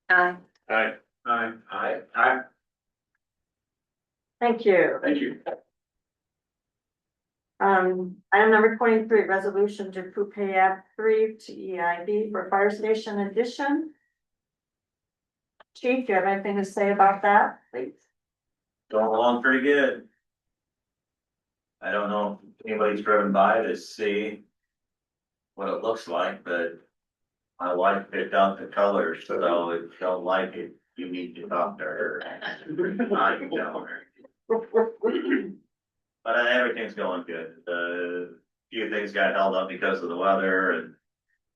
Speaker 4: Aye.
Speaker 8: Aye.
Speaker 3: Aye.
Speaker 1: Thank you.
Speaker 5: Thank you.
Speaker 1: Item number 23, resolution to approve pay app 3 to EIB for fire station addition. Chief, do you have anything to say about that, please?
Speaker 15: Going along pretty good. I don't know if anybody's driven by to see what it looks like, but my wife picked out the colors, so if you don't like it, you need to talk to her. I can tell her. But everything's going good. Few things got held up because of the weather and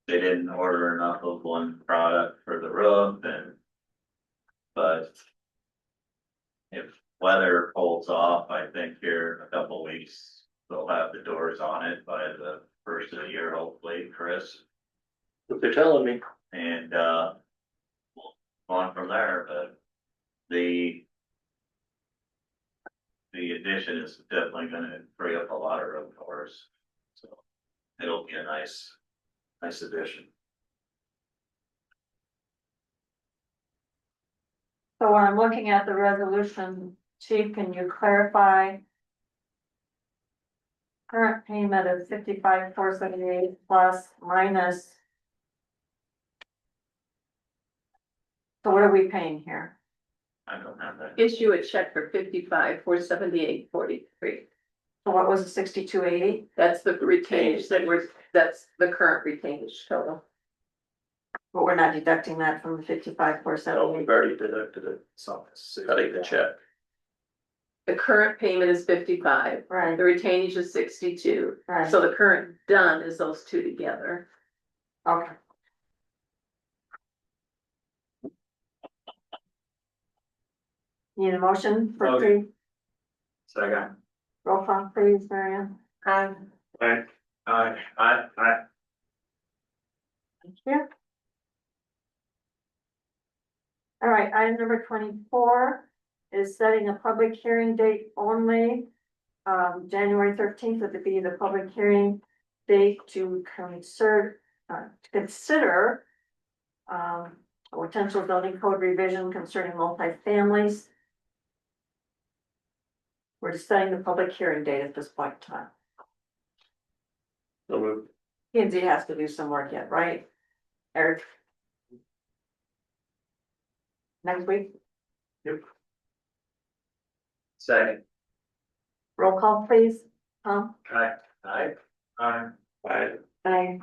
Speaker 15: they didn't order enough of one product for the roof but if weather holds off, I think here in a couple of weeks, they'll have the doors on it by the first of the year, hopefully, Chris.
Speaker 13: What they're telling me.
Speaker 15: And, we'll go on from there, but the addition is definitely gonna free up a lot of room for us. So it'll be a nice addition.
Speaker 1: So when I'm looking at the resolution, Chief, can you clarify? Current payment of 55,478 plus minus. So what are we paying here?
Speaker 15: I don't have that.
Speaker 12: Issue a check for 55,478.43.
Speaker 1: So what was it, 6280?
Speaker 12: That's the retainage that's the current retainage total.
Speaker 1: But we're not deducting that from the 55,478.
Speaker 13: No, we've already deducted it, cutting the check.
Speaker 12: The current payment is 55,
Speaker 1: Right,
Speaker 12: the retainage is 62.
Speaker 1: right,
Speaker 12: So the current done is those two together.
Speaker 1: okay. Need a motion for
Speaker 3: Motion.
Speaker 1: Chief?
Speaker 2: Second.
Speaker 1: Roll call please, Marianne. Aye.
Speaker 8: Aye.
Speaker 2: Aye.
Speaker 1: Thank you. All right, item number 24 is setting a public hearing date only. January 13th would be the public hearing date to consider a potential zoning code revision concerning multifamilies. We're just setting the public hearing date at this point in time.
Speaker 8: So moved.
Speaker 1: P and Z has to do some work yet, right? Eric? Next week,
Speaker 3: Second.
Speaker 1: roll call please. Tom?
Speaker 3: Aye. Aye.
Speaker 6: Aye.
Speaker 8: Aye.
Speaker 1: Aye.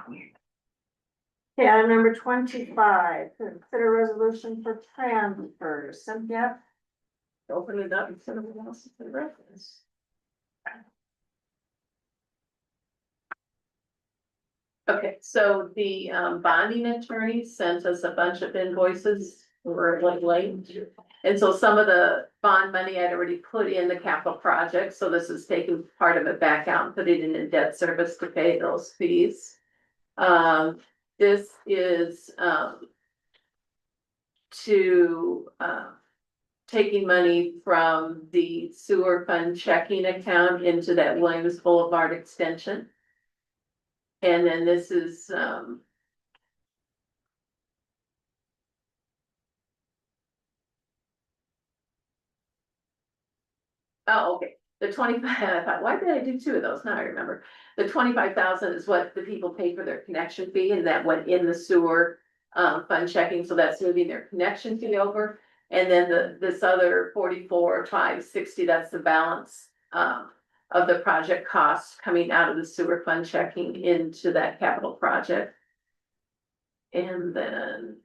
Speaker 1: Okay, item number 25, consider resolution for transfers. Cynthia?
Speaker 12: Open it up and send everyone else to the reference. Okay, so the bonding attorney sent us a bunch of invoices. We were like late. And so some of the bond money I'd already put in the capital project, so this is taking part of it back out and put it in debt service to pay those fees. This is taking money from the sewer fund checking account into that Williams Boulevard extension. And then this is, oh, okay, the 25, I thought, why did I do two of those? Now I remember. The 25,000 is what the people pay for their connection fee, and that went in the sewer fund checking, so that's moving their connection fee over. And then this other 44,560, that's the balance of the project costs coming out of the sewer fund checking into that capital project. And then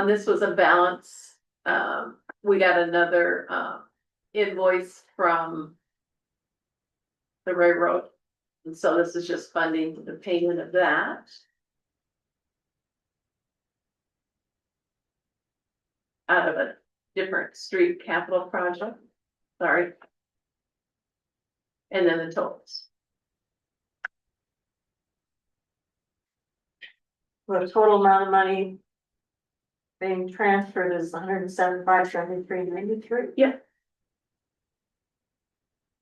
Speaker 12: this was a balance. We got another invoice from the railroad. And so this is just funding the payment of that. Out of a different street capital project, sorry. And then the totals.
Speaker 1: The total amount of money being transferred is 175,73.93.
Speaker 12: Yeah.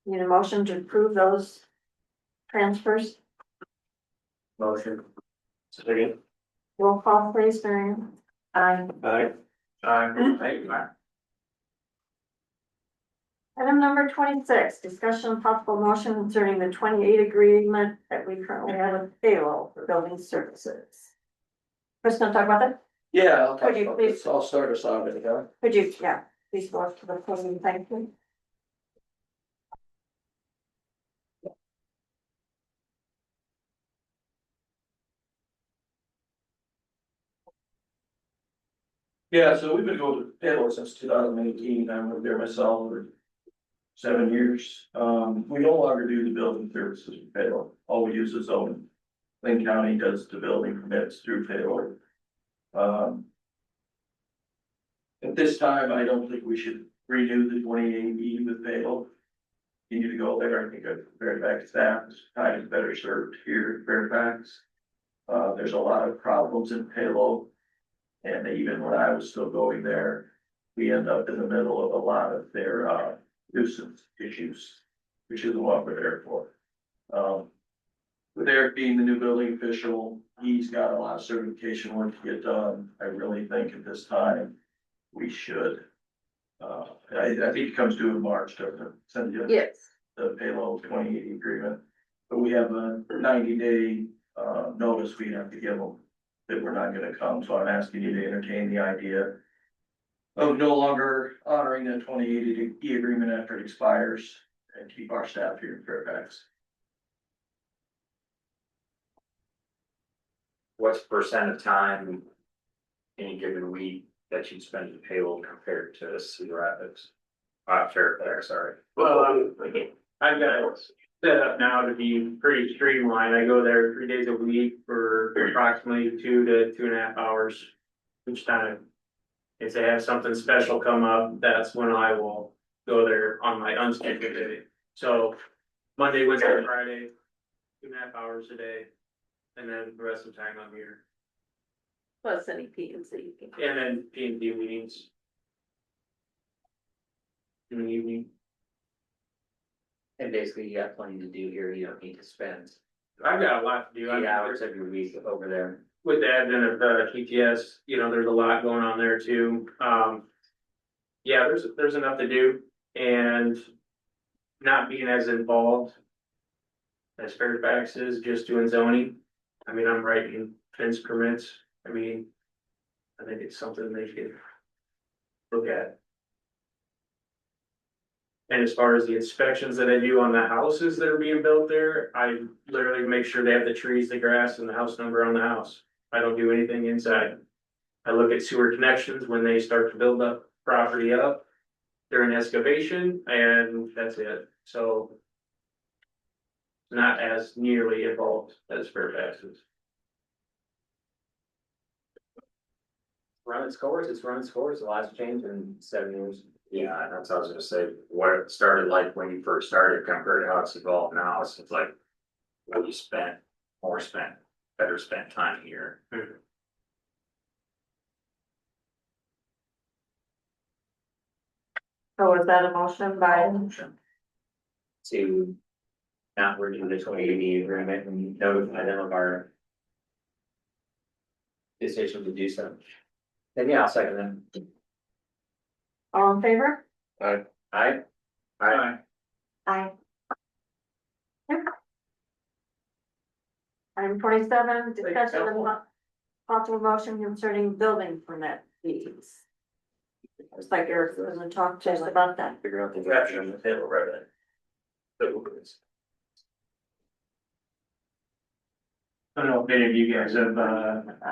Speaker 1: Need a motion to approve those transfers?
Speaker 3: Motion.
Speaker 8: Second.
Speaker 1: Roll call please, Marion. Aye.
Speaker 8: Aye.
Speaker 6: Aye.
Speaker 1: Item number 26, discussion of possible motion concerning the 28 agreement that we currently have with payroll for building services. Chris, gonna talk about that?
Speaker 13: Yeah, I'll talk
Speaker 1: Could you
Speaker 13: about
Speaker 1: please-
Speaker 13: this. I'll start us off with it.
Speaker 1: Could you, please go up to the podium, thank you.
Speaker 13: Yeah, so we've been going to payroll since 2018. I moved there myself for 7 years. We no longer do the building services with payroll. All we use is zoning. Lynn County does the building permits through payroll. At this time, I don't think we should renew the 28E with payroll. You need to go there. I think a Fairfax staff is kind of better served here in Fairfax. There's a lot of problems in payroll. And even when I was still going there, we end up in the middle of a lot of their nuisance issues, which is what we're there for. With Eric being the new building official, he's got a lot of certification work to get done. I really think at this time, we should. I think it comes due in March, doesn't it? Cynthia?
Speaker 12: Yes.
Speaker 13: The payload 2080 agreement, but we have a 90-day notice we have to give them that we're not gonna come, so I'm asking you to entertain the idea of no longer honoring the 2080 agreement after it expires and keep our staff here in Fairfax.
Speaker 2: What's the percent of time any given week that you spend in payroll compared to Cedar Rapids? Fairfax, sorry.
Speaker 6: Well, I've got it set up now to be pretty streamlined. I go there 3 days a week for approximately 2 to 2.5 hours each time. If they have something special come up, that's when I will go there on my unscheduled day. So Monday, Wednesday, Friday, 2.5 hours a day, and then the rest of the time I'm here.
Speaker 12: plus any P and Z.
Speaker 6: And then P and D meetings. In the evening.
Speaker 3: And basically you got plenty to do here, you don't need to spend
Speaker 6: I've got a lot to do.
Speaker 3: 8 hours every week over there.
Speaker 6: With the advent of TTS, you know, there's a lot going on there too. Yeah, there's enough to do and not being as involved as Fairfax is, just doing zoning. I mean, I'm writing fence permits. I mean, I think it's something they should look at. And as far as the inspections that I do on the houses that are being built there, I literally make sure they have the trees, the grass, and the house number on the house. I don't do anything inside. I look at sewer connections when they start to build up property up during excavation, and that's it. So not as nearly involved as Fairfax is.
Speaker 3: Run its course, it's run its course, a lot's changed in 7 years.
Speaker 2: Yeah, that's what I was gonna say, what it started like when you first started compared to how it's evolved now, it seems like. What you spent, more spent, better spent time here.
Speaker 1: So is that a motion by,
Speaker 3: To not renew the 2080 agreement and notify them of our decision to do so. Then yeah, I'll second that.
Speaker 1: all in favor?
Speaker 3: Aye.
Speaker 2: Aye.
Speaker 1: Aye. Item 27, discussion of possible motion concerning building permit fees. Looks like Eric's gonna talk to us about that.
Speaker 13: Figure out the caption on the table right there.
Speaker 6: I don't know if any of you guys have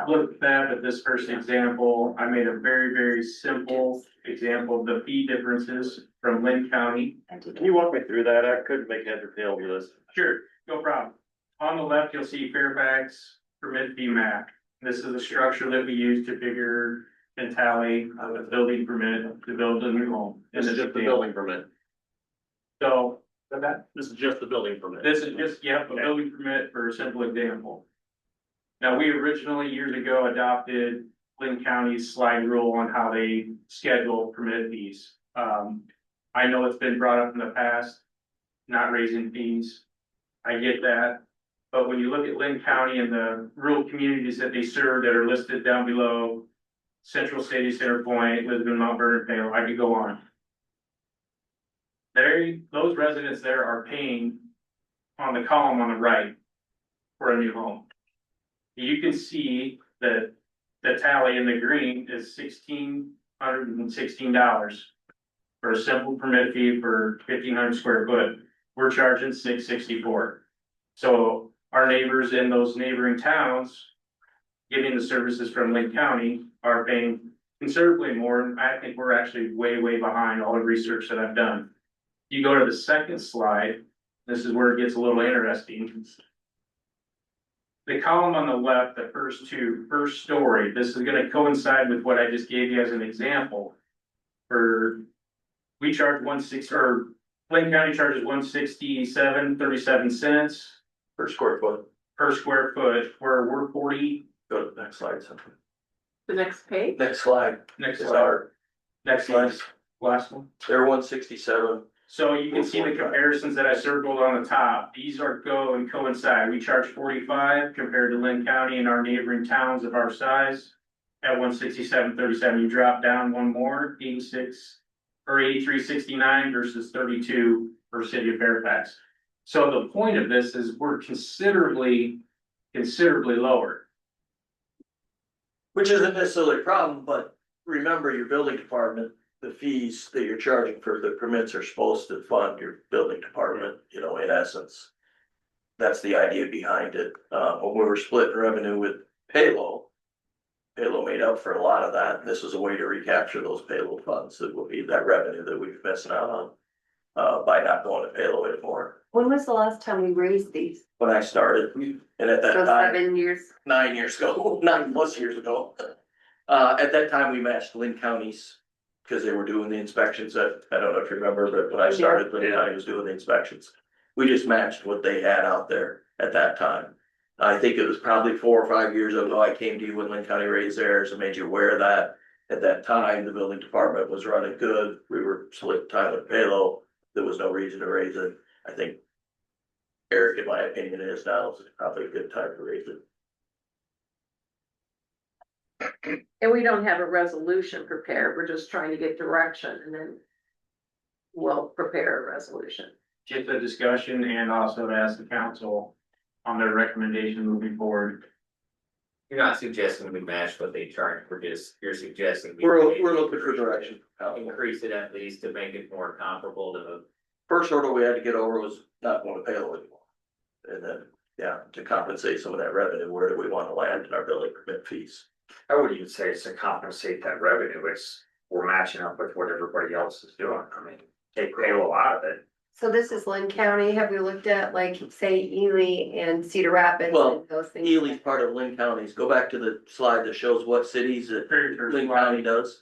Speaker 6: looked at that, but this first example, I made a very, very simple example of the fee differences from Lynn County.
Speaker 8: Can you walk me through that? I couldn't make head or tail of this.
Speaker 6: Sure, no problem. On the left, you'll see Fairfax permit fee map. This is a structure that we use to figure and tally a building permit to build a new home.
Speaker 8: This is just the building permit.
Speaker 6: So,
Speaker 8: This is just the building permit.
Speaker 6: this is just, yeah, a building permit for a simple example. Now, we originally years ago adopted Lynn County's slide rule on how they schedule permit fees. I know it's been brought up in the past, not raising fees. I get that. But when you look at Lynn County and the rural communities that they serve that are listed down below, Central City, Center Point, Lisbon, Mount Vernon, Pale, I could go on. Those residents there are paying on the column on the right for a new home. You can see that the tally in the green is $1,616 for a simple permit fee for 1,500 square foot. We're charging $664. So our neighbors in those neighboring towns getting the services from Lynn County are paying considerably more. And I think we're actually way, way behind all the research that I've done. You go to the second slide, this is where it gets a little interesting. The column on the left, the first story, this is gonna coincide with what I just gave you as an example. We charge Lynn County charges $167.37
Speaker 13: Per square foot.
Speaker 6: per square foot, where we're 40.
Speaker 13: Go to the next slide.
Speaker 12: The next page?
Speaker 13: Next slide.
Speaker 6: Next
Speaker 13: It's
Speaker 6: slide,
Speaker 13: our,
Speaker 6: next slide, last one.
Speaker 13: they're 167.
Speaker 6: So you can see the comparisons that I circled on the top. These are go and coincide. We charge 45 compared to Lynn County and our neighboring towns of our size. At 167.37, you drop down one more, 86 or 83.69 versus 32 for city of Fairfax. So the point of this is we're considerably lower.
Speaker 13: Which isn't necessarily a problem, but remember your building department, the fees that you're charging for the permits are supposed to fund your building department, you know, in essence. That's the idea behind it. When we were splitting revenue with Palo made up for a lot of that. And this is a way to recapture those Palo funds that will be that revenue that we've missing out on by not going to Palo anymore.
Speaker 4: When was the last time we raised these?
Speaker 13: When I started, and at that
Speaker 4: So
Speaker 13: time,
Speaker 4: 7 years?
Speaker 13: 9 years ago, 9+ years ago. At that time, we matched Lynn County's, because they were doing the inspections I don't know if you remember, but when I started, Lynn County was doing the inspections. We just matched what they had out there at that time. I think it was probably 4 or 5 years ago, I came to you when Lynn County raised theirs and made you aware of that. At that time, the building department was running good, we were split time with Palo, there was no reason to raise it. I think Eric, in my opinion, is now is probably a good time to raise it.
Speaker 12: And we don't have a resolution prepared, we're just trying to get direction and then we'll prepare a resolution.
Speaker 6: Just a discussion and also to ask the council on their recommendation moving forward.
Speaker 3: You're not suggesting we match what they charge, you're suggesting.
Speaker 13: We're looking for direction.
Speaker 3: Increase it at least to make it more comparable to the.
Speaker 13: First order we had to get over was not going to Palo anymore. And then, yeah, to compensate some of that revenue, where do we want to land in our building permit fees?
Speaker 2: I wouldn't even say it's to compensate that revenue, it's, we're matching up with what everybody else is doing, I mean, take Palo out of it.
Speaker 4: So this is Lynn County. Have we looked at like, say, Ely and Cedar Rapids
Speaker 13: Well,
Speaker 4: and those things?
Speaker 13: Ely's part of Lynn County's. Go back to the slide that shows what cities that
Speaker 6: Very first
Speaker 13: Lynn
Speaker 6: slide,
Speaker 13: County does.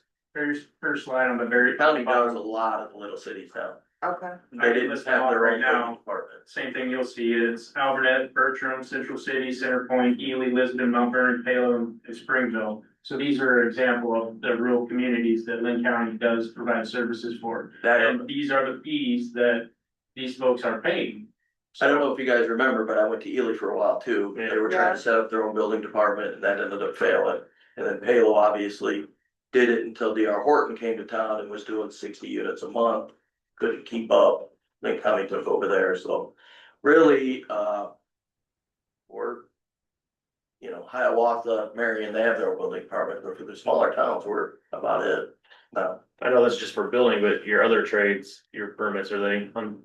Speaker 6: first slide on the very.
Speaker 13: County does a lot of the little cities now.
Speaker 4: Okay.
Speaker 13: They didn't
Speaker 6: List
Speaker 13: have
Speaker 6: them off
Speaker 13: their
Speaker 6: right
Speaker 13: own
Speaker 6: now.
Speaker 13: building department.
Speaker 6: Same thing you'll see is Albernet, Bertram, Central City, Center Point, Ely, Lisbon, Mount Vernon, Palo, and Springville. So these are example of the rural communities that Lynn County does provide services for. And these are the fees that these folks are paying.
Speaker 13: I don't know if you guys remember, but I went to Ely for a while too. They were trying
Speaker 4: Yeah.
Speaker 13: to set up their own building department and that ended up failing. And then Palo obviously did it until DR Horton came to town and was doing 60 units a month. Couldn't keep up. Lynn County took over there, so really, we're, you know, Hiawatha, Marion, they have their own building department, but for the smaller towns, we're about it. No,
Speaker 8: I know that's just for building, but your other trades, your permits, are they on?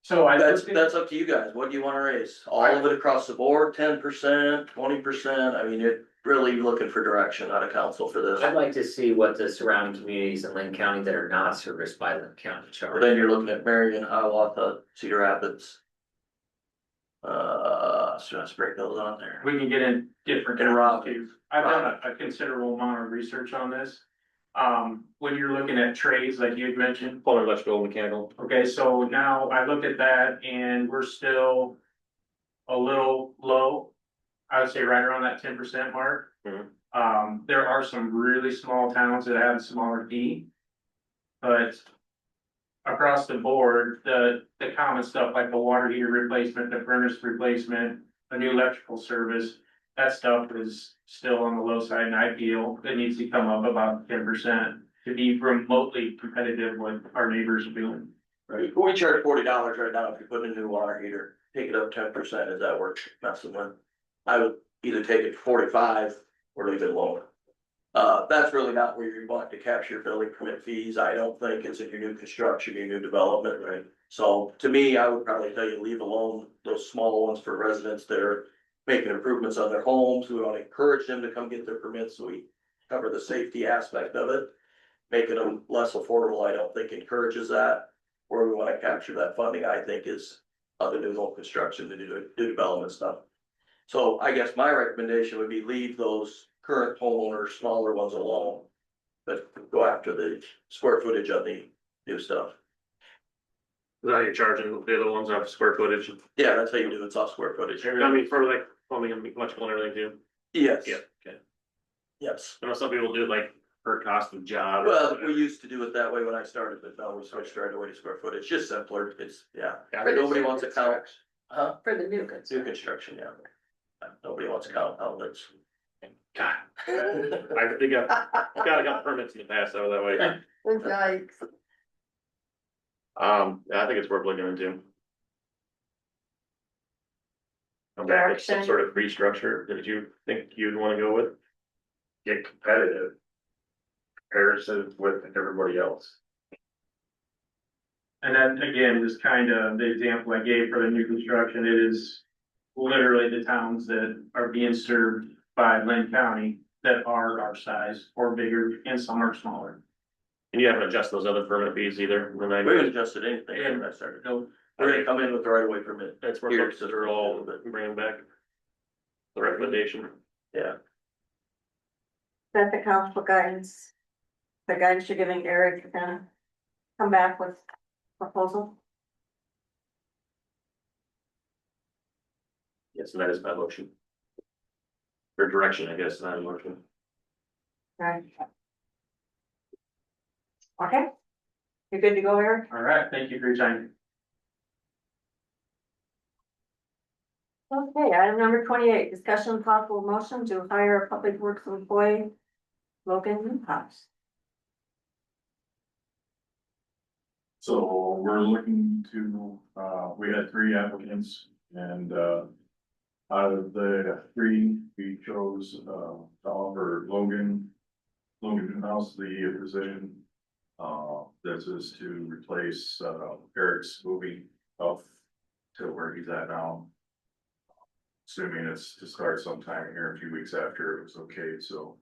Speaker 6: So I
Speaker 13: that's,
Speaker 6: looked at-
Speaker 13: that's up to you guys. What do you wanna raise? All of it across the board, 10%, 20%? I mean, you're really looking for direction out of council for this.
Speaker 3: I'd like to see what the surrounding communities in Lynn County that are not serviced by Lynn County
Speaker 13: But
Speaker 3: charge.
Speaker 13: then you're looking at Marion, Hiawatha, Cedar Rapids. So let's break those on there.
Speaker 6: We can get in different.
Speaker 13: And Rob.
Speaker 6: too. I've done a considerable amount of research on this. When you're looking at trades, like you had mentioned,
Speaker 8: Plumbing, electrical, mechanical.
Speaker 6: okay, so now I looked at that and we're still a little low. I would say right around that 10% mark. There are some really small towns that have a smaller fee. But across the board, the common stuff like the water heater replacement, the furnace replacement, a new electrical service, that stuff is still on the low side, and I feel it needs to come up about 10% to be remotely competitive with our neighbors are doing.
Speaker 13: Right, we charge $40 right now if you put in a new water heater, take it up 10%, is that worth messing with? I would either take it to 45 or leave it alone. That's really not where you want to capture your building permit fees, I don't think it's in your new construction, your new development, right? So to me, I would probably tell you leave alone those small ones for residents that are making improvements on their homes, we want to encourage them to come get their permits, so we cover the safety aspect of it. Making them less affordable, I don't think encourages that. Where we want to capture that funding, I think, is other new home construction, to do development stuff. So I guess my recommendation would be leave those current homeowners, smaller ones alone. But go after the square footage of the new stuff.
Speaker 8: Is that how you're charging the other ones off square footage?
Speaker 13: Yeah, that's how you do it, it's off square footage.
Speaker 8: I mean, for like plumbing and electrical and everything too?
Speaker 13: Yes,
Speaker 8: Yeah, okay.
Speaker 13: yes.
Speaker 8: I know some people do it like per cost of job.
Speaker 13: Well, we used to do it that way when I started, but now we switched right away to square footage, just simpler, it's, yeah. Nobody wants to count, huh?
Speaker 12: For the new
Speaker 13: New
Speaker 12: construction.
Speaker 13: construction, yeah. Nobody wants to count outlets.
Speaker 8: God, I think I've got permits in the past out that way.
Speaker 4: Yikes.
Speaker 8: Yeah, I think it's worth looking into. Come back with some
Speaker 1: Direction.
Speaker 8: sort of fee structure that you think you'd wanna go with?
Speaker 2: Get competitive. Comparison with everybody else.
Speaker 6: And then again, just kind of the example I gave for the new construction, it is literally the towns that are being served by Lynn County that are our size or bigger, and some are smaller.
Speaker 8: And you haven't adjusted those other permit fees either, when I.
Speaker 13: We haven't adjusted anything when I started.
Speaker 6: No,
Speaker 13: We're gonna come in with the right of way permit.
Speaker 8: That's where
Speaker 13: Here,
Speaker 8: folks are all bringing back the recommendation.
Speaker 13: Yeah,
Speaker 1: Is that the council guidance? The guidance you're giving Eric to kind of come back with proposal?
Speaker 8: Yeah, so that is my motion. Or direction, I guess, not a motion.
Speaker 1: Right. Okay. You're good to go, Eric?
Speaker 6: All right, thank you for your time.
Speaker 1: Okay, item number 28, discussion of possible motion to hire a public works employee, Logan House.
Speaker 11: So we're looking to, we had 3 applicants and, out of the 3, we chose, to offer Logan House the position. This is to replace, Eric's moving up to where he's at now. Assuming it's to start sometime here a few weeks after it was okay, so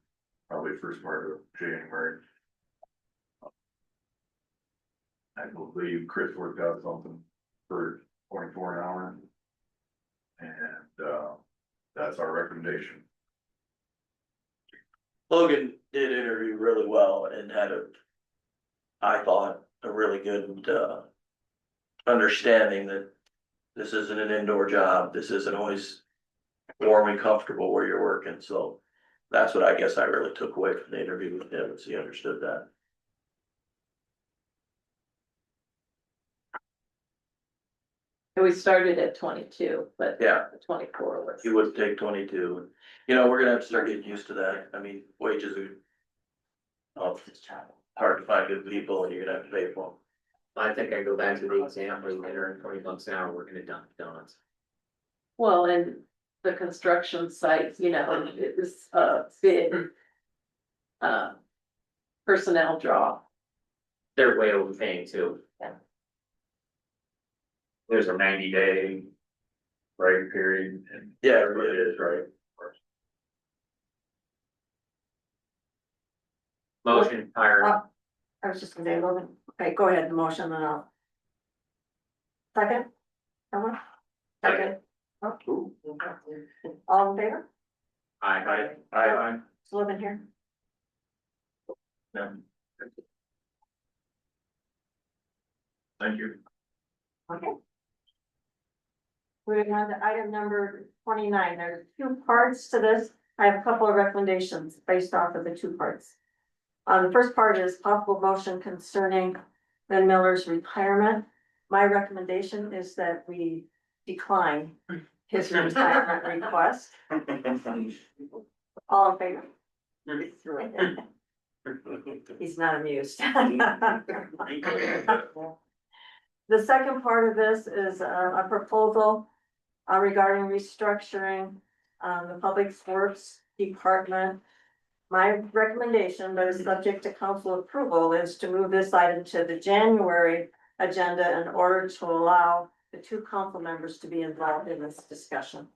Speaker 11: probably first part of January. I believe Chris worked out something for 24 an hour. And, that's our recommendation.
Speaker 13: Logan did interview really well and had I thought, a really good, understanding that this isn't an indoor job. This isn't always warm and comfortable where you're working. So that's what I guess I really took away from the interview with him, is he understood that.
Speaker 12: And we started at 22, but
Speaker 13: Yeah.
Speaker 12: 24 was.
Speaker 13: He would take 22. You know, we're gonna have to start getting used to that. I mean, wages are hard to find good people and you're gonna have to pay for them.
Speaker 3: I think I go back to the example, you earn $20 an hour working at Dunkin' Donuts.
Speaker 12: Well, and the construction sites, you know, it was a big personnel draw.
Speaker 3: They're way overpaying too.
Speaker 2: There's a 90-day break period and.
Speaker 13: Yeah,
Speaker 2: It is, right?
Speaker 3: Motion, hire.
Speaker 1: I was just gonna say, Logan, okay, go ahead, the motion and I'll. Second? Someone? Second. Oh. All in favor?
Speaker 3: Aye.
Speaker 1: Is Logan here?
Speaker 11: Yeah. Thank you.
Speaker 1: Okay. Moving on to item number 29, there's 2 parts to this. I have a couple of recommendations based off of the 2 parts. The first part is possible motion concerning Lynn Miller's retirement. My recommendation is that we decline his retirement request. All in favor? He's not amused. The second part of this is a proposal regarding restructuring the Public Works Department. My recommendation, but is subject to council approval, is to move this item to the January agenda in order to allow the 2 council members to be involved in this discussion.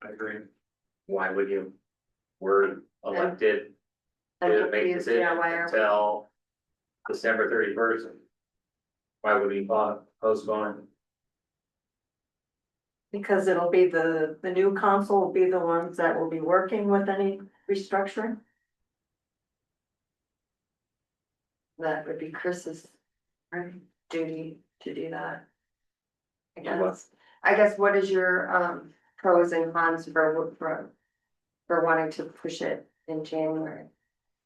Speaker 3: I agree. Why would you? We're elected
Speaker 4: I'm
Speaker 3: to make
Speaker 4: confused, yeah,
Speaker 3: decisions
Speaker 4: why are we?
Speaker 3: until December 31st. Why would we postpone?
Speaker 1: Because it'll be the new council will be the ones that will be working with any restructuring.
Speaker 4: That would be Chris's duty to do that.
Speaker 3: What?
Speaker 4: I guess what is your pros and cons for wanting to push it in January?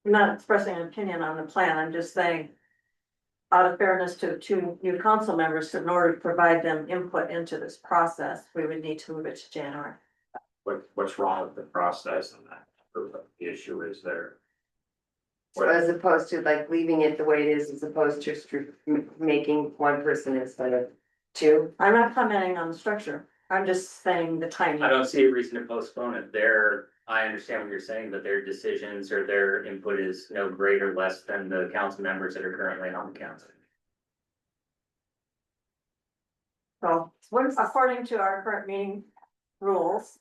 Speaker 1: I'm not expressing an opinion on the plan, I'm just saying. Out of fairness to 2 new council members, in order to provide them input into this process, we would need to move it to January.
Speaker 2: What's wrong with the process and that? The issue is there.
Speaker 4: So as opposed to like leaving it the way it is, as opposed to making 1 person instead of 2?
Speaker 1: I'm not commenting on the structure, I'm just saying the timing.
Speaker 3: I don't see a reason to postpone it. I understand what you're saying, but their decisions or their input is no greater or less than the council members that are currently on the council.
Speaker 1: So, according to our current meeting rules,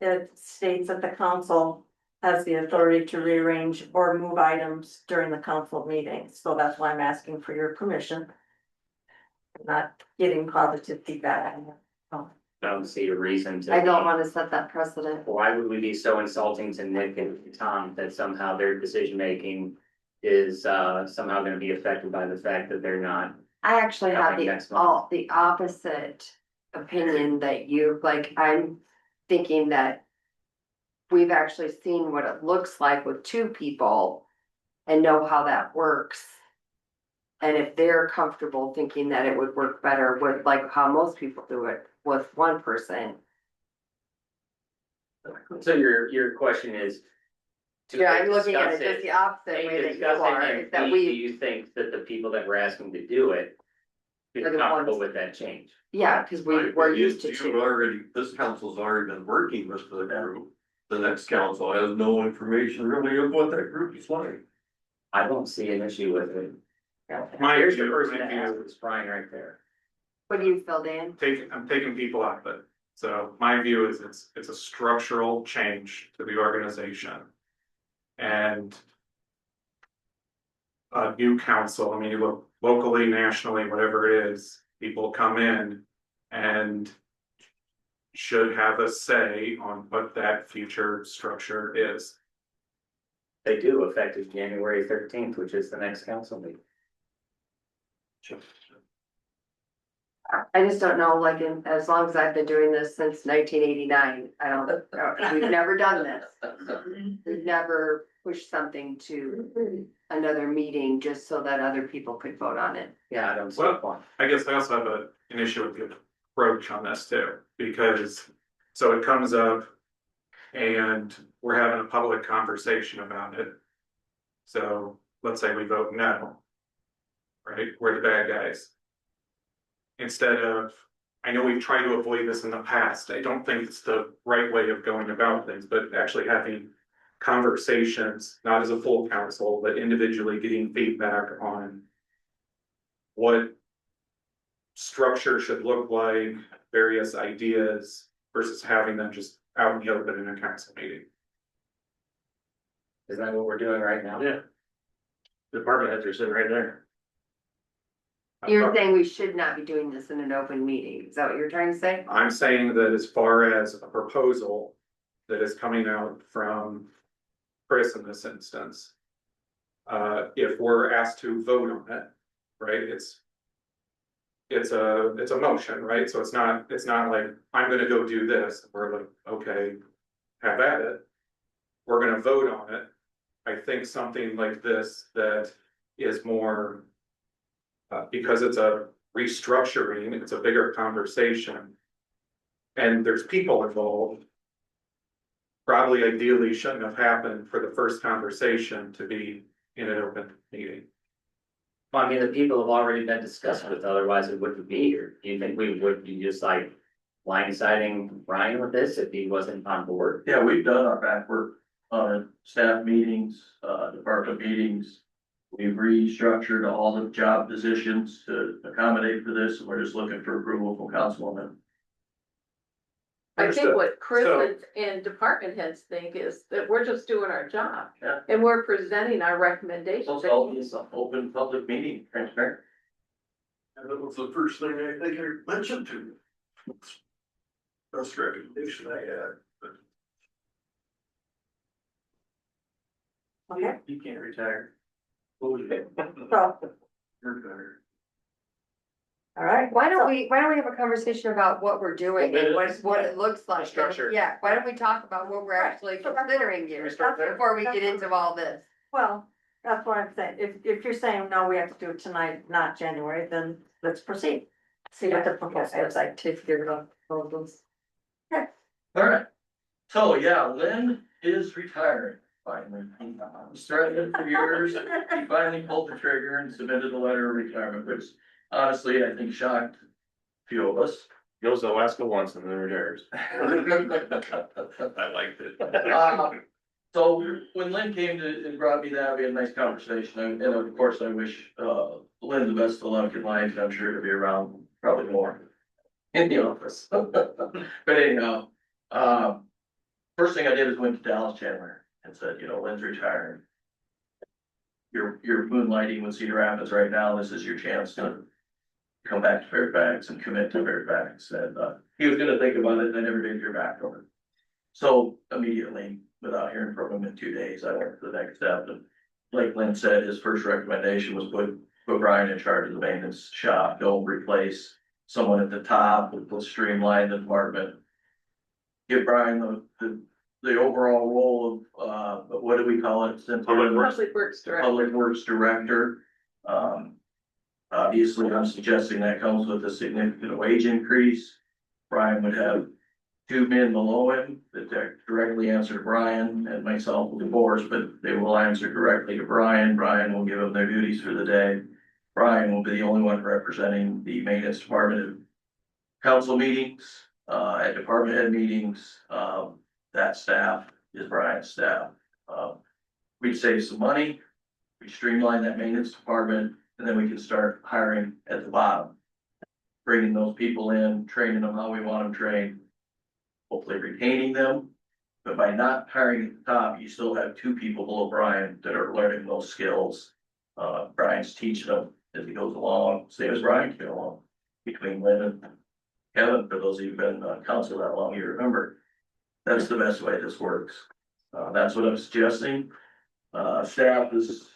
Speaker 1: it states that the council has the authority to rearrange or move items during the council meeting. So that's why I'm asking for your permission. I'm not getting positive feedback.
Speaker 3: I don't see a reason to.
Speaker 4: I don't want to set that precedent.
Speaker 3: Why would we be so insulting to Nick and Tom that somehow their decision making is somehow gonna be affected by the fact that they're not
Speaker 4: I actually have
Speaker 3: Coming next month.
Speaker 4: the opposite opinion that you, like, I'm thinking that we've actually seen what it looks like with two people and know how that works. And if they're comfortable thinking that it would work better with like how most people do it with one person.
Speaker 3: So your question is. to
Speaker 4: Yeah, I'm looking at
Speaker 3: discuss
Speaker 4: it just the opposite
Speaker 3: A,
Speaker 4: way that you
Speaker 3: discuss it,
Speaker 4: are,
Speaker 3: and
Speaker 4: is that
Speaker 3: B, do
Speaker 4: we,
Speaker 3: you think that the people that we're asking to do it feel
Speaker 4: Are the
Speaker 3: comfortable
Speaker 4: ones-
Speaker 3: with that change?
Speaker 4: yeah, cause we're used to
Speaker 10: You've
Speaker 4: two.
Speaker 10: already, this council's already been working with the group. The next council has no information really of what that group is like.
Speaker 3: I don't see an issue with it.
Speaker 9: My
Speaker 3: Here's the
Speaker 9: view-
Speaker 3: person
Speaker 9: my
Speaker 3: that
Speaker 9: view-
Speaker 3: asked, it's Brian right there.
Speaker 4: What do you feel, Dan?
Speaker 9: I'm taking people out of it. So my view is it's a structural change to the organization. And a new council, I mean, you look locally, nationally, whatever it is, people come in and should have a say on what that future structure is.
Speaker 3: They do, effective January 13th, which is the next council meeting.
Speaker 4: I just don't know, like, as long as I've been doing this since 1989, I don't, we've never done this. We've never pushed something to another meeting just so that other people could vote on it.
Speaker 3: Yeah, I don't see a
Speaker 9: Well,
Speaker 3: point.
Speaker 9: I guess I also have an issue with the approach on this too, because, so it comes up and we're having a public conversation about it. So let's say we vote no, right? We're the bad guys. Instead of, I know we've tried to avoid this in the past. I don't think it's the right way of going about things, but actually having conversations, not as a full council, but individually getting feedback on what structure should look like, various ideas, versus having them just out in the open in a council meeting.
Speaker 3: Isn't that what we're doing right now?
Speaker 8: Yeah. The department heads are sitting right there.
Speaker 4: You're saying we should not be doing this in an open meeting, is that what you're trying to say?
Speaker 9: I'm saying that as far as a proposal that is coming out from Chris in this instance. If we're asked to vote on it, right, it's a motion, right? So it's not like, I'm gonna go do this, we're like, okay, have at it. We're gonna vote on it. I think something like this that is more, because it's a restructuring, it's a bigger conversation. And there's people involved. Probably ideally shouldn't have happened for the first conversation to be in an open meeting.
Speaker 3: Well, I mean, the people have already been discussed with, otherwise it wouldn't be here. Do you think we would be just like blindsiding Brian with this if he wasn't on board?
Speaker 13: Yeah, we've done our back work on staff meetings, department meetings. We've restructured all the job positions to accommodate for this, and we're just looking for approval from councilwoman.
Speaker 12: I think
Speaker 9: Understood.
Speaker 12: what Chris
Speaker 9: So-
Speaker 12: and department heads think is that we're just doing our job.
Speaker 13: Yeah.
Speaker 12: And we're presenting our recommendations.
Speaker 13: It's an open public meeting, transparent.
Speaker 10: And that was the first thing I think I mentioned to you. Best recommendation I had, but
Speaker 1: Okay,
Speaker 8: You can't retire.
Speaker 1: so,
Speaker 10: you're better.
Speaker 1: all right.
Speaker 4: Why don't we have a conversation about what we're doing and what it looks like?
Speaker 8: Structure.
Speaker 4: Yeah, why don't we talk about what we're actually considering here before we get into all this?
Speaker 1: Well, that's what I'm saying. If you're saying, no, we have to do it tonight, not January, then let's proceed. See what the proposal is like to figure out proposals.
Speaker 13: All right. So, yeah, Lynn is retiring finally. Was threatened for years. He finally pulled the trigger and submitted the letter of retirement, which honestly, I think shocked a few of us.
Speaker 8: Goes to Alaska once and then retires.
Speaker 13: I
Speaker 8: liked it.
Speaker 13: So when Lynn came to and brought me that, we had a nice conversation, and of course, I wish Lynn the best of luck in life, I'm sure he'll be around probably more in the office. But anyhow, first thing I did is went to Dallas Chandler and said, you know, Lynn's retiring. You're moonlighting with Cedar Rapids right now, this is your chance to come back to Fairfax and commit to Fairfax, and he was gonna think about it, and I never did hear back from him. So immediately, without hearing from him in 2 days, I went to the next step, and like Lynn said, his first recommendation was put put Brian in charge of the maintenance shop, don't replace someone at the top, we'll streamline the department. Give Brian the overall role of, what do we call it?
Speaker 8: Public Works.
Speaker 12: Public Works Director.
Speaker 13: Public Works Director. Obviously, I'm suggesting that comes with a significant wage increase. Brian would have two men below him that directly answer to Brian, and myself will divorce, but they will answer directly to Brian. Brian will give them their duties for the day. Brian will be the only one representing the maintenance department at council meetings, at department head meetings. That staff is Brian's staff. We'd save some money, we streamline that maintenance department, and then we can start hiring at the bottom. Bringing those people in, training them how we want them trained, hopefully retaining them. But by not hiring at the top, you still have two people below Brian that are learning those skills. Brian's teaching them as he goes along, same as Brian came along. Between Lynn and Kevin, for those of you who've been on council that long, you remember. That's the best way this works. That's what I'm suggesting. Staff is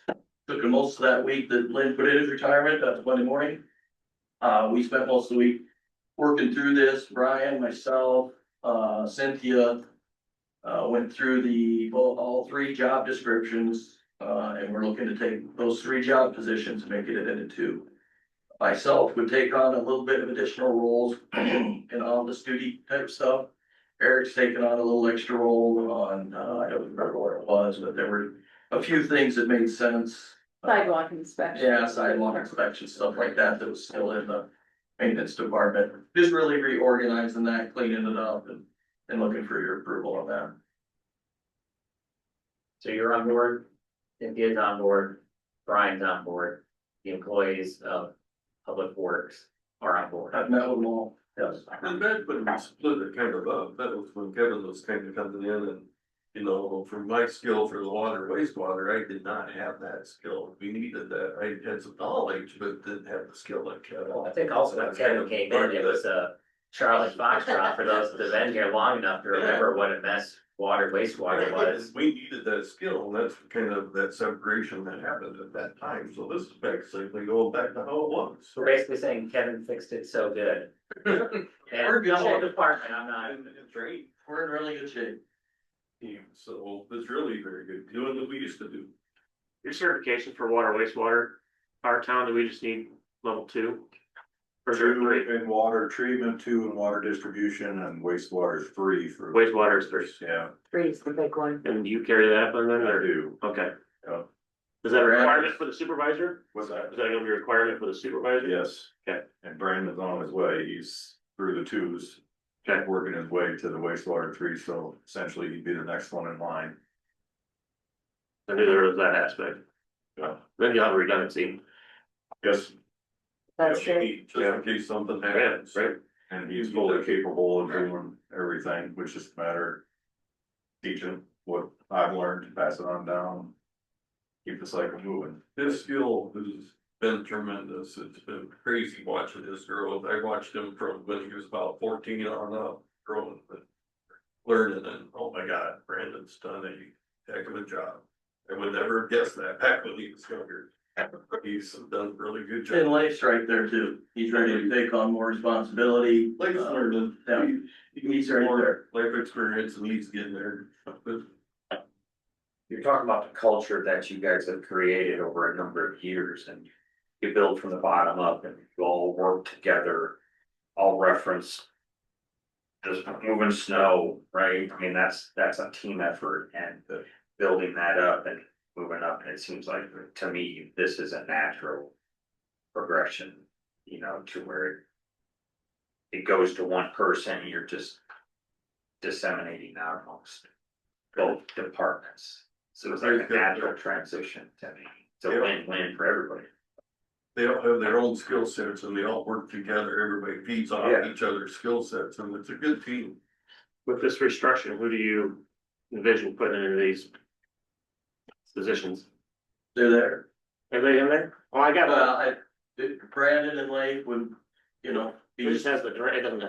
Speaker 13: took most of that week that Lynn put in his retirement, that's Monday morning. We spent most of the week working through this, Brian, myself, Cynthia. Went through all three job descriptions, and we're looking to take those three job positions and make it into two. Myself would take on a little bit of additional roles in office duty type stuff. Eric's taken on a little extra role on, I don't remember what it was, but there were a few things that made sense.
Speaker 12: Sidewalk inspection.
Speaker 13: Yeah, sidewalk inspection, stuff like that, that was still in the maintenance department. Just really reorganizing that, cleaning it up and looking for your approval on that.
Speaker 3: So you're on board, Cynthia's on board, Brian's on board, the employees of Public Works are on board.
Speaker 13: I've met with them all, yes.
Speaker 10: And back when we split it kind of up, that was when Kevin was kind of coming in and, you know, from my skill for the water wastewater, I did not have that skill. We needed that. I had some knowledge, but didn't have the skill like Kevin.
Speaker 3: I think also when Kevin came in, it was a Charlie Foxtrot for those that have been here long enough to remember what a mess water wastewater was.
Speaker 10: We needed that skill, and that's kind of that separation that happened at that time. So this is basically going back to how it was.
Speaker 3: We're basically saying Kevin fixed it so good.
Speaker 13: We're
Speaker 3: And
Speaker 13: good
Speaker 3: the whole
Speaker 13: shape.
Speaker 3: department, I'm not.
Speaker 10: And it's great
Speaker 13: We're in really good shape.
Speaker 10: team, so it's really very good, doing what we used to do.
Speaker 8: Your certification for water, wastewater, our town, do we just need level 2? Or is there 3?
Speaker 11: In water treatment, 2 in water distribution, and wastewater is 3 for.
Speaker 8: Wastewater is 3.
Speaker 11: Yeah,
Speaker 4: Three's the big one.
Speaker 8: And you carry that one then,
Speaker 11: I
Speaker 8: or?
Speaker 11: do.
Speaker 8: Okay.
Speaker 11: Yeah.
Speaker 8: Is that a requirement for the supervisor?
Speaker 11: What's that?
Speaker 8: Is that gonna be a requirement for the supervisor?
Speaker 11: Yes.
Speaker 8: Okay.
Speaker 11: And Brandon's on his way, he's through the 2s.
Speaker 8: Okay.
Speaker 11: Working his way to the wastewater 3, so essentially he'd be the next one in line.
Speaker 8: I knew there was that aspect.
Speaker 11: Yeah.
Speaker 8: Then you have redundancy.
Speaker 11: Yes,
Speaker 4: That's
Speaker 10: Yeah,
Speaker 4: good.
Speaker 10: just in case something
Speaker 8: Yeah,
Speaker 10: happens.
Speaker 8: right.
Speaker 11: and he's fully capable of doing everything, which is a matter of teaching what I've learned, pass it on down. Keep the cycle moving.
Speaker 10: His skill has been tremendous. It's been crazy watching his growth. I watched him from when he was about 14 on up, growing, but learning, and oh my God, Brandon's done a heck of a job. I would never have guessed that back when he was younger. He's done a really good
Speaker 13: And
Speaker 10: job.
Speaker 13: Life's right there too. He's ready to take on more responsibility.
Speaker 10: Life's learning.
Speaker 13: Yeah.
Speaker 10: He needs
Speaker 13: He's right
Speaker 10: more life experience and he's getting there.
Speaker 2: You're talking about the culture that you guys have created over a number of years, and you build from the bottom up and you all work together, all reference just moving snow, right? I mean, that's a team effort, and building that up and moving up, and it seems like, to me, this is a natural progression, you know, to where it goes to one person, and you're just disseminating out amongst both departments. So it's like a natural transition to me. It's a win-win for everybody.
Speaker 10: They all have their own skill sets and they all work together. Everybody feeds off each other's skill sets, and it's a good team.
Speaker 8: With this restructuring, who do you envision putting into these positions?
Speaker 13: They're there.
Speaker 8: Are they in there? Oh, I got
Speaker 13: Brandon and Leif would, you know,
Speaker 8: It
Speaker 13: be
Speaker 8: just has the, it doesn't.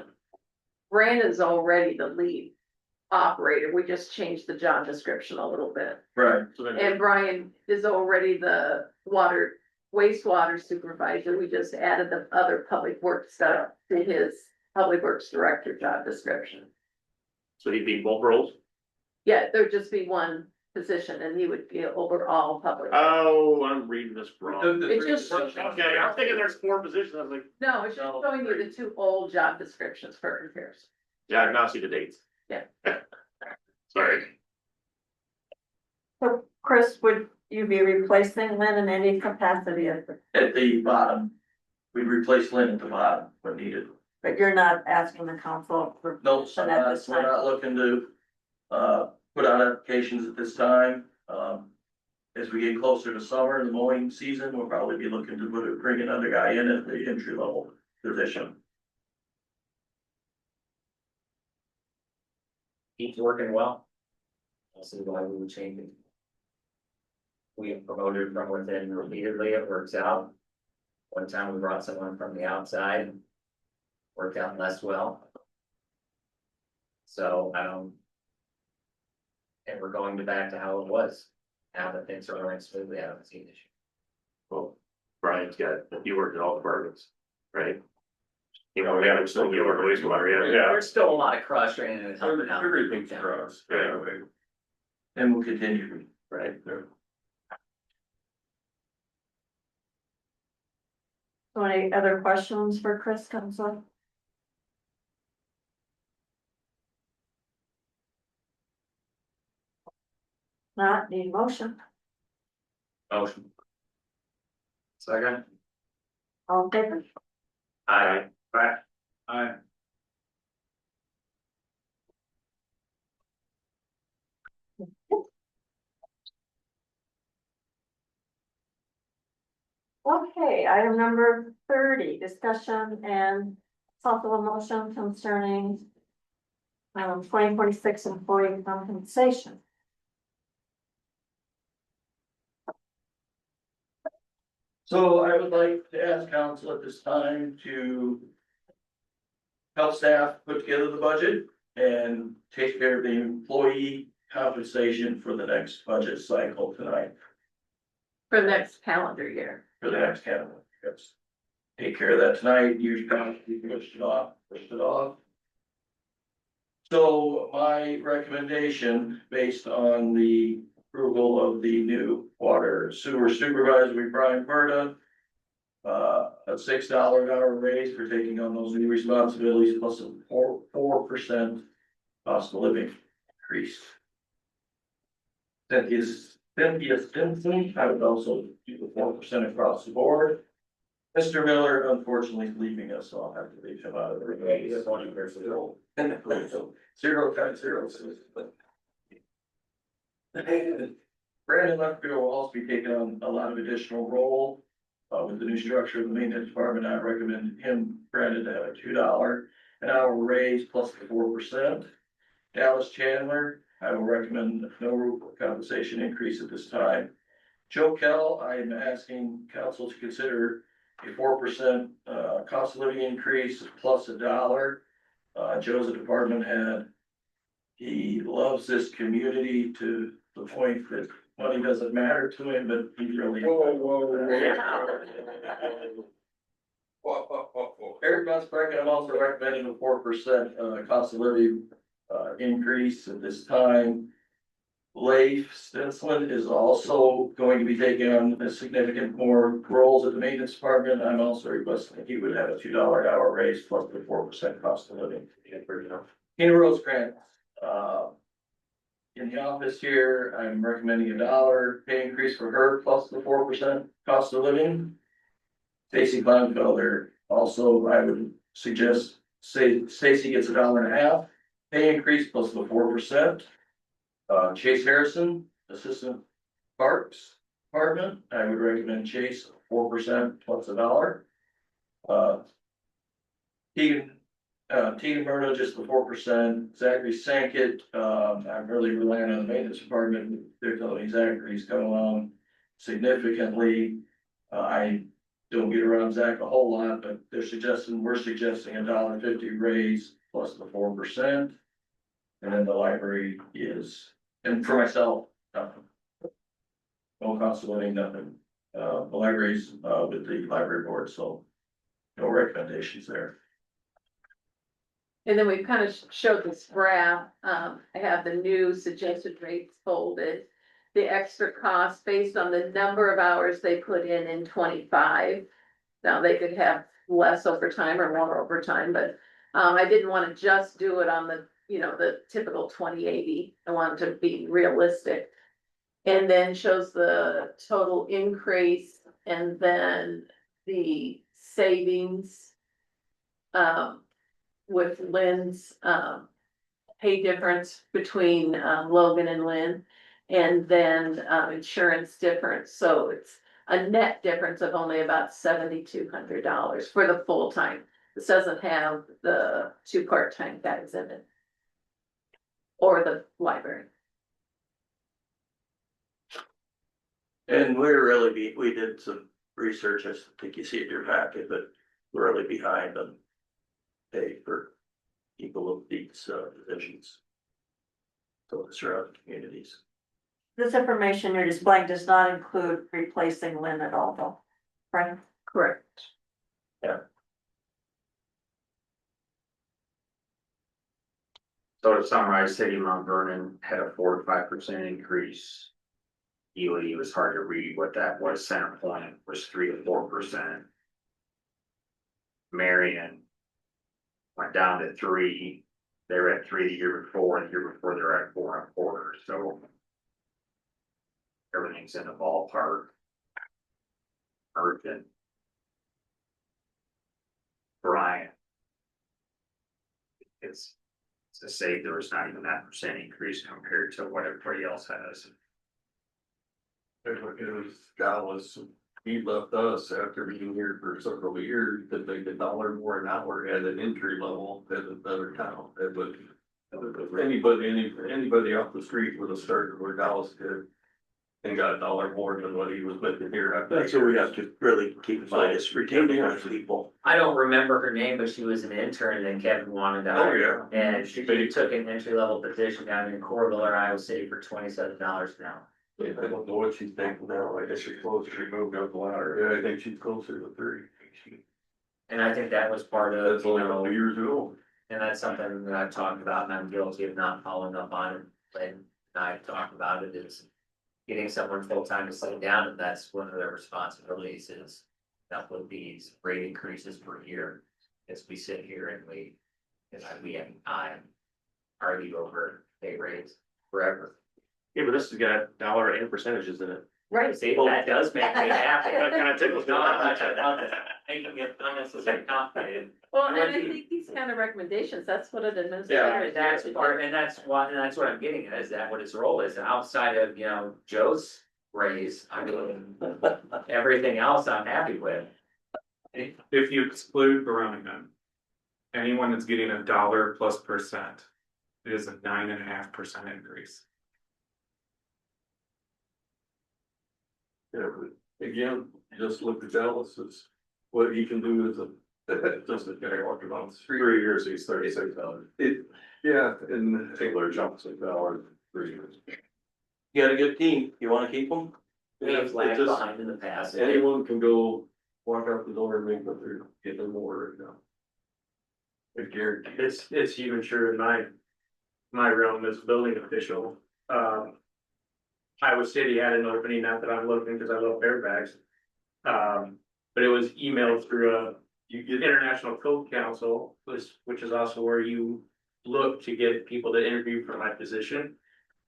Speaker 12: Brandon's already the lead operator. We just changed the job description a little bit.
Speaker 13: right.
Speaker 8: So then,
Speaker 12: And Brian is already the water wastewater supervisor, we just added the other public works stuff to his public works director job description.
Speaker 8: So he'd be both roles?
Speaker 12: Yeah, there'd just be one position and he would be over all public.
Speaker 8: Oh, I'm reading this wrong.
Speaker 12: It just,
Speaker 8: Okay, I'm thinking there's 4 positions, I was like,
Speaker 12: no, it's just showing you the two old job descriptions for comparison.
Speaker 8: yeah, I now see the dates.
Speaker 12: Yeah.
Speaker 8: Sorry.
Speaker 1: So Chris, would you be replacing Lynn in any capacity,
Speaker 13: At the bottom, we replace Lynn at the bottom when needed.
Speaker 1: but you're not asking the council for?
Speaker 13: No,
Speaker 1: position at this
Speaker 13: we're
Speaker 1: time?
Speaker 13: not looking to, put out applications at this time. As we get closer to summer, the mowing season, we'll probably be looking to bring another guy in at the entry level position.
Speaker 3: Keeps working well. I'll see why we would change it. We have promoted from within repeatedly, it works out. One time we brought someone from the outside. Worked out less well. So I don't. And we're going back to how it was. Now that things are running smoothly, I don't see an issue.
Speaker 8: Well, Brian's got, he worked in all departments, right? You know, we haven't still, you work wastewater, yeah.
Speaker 3: There's still a lot of cross training and helping out.
Speaker 10: Everything's cross, yeah.
Speaker 13: And we'll continue.
Speaker 8: Right.
Speaker 1: So any other questions for Chris, council? Not need a motion,
Speaker 3: Motion. Second.
Speaker 1: all in favor?
Speaker 3: Aye.
Speaker 9: Aye.
Speaker 1: Okay, item number 30, discussion and possible motion concerning 2026 employee compensation.
Speaker 13: So I would like to ask council at this time to help staff put together the budget and take care of the employee compensation for the next budget cycle tonight,
Speaker 12: For the next calendar year.
Speaker 13: for the next calendar. Yes. Take care of that tonight, usually pushed it off. So my recommendation, based on the approval of the new water sewer supervisor, Brian Berta, a $6 an hour raise for taking on those new responsibilities, plus a 4% cost of living increase. Cynthia Stinson, I would also do the 4% across the board. Mr. Miller unfortunately is leaving us, so I'll have to leave him out of the raise. Zero times zero. Brandon Leffier will also be taking on a lot of additional role. With the new structure of the maintenance department, I recommend him, Brandon, to have a $2 an hour raise plus the 4%. Dallas Chandler, I will recommend no compensation increase at this time. Joe Kell, I am asking council to consider a 4% cost of living increase plus $1. Joe's a department head. He loves this community to the point that money doesn't matter to him, but he really. Eric Musbracken, I'm also recommending a 4% cost of living increase at this time. Leif Stinsland is also going to be taking on a significant more roles at the maintenance department. I'm also requesting that he would have a $2 an hour raise plus the 4% cost of living. In Rosecrans, in the office here, I'm recommending $1 pay increase for her plus the 4% cost of living. Stacy Kleinfelder, also I would suggest Stacy gets $1.50 pay increase plus the 4%. Chase Harrison, Assistant Parks Department, I would recommend Chase 4% plus $1. Tegan Murdo, just the 4%. Zachary Sankett, I'm really relying on the maintenance department. They're telling me Zachary's coming along significantly. I don't get around Zach a whole lot, but we're suggesting $1.50 raise plus the 4%. And then the library is, and for myself, nothing. No cost of living, nothing.
Speaker 15: the libraries, with the library board, so no recommendations there.
Speaker 12: And then we've kind of showed this graph, I have the new suggested rates folded. The extra cost based on the number of hours they put in 25. Now, they could have less overtime or more overtime, but, I didn't wanna just do it on the, the typical 20/80. I wanted to be realistic. And then shows the total increase and then the savings. With Lynn's, pay difference between, Logan and Lynn. And then, insurance difference, so it's a net difference of only about $7,200 for the full time. This doesn't have the 2 part-time guys in it. Or the library.
Speaker 13: And we did some research, I think you see it in your packet, but we're really behind on pay for people of these positions. So the surrounding communities.
Speaker 1: This information you're displaying does not include replacing Lynn at all, though, right?
Speaker 12: Correct.
Speaker 2: So to summarize, City of Mount Vernon had a 4 to 5% increase. Ely was hard to read what that was. Center Point was 3 to 4%. Marion went down to 3. They were at 3 the year before, and the year before they were at 4.25. So everything's in the ballpark. Urgent. Brian. It's to say there was not even that percent increase compared to what everybody else has.
Speaker 10: It was Dallas, he left us after being here for several years to make $1 more an hour at an entry level at another town. It would, anybody off the street would have started where Dallas did. And got $1 more than what he was making here.
Speaker 13: That's what we have to really keep in mind, is retaining those people.
Speaker 3: I don't remember her name, but she was an intern that Kevin wanted to hire.
Speaker 10: Oh, yeah.
Speaker 3: And she took an entry level position down in Corville or Iowa City for $27 an hour.
Speaker 10: I don't know what she's thinking now, I guess she's closer, she moved up the ladder, yeah, I think she's closer to 3.
Speaker 3: And I think that was part of,
Speaker 10: That's only a couple years ago.
Speaker 3: and that's something that I've talked about, and I'm guilty of not following up on it. And I've talked about it, is getting someone full-time to sit down, and that's one of their responsibilities, is that would be rate increases per year. As we sit here and we have time argue over pay rates forever.
Speaker 8: Yeah, but this has got dollar and percentages in it.
Speaker 12: Right.
Speaker 3: See, that does make me happy.
Speaker 8: That kind of tickles me.
Speaker 3: No, I'm not making it unnecessarily complicated.
Speaker 12: Well, and I think these kind of recommendations, that's what an administrator.
Speaker 3: And that's part, and that's what I'm getting at, is that what his role is, and outside of, Joe's raise, I mean, everything else I'm happy with.
Speaker 9: If you exclude Birmingham, anyone that's getting $1+ it is a 9.5% increase.
Speaker 10: Yeah, but again, just look at Dallas, as what he can do as a, just a guy walking on the street.
Speaker 7: 3 years, he's $36.
Speaker 10: Yeah, and
Speaker 7: Taylor jumps $6, 3 years.
Speaker 13: You got a good team, you wanna keep them?
Speaker 3: We have lagged behind in the past.
Speaker 10: anyone can go walk out the door and make what they're getting more right now. I guarantee.
Speaker 6: It's even true in my realm as a building official. Iowa City had an opening, not that I'm looking because I love Fairfax. But it was emailed through International Code Council, which is also where you look to get people to interview for my position.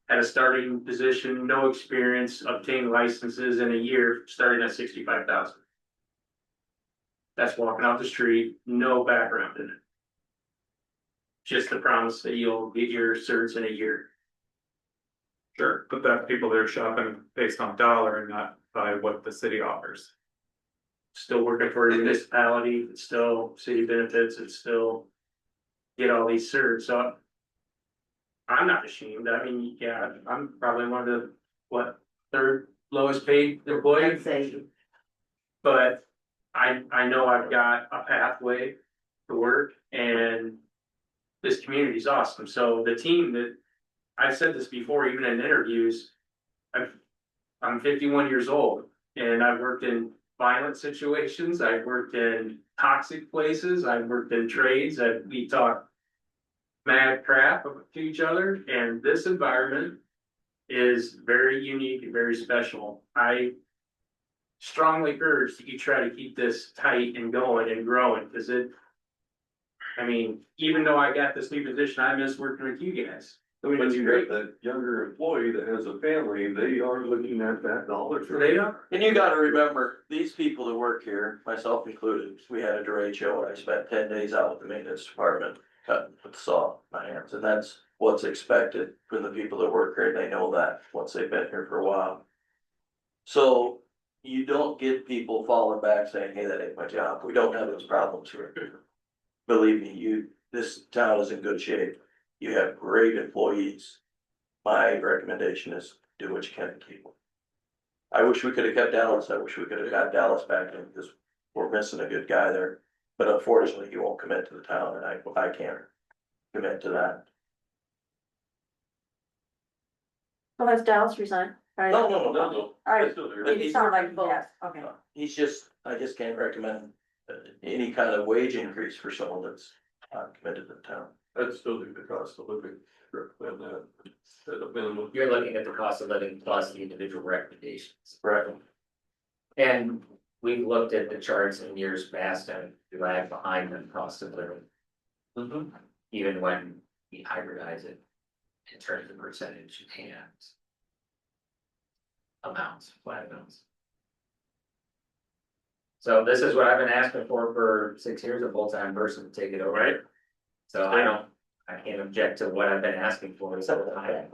Speaker 6: At a starting position, no experience, obtained licenses in a year, starting at 65,000. That's walking off the street, no background in it. Just the promise that you'll get your certs in a year.
Speaker 9: Sure, but that people that are shopping based on dollar and not by what the city offers.
Speaker 6: Still working for a municipality, it's still city benefits, it's still get all these certs, so. I'm not ashamed, I mean, yeah, I'm probably one of the, third lowest paid employee.
Speaker 4: I'd say,
Speaker 6: But I know I've got a pathway to work, and this community's awesome, so the team that. I've said this before, even in interviews, I'm 51 years old, And I've worked in violent situations, I've worked in toxic places, I've worked in trades that we talk mad crap to each other, and this environment is very unique and very special. I strongly urge that you try to keep this tight and going and growing, because I mean, even though I got this new position, I miss working with you guys. I mean,
Speaker 10: When
Speaker 6: it's
Speaker 10: you
Speaker 6: great.
Speaker 10: got that younger employee that has a family, they are looking at that dollar.
Speaker 6: They are.
Speaker 13: And you gotta remember, these people that work here, myself included, we had a derecho, and I spent 10 days out with the maintenance department, cutting with the saw in my hands, and that's what's expected from the people that work here, and they know that, once they've been here for a while. So, you don't get people falling back saying, hey, that ain't my job, we don't have those problems here. Believe me, this town is in good shape, you have great employees. My recommendation is do what you can to keep them. I wish we could have kept Dallas. I wish we could have got Dallas back in because we're missing a good guy there. But unfortunately, he won't commit to the town and I can't commit to that.
Speaker 1: Well, has Dallas resigned? Right.
Speaker 13: No.
Speaker 1: All right,
Speaker 10: Still there.
Speaker 1: it sounded like, yes, okay.
Speaker 13: I just can't recommend any kind of wage increase for someone that's not committed to the town.
Speaker 10: I'd still do the cost of living, recommend that, at a minimum.
Speaker 3: You're looking at the cost of living plus the individual recommendations.
Speaker 13: Right.
Speaker 3: And we've looked at the charts in years past and we lag behind the cost of living. Even when we hybridize it in terms of percentage and amounts, flat amounts. So this is what I've been asking for 6 years, a full-time person to take it over.
Speaker 6: Right.
Speaker 3: So I can't object to what I've been asking for, so I.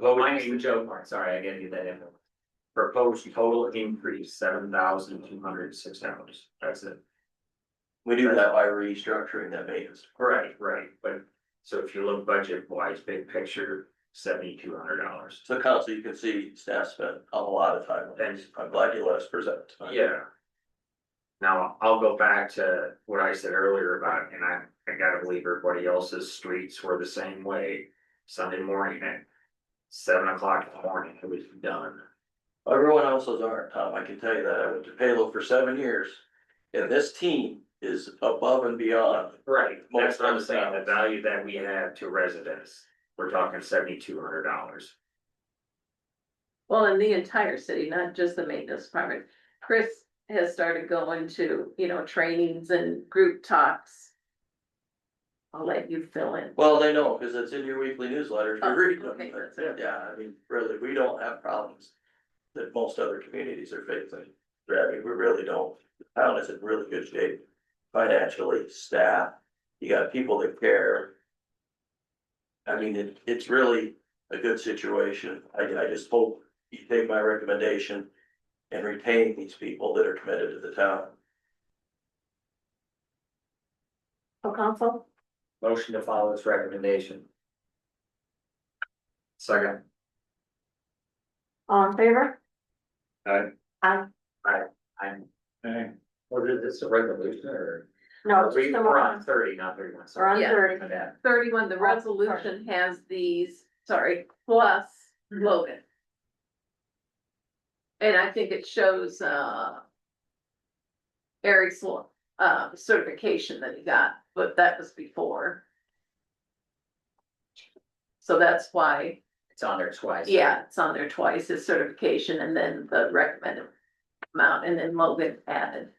Speaker 3: Minus the joke part, sorry, I gotta get that in.
Speaker 2: Proposed total increase, $7,206. That's it.
Speaker 13: We do that by restructuring that maintenance.
Speaker 2: Right, but, so if you look budget wise, big picture, $7,200.
Speaker 13: So council, you can see staff spent a lot of time on this. I'm glad you let us present tonight.
Speaker 2: Yeah. Now, I'll go back to what I said earlier about, and I gotta believe everybody else's streets were the same way. Sunday morning at 7 o'clock in the morning, it was done.
Speaker 13: Everyone else's aren't, Tom, I can tell you that, I went to Palo for 7 years, and this team is above and beyond.
Speaker 2: Right, that's what I'm
Speaker 13: Most
Speaker 2: saying, the
Speaker 13: towns.
Speaker 2: value that we have to residents, we're talking $7,200.
Speaker 12: Well, in the entire city, not just the maintenance department. Chris has started going to, trainings and group talks. I'll let you fill in.
Speaker 13: Well, they know, cause it's in your weekly newsletters,
Speaker 12: Oh,
Speaker 13: we read them,
Speaker 12: okay,
Speaker 13: but,
Speaker 12: that's it.
Speaker 13: yeah, I mean, really, we don't have problems. That most other communities are facing, I mean, we really don't, the town is in really good shape. Financially, staff, you got people that care. I mean, it's really a good situation, I just hope you take my recommendation. And retain these people that are committed to the town.
Speaker 1: So council,
Speaker 3: Motion to follow this recommendation.
Speaker 2: Second.
Speaker 1: all in favor?
Speaker 3: I'm,
Speaker 2: Hey.
Speaker 3: or is this a resolution or?
Speaker 1: No, it's just a
Speaker 3: We're on
Speaker 1: motion.
Speaker 3: 30, not 31.
Speaker 1: We're on
Speaker 3: Sorry.
Speaker 12: Yeah.
Speaker 1: 30.
Speaker 3: My bad.
Speaker 12: 31, the resolution has these, plus Logan. And I think it shows, Eric's, certification that he got, but that was before. So that's why,
Speaker 3: It's on there twice.
Speaker 12: yeah, it's on there twice, his certification and then the recommended amount, and then Logan added.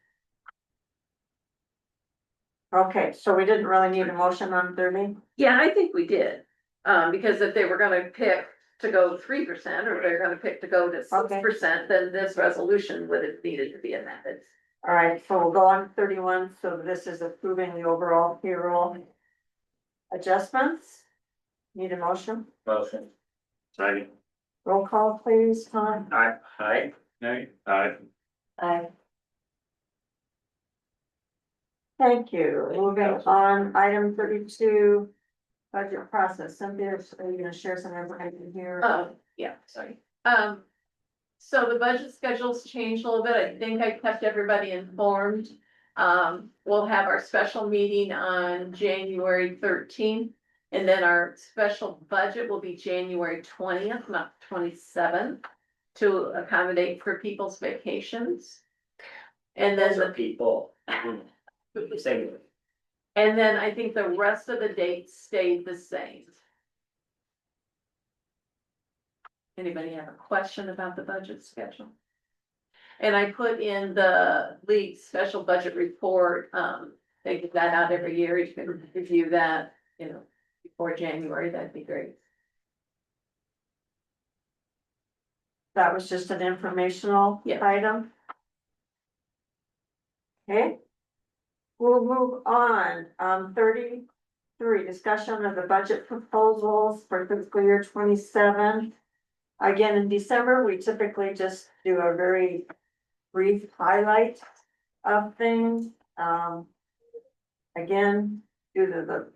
Speaker 1: Okay, so we didn't really need a motion on 30?
Speaker 12: Yeah, I think we did, because if they were gonna pick to go 3%, or they're gonna pick to go to 6%, then this resolution would have needed to be amended.
Speaker 1: All right, so we'll go on to 31, so this is approving the overall payroll adjustments. Need a motion?
Speaker 3: Motion.
Speaker 2: Second.
Speaker 1: Roll call, please, Tom.
Speaker 2: Aye.
Speaker 3: Aye.
Speaker 2: Nay. Aye.
Speaker 1: Aye. Thank you. Moving on, item 32, budget process. Cynthia, are you gonna share some information here?
Speaker 12: Yeah, sorry. So the budget schedule's changed a little bit. I think I kept everybody informed. We'll have our special meeting on January 13th. And then our special budget will be January 20th, not 27th, to accommodate for people's vacations. And then
Speaker 3: Those are people. Say,
Speaker 12: And then I think the rest of the dates stayed the same. Anybody have a question about the budget schedule? And I put in the league special budget report, they get that out every year, you can review that, before January, that'd be great.
Speaker 1: That was just an informational
Speaker 12: Yeah.
Speaker 1: item. Okay. We'll move on, 33, discussion of the budget proposals for fiscal year 27. Again, in December, we typically just do a very brief highlight of things. Again, due to the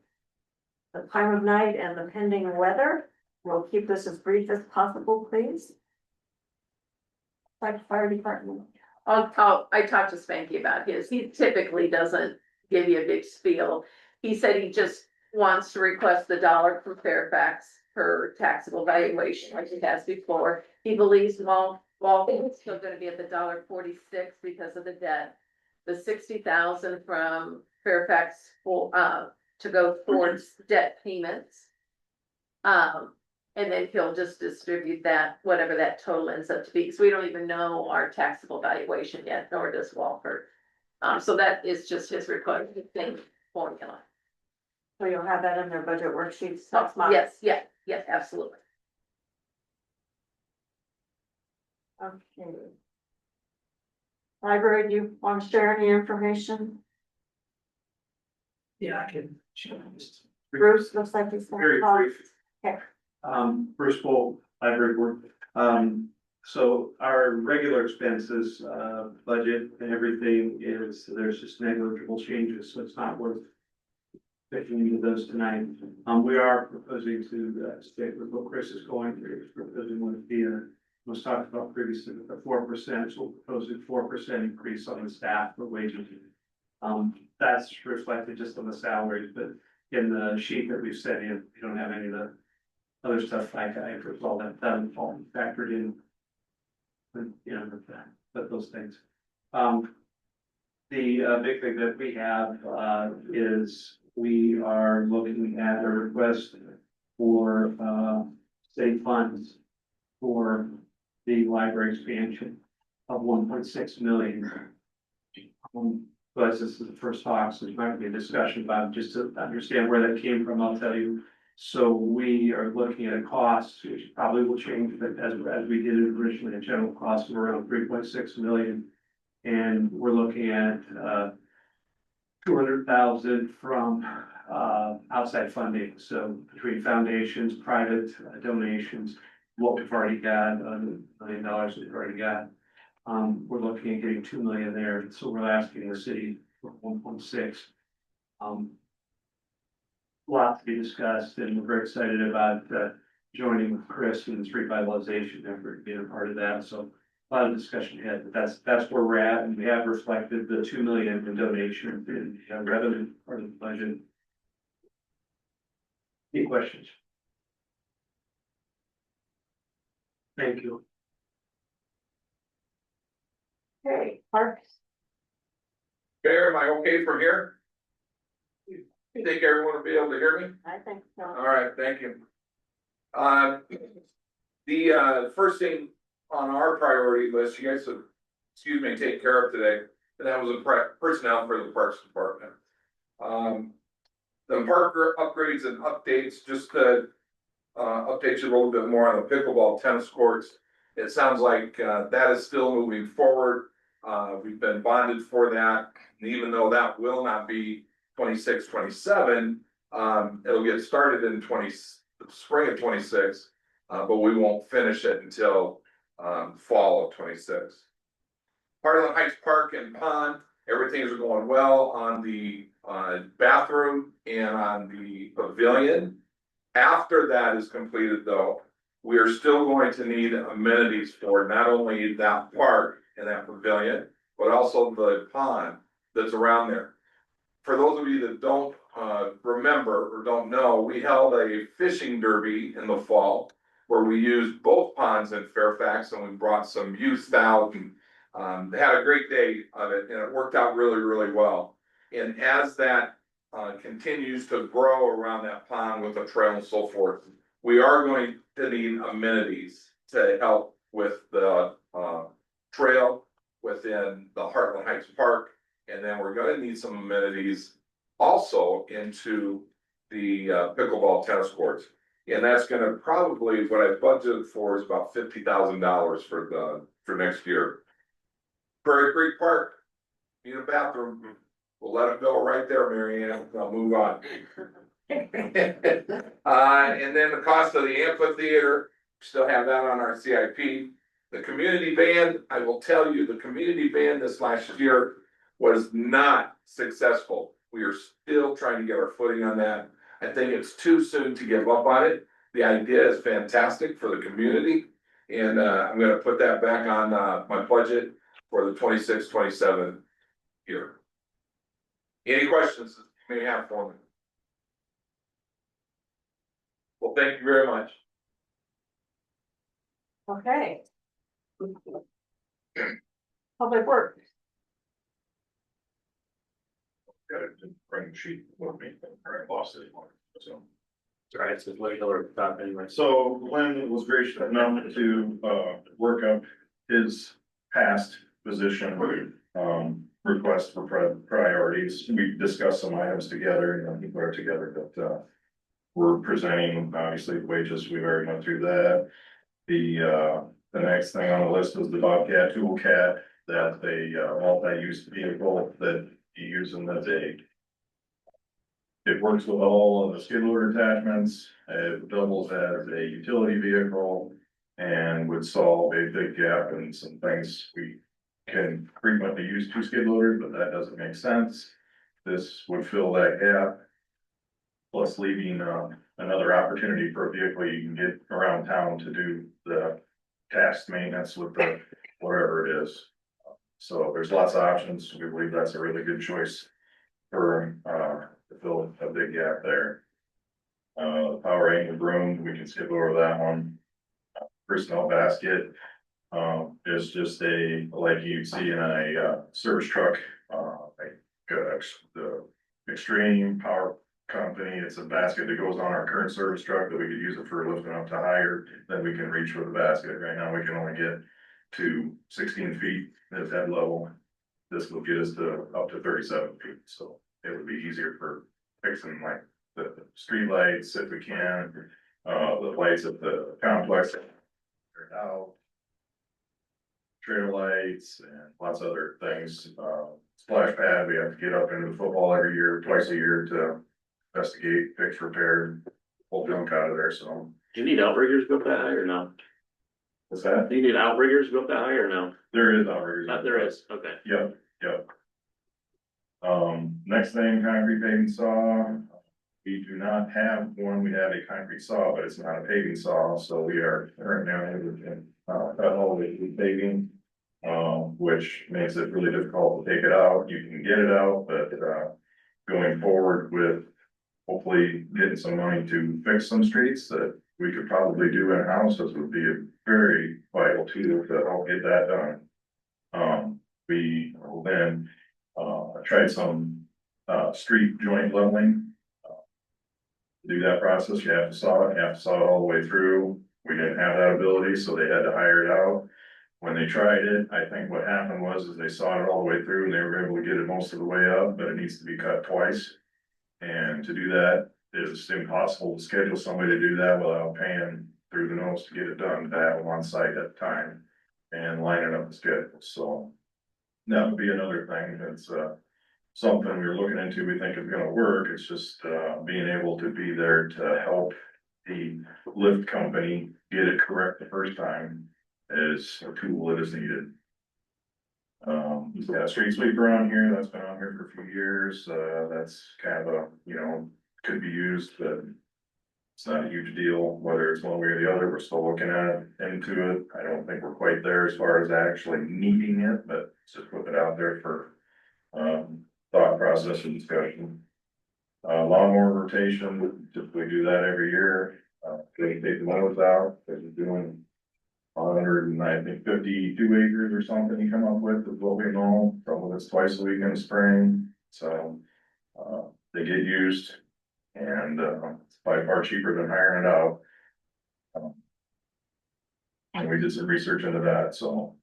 Speaker 1: time of night and the pending weather, we'll keep this as brief as possible, please. Like fire department.
Speaker 12: I talked to Spanky about his, he typically doesn't give you a big spiel. He said he just wants to request the dollar from Fairfax for taxable valuation like he has before. He believes Walton's still gonna be at the $1.46 because of the debt. The 60,000 from Fairfax to go towards debt payments. And then he'll just distribute that, whatever that total ends up to be, because we don't even know our taxable valuation yet, nor does Walford. So that is just his request, formula.
Speaker 1: So you'll have that in their budget worksheets next month.
Speaker 12: Yes, absolutely.
Speaker 1: Okay. Library, do you want to share any information?
Speaker 5: Yeah, I can. Just
Speaker 1: Bruce, looks like he's gonna
Speaker 5: very
Speaker 1: talk.
Speaker 5: brief.
Speaker 1: Okay.
Speaker 5: Bruce Bowl, library board. So our regular expenses, budget and everything there's just negligible changes, so it's not worth picking into those tonight. We are proposing to, stick with what Chris is going through, proposing what the, was talked about previously, with the 4%, so we're proposing 4% increase on the staff for wages. That's reflected just on the salaries, but in the sheet that we've set in, we don't have any of the other stuff like I for all that done, all factored in. But those things. The big thing that we have is we are looking at a request for state funds for the library expansion of 1.6 million. But this is the first talk, so there's might be a discussion about it, just to understand where that came from, I'll tell you. So we are looking at a cost, which probably will change, but as we did it originally, a general cost of around 3.6 million. And we're looking at 200,000 from outside funding, so between foundations, private donations, what we've already got, $1 million that we've already got. We're looking at getting 2 million there, so we're asking the city for 1.6. Lot to be discussed, and we're very excited about joining with Chris in this revitalization effort, being a part of that, so a lot of discussion ahead, but that's where we're at, and we have reflected the 2 million in donation in the revenue part of the budget. Any questions? Thank you.
Speaker 1: Okay, Parks.
Speaker 10: Bear, am I okay from here? You think everyone will be able to hear me?
Speaker 1: I think so.
Speaker 10: All right, thank you. The first thing on our priority list, you guys have, taken care of today, and that was a personnel for the Parks Department. The park upgrades and updates, just to update you a little bit more on the pickleball tennis courts. It sounds like that is still moving forward. We've been bonded for that, and even though that will not be 26, 27, it'll get started in spring of 26, but we won't finish it until fall of 26. Harlan Heights Park and Pond, everything is going well on the bathroom and on the pavilion. After that is completed though, we are still going to need amenities for not only that park and that pavilion, but also the pond that's around there. For those of you that don't
Speaker 11: remember or don't know, we held a fishing derby in the fall where we used both ponds in Fairfax and we brought some youth out and they had a great day of it and it worked out really, really well. And as that continues to grow around that pond with the trail and so forth, we are going to need amenities to help with the trail within the Heartland Heights Park. And then we're gonna need some amenities also into the pickleball tennis courts. And that's gonna probably, what I budgeted for is about $50,000 for next year. Prairie Creek Park, need a bathroom, we'll let it go right there, Mary Ann, I'll move on. And then the cost of the amphitheater, still have that on our CIP. The community band, I will tell you, the community band this last year was not successful. We are still trying to get our footing on that. I think it's too soon to give up on it. The idea is fantastic for the community. And I'm gonna put that back on my budget for the 26-27 year. Any questions you may have for me? Well, thank you very much.
Speaker 1: Okay. Public Works.
Speaker 11: Got it, bring the sheet with me, I lost it, so.
Speaker 8: Sorry, it's just letting over the top anyway.
Speaker 11: So Glenn was gracious enough to work up his past position request for priorities. We discussed some items together and we put it together, but we're presenting obviously wages. We've already went through that. The next thing on the list was the Bobcat Toolcat, that's a multi-use vehicle that you use in the day. It works with all of the skid loader attachments, it doubles as a utility vehicle and would solve a big gap in some things. We can frequently use 2 skid loaders, but that doesn't make sense. This would fill that gap. Plus leaving another opportunity for a vehicle you can get around town to do the task maintenance with the whatever it is. So there's lots of options. We believe that's a really good choice for to fill a big gap there. Power angle broom, we can skip over that one. Personnel basket is just like you'd see in a service truck, like the Extreme Power Company. It's a basket that goes on our current service truck that we could use it for lifting up to higher. Then we can reach for the basket. Right now we can only get to 16 feet at that level. This will get us to up to 37 feet. So it would be easier for fixing like the street lights if we can, the lights at the complex out, trail lights and lots of other things. Splash pad, we have to get up into the football every year, twice a year to investigate, fix, repair, pull junk out of there, so.
Speaker 8: Do you need outriggers to go up that high or no?
Speaker 11: What's that?
Speaker 8: Do you need outriggers to go up that high or no?
Speaker 11: There is outriggers.
Speaker 8: There is, okay.
Speaker 11: Yep. Next thing, concrete paving saw. We do not have one, we have a concrete saw, but it's not a paving saw, so we are currently cut all the paving. Which makes it really difficult to take it out. You can get it out, but going forward with hopefully getting some money to fix some streets that we could probably do in-house, this would be a very vital tool to help get that done. We will then tried some street joint leveling. To do that process, you have to saw it all the way through. We didn't have that ability, so they had to hire it out. When they tried it, I think what happened was they sawed it all the way through and they were able to get it most of the way up, but it needs to be cut twice. And to do that, it's impossible to schedule somebody to do that without paying through the nose to get it done, to have them on site at the time and lining up the schedule. So that would be another thing that's something we're looking into, we think is gonna work. It's just being able to be there to help the lift company get it correct the first time is a tool that is needed. We've got a street sweeper on here, that's been on here for a few years, that's kind of a, could be used, but it's not a huge deal, whether it's one way or the other, we're still looking into it. I don't think we're quite there as far as actually needing it, but just put it out there for thought process and discussion. Lawnmower rotation, typically do that every year, they take the mowers out, they're doing 100 and I think 52 acres or something you come up with is what we mow, probably it's twice a week in the spring, so. They get used and, it's by far cheaper than hiring it out. And we did some research into that, so,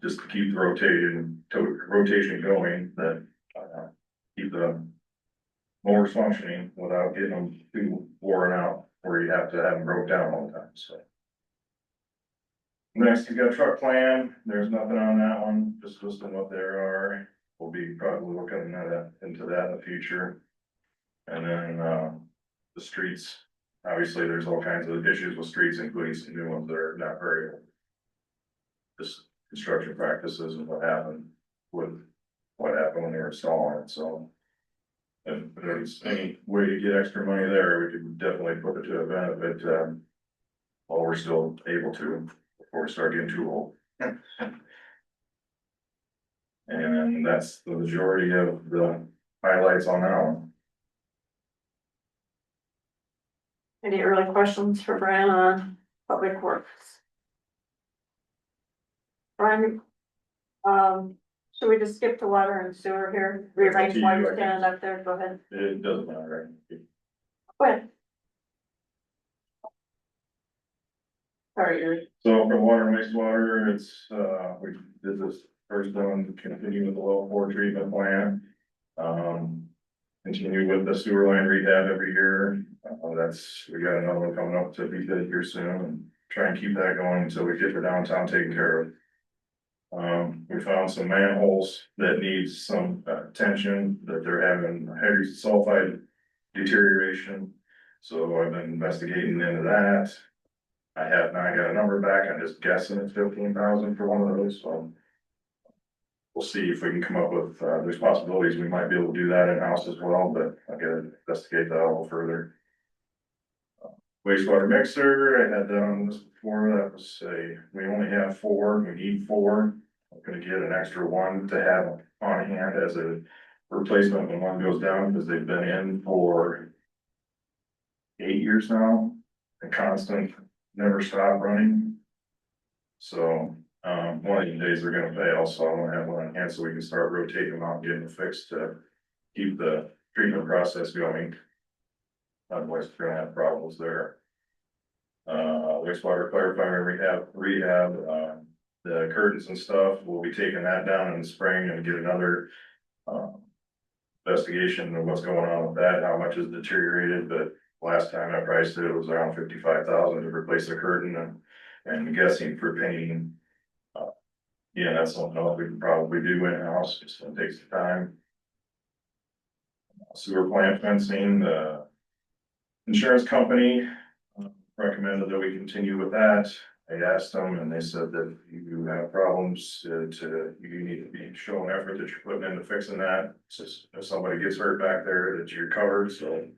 Speaker 11: just to keep the rotation going, that, keep the mowers functioning without getting them too worn out, where you have to have them broke down all the time, so. Next, you got truck plan, there's nothing on that one, just listing what there are, we'll be probably looking at that, into that in the future. And then, the streets, obviously, there's all kinds of issues with streets, including some new ones that are not very. Just construction practices and what happened when they were installing it, so. If there's any way to get extra money there, we could definitely put it to a benefit, while we're still able to, before we start getting too old. And that's the majority of the highlights on that one.
Speaker 1: Any early questions for Brian on public works? Brian, should we just skip to water and sewer here? Rearrange while you're standing up there, go ahead.
Speaker 11: It doesn't matter.
Speaker 1: Go ahead. Sorry, Yuri.
Speaker 11: So for water and wastewater, it's, we did this first one, to continue with the level 4 treatment plant. Continue with the sewer line rehab every year. We got another one coming up to be good here soon and try and keep that going until we get the downtown taken care of. We found some manholes that needs some attention, that they're having heavy sulfide deterioration. So I've been investigating into that. I have not got a number back, I'm just guessing it's 15,000 for one of those, so. We'll see if we can come up with, there's possibilities we might be able to do that in-house as well, but I gotta investigate that a little further. Wastewater mixer, I had that on this before, that was we only have 4, we need 4. I'm gonna get an extra one to have on hand as a replacement when one goes down, because they've been in for 8 years now, and constant, never stop running. So, one of these days they're gonna fail, so I wanna have one on hand so we can start rotating them out and getting them fixed to keep the treatment process going. Otherwise, we're gonna have problems there. Wastewater clarifier rehab, the curtains and stuff, we'll be taking that down in the spring and get another, investigation of what's going on with that, how much is deteriorated, but last time I priced it, it was around 55,000 to replace the curtain and guessing for painting. Yeah, that's something else we can probably do in-house, just gonna take some time. Sewer plant fencing, the insurance company recommended that we continue with that. I asked them and they said that if you have problems, you need to be showing effort that you're putting into fixing that. It's just if somebody gets hurt back there, that you're covered, so.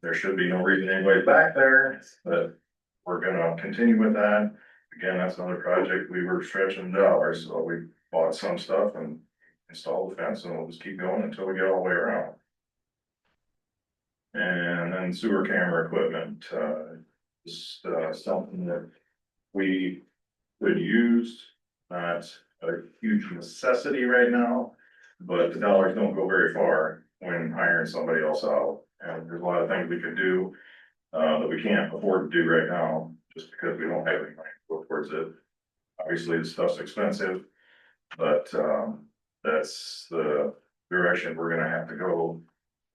Speaker 11: There should be no reason anybody's back there, but we're gonna continue with that. Again, that's another project, we were stretching dollars, so we bought some stuff and installed the fence, and we'll just keep going until we get all the way around. And then sewer camera equipment, just something that we could use, not a huge necessity right now, but the dollars don't go very far when hiring somebody else out. And there's a lot of things we could do, that we can't afford to do right now, just because we don't have any money to go towards it. Obviously, the stuff's expensive, but, that's the direction we're gonna have to go.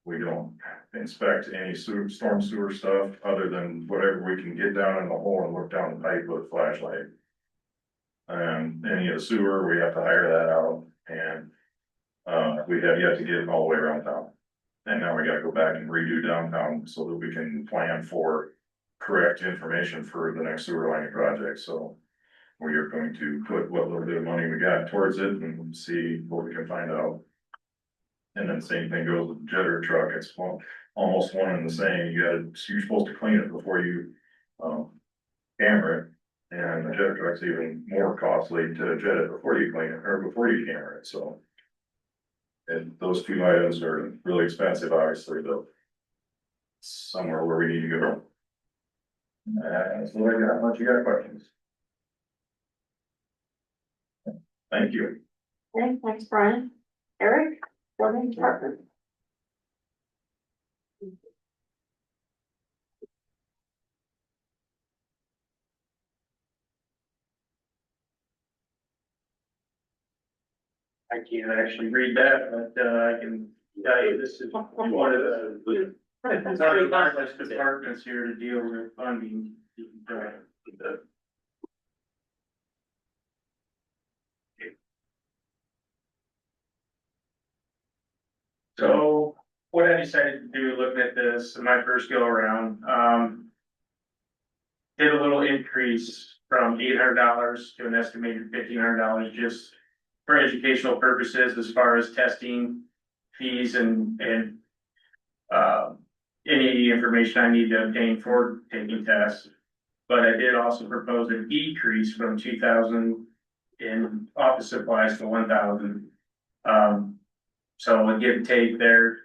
Speaker 11: We don't inspect any storm sewer stuff, other than whatever we can get down in the hole and look down the pipe with a flashlight. And any of the sewer, we have to hire that out, and, we have yet to get it all the way around town. And now we gotta go back and redo downtown so that we can plan for correct information for the next sewer lining project, so. We are going to put what little bit of money we got towards it and see what we can find out. And then same thing goes with the jetter truck, it's almost one and the same, you're supposed to clean it before you, camera it. And the jetter truck's even more costly to jet it before you clean it, or before you camera it, so. And those two items are really expensive, obviously, though. Somewhere where we need to go.
Speaker 15: That's what I got, unless you got questions. Thank you.
Speaker 1: Okay, thanks, Brian. Eric, building department.
Speaker 6: I can't actually read that, but I can tell you this is one of the very largest departments here to deal with funding. So what I decided to do looking at this, in my first go around, did a little increase from $800 to an estimated $1,500 just for educational purposes as far as testing fees and any information I need to obtain for taking tests. But I did also propose a decrease from 2,000 in office supplies to 1,000. So a give and take there,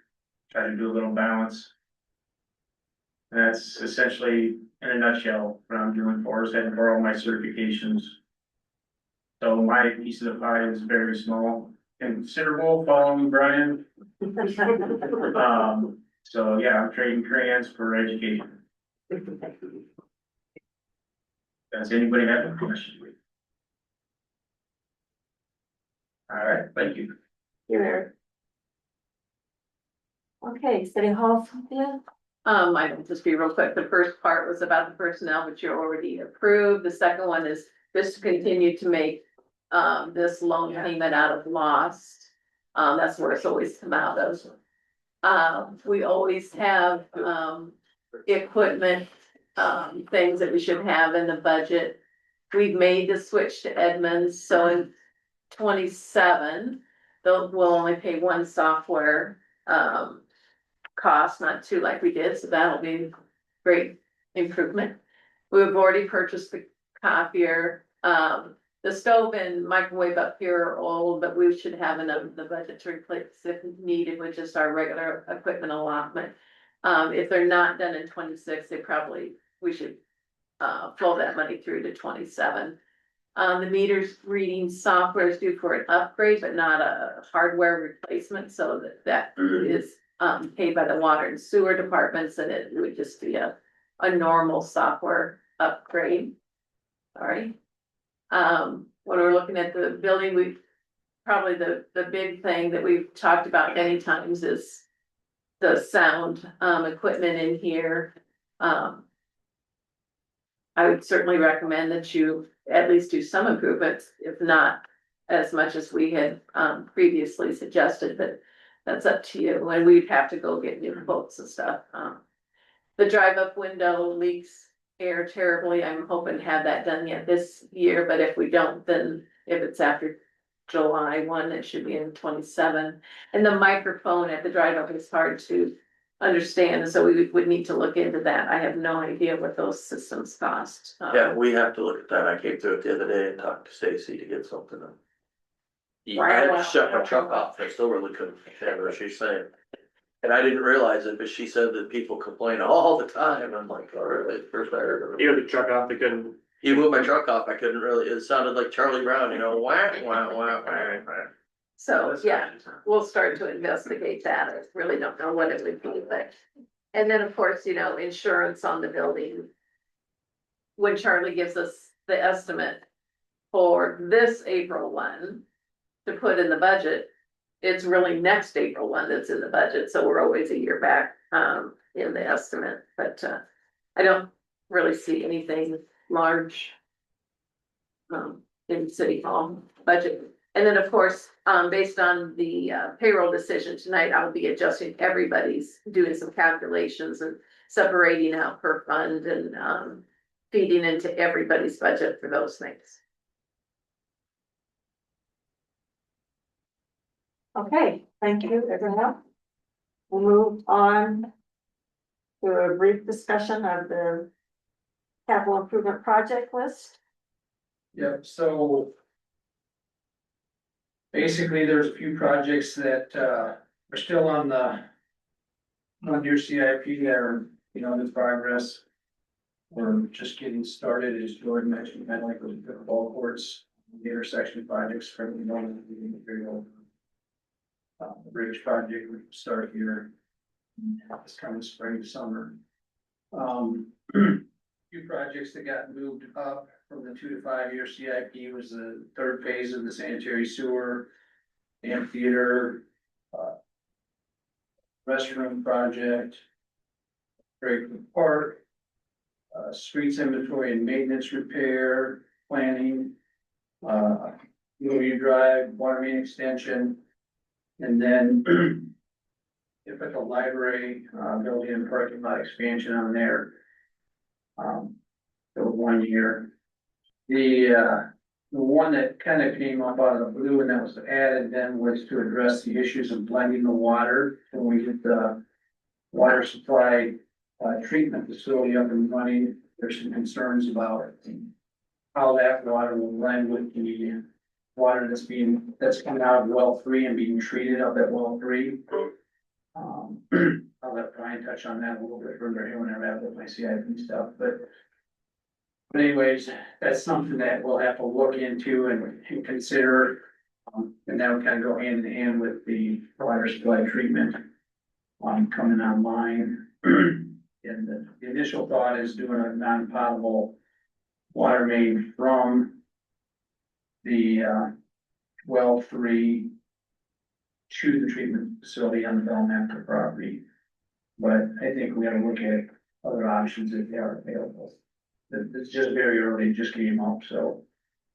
Speaker 6: try to do a little balance. And that's essentially, in a nutshell, what I'm doing for us and for all my certifications. So my piece of the pie is very small, considerable following Brian. So yeah, I'm trading crayons for education. Does anybody have a question? All right, thank you.
Speaker 1: Here, Eric. Okay, City Hall, Cynthia.
Speaker 12: I will just be real quick. The first part was about the personnel, which you already approved. The second one is just to continue to make this loan payment out of lost. That's where it's always come out of. We always have equipment, things that we should have in the budget. We've made the switch to Edmunds, so in 27, we'll only pay one software cost, not two like we did, so that'll be great improvement. We've already purchased the copier. The stove and microwave up here are old, but we should have enough in the budget to replace if needed with just our regular equipment allotment. If they're not done in 26, we should flow that money through to 27. The meters reading software is due for an upgrade, but not a hardware replacement, so that is paid by the water and sewer departments, and it would just be a normal software upgrade. Sorry. When we're looking at the building, probably the big thing that we've talked about many times is the sound equipment in here. I would certainly recommend that you at least do some improvements, if not as much as we had previously suggested, but that's up to you, and we'd have to go get new quotes and stuff. The drive-up window leaks air terribly. I'm hoping to have that done yet this year, but if we don't, then if it's after July 1, it should be in 27. And the microphone at the drive-up is hard to understand, so we would need to look into that. I have no idea what those systems cost.
Speaker 13: Yeah, we have to look at that. I came through it the other day and talked to Stacy to get something. I had to shut my truck off. I still really couldn't understand what she's saying. And I didn't realize it, but she said that people complain all the time. I'm like, all right, first I heard of it.
Speaker 8: You had the truck off, they couldn't.
Speaker 13: You moved my truck off. I couldn't really, it sounded like Charlie Brown, you know, wah, wah, wah, wah.
Speaker 12: So, yeah, we'll start to investigate that. I really don't know what it would be, but. And then, of course, insurance on the building. When Charlie gives us the estimate for this April 1 to put in the budget, it's really next April 1 that's in the budget, so we're always a year back in the estimate, but I don't really see anything large in City Hall budget. And then, of course, based on the payroll decision tonight, I'll be adjusting everybody's, doing some calculations and separating out per fund and feeding into everybody's budget for those things.
Speaker 1: Okay, thank you, everyone. We'll move on to a brief discussion of the capital improvement project list.
Speaker 5: Yep, so basically, there's a few projects that, are still on the your CIP that are, in progress. We're just getting started, as Jordan mentioned, kind of like with the ball courts, the intersection projects for the material. The bridge project, we start here this coming spring, summer. Few projects that got moved up from the 2 to 5 year CIP was the third phase of the sanitary sewer, amphitheater, restroom project, Great Park, streets inventory and maintenance repair, planning, Union Drive, water main extension, and then if at the library, building and parking lot expansion on there. For 1 year. The one that kind of came up out of the blue and that was added then was to address the issues of blending the water. When we get the water supply, treatment facility up and running, there's some concerns about how that water will blend with the water that's coming out of well 3 and being treated up at well 3. I'll let Brian touch on that a little bit further here when I wrap up my CIP stuff, but anyways, that's something that we'll have to look into and consider. And that would kind of go hand in hand with the water supply treatment coming online. And the initial thought is doing a non-potable water main from the well 3 to the treatment facility on the Belknap property. But I think we gotta look at other options if they are available. It's just very early, it just came up, so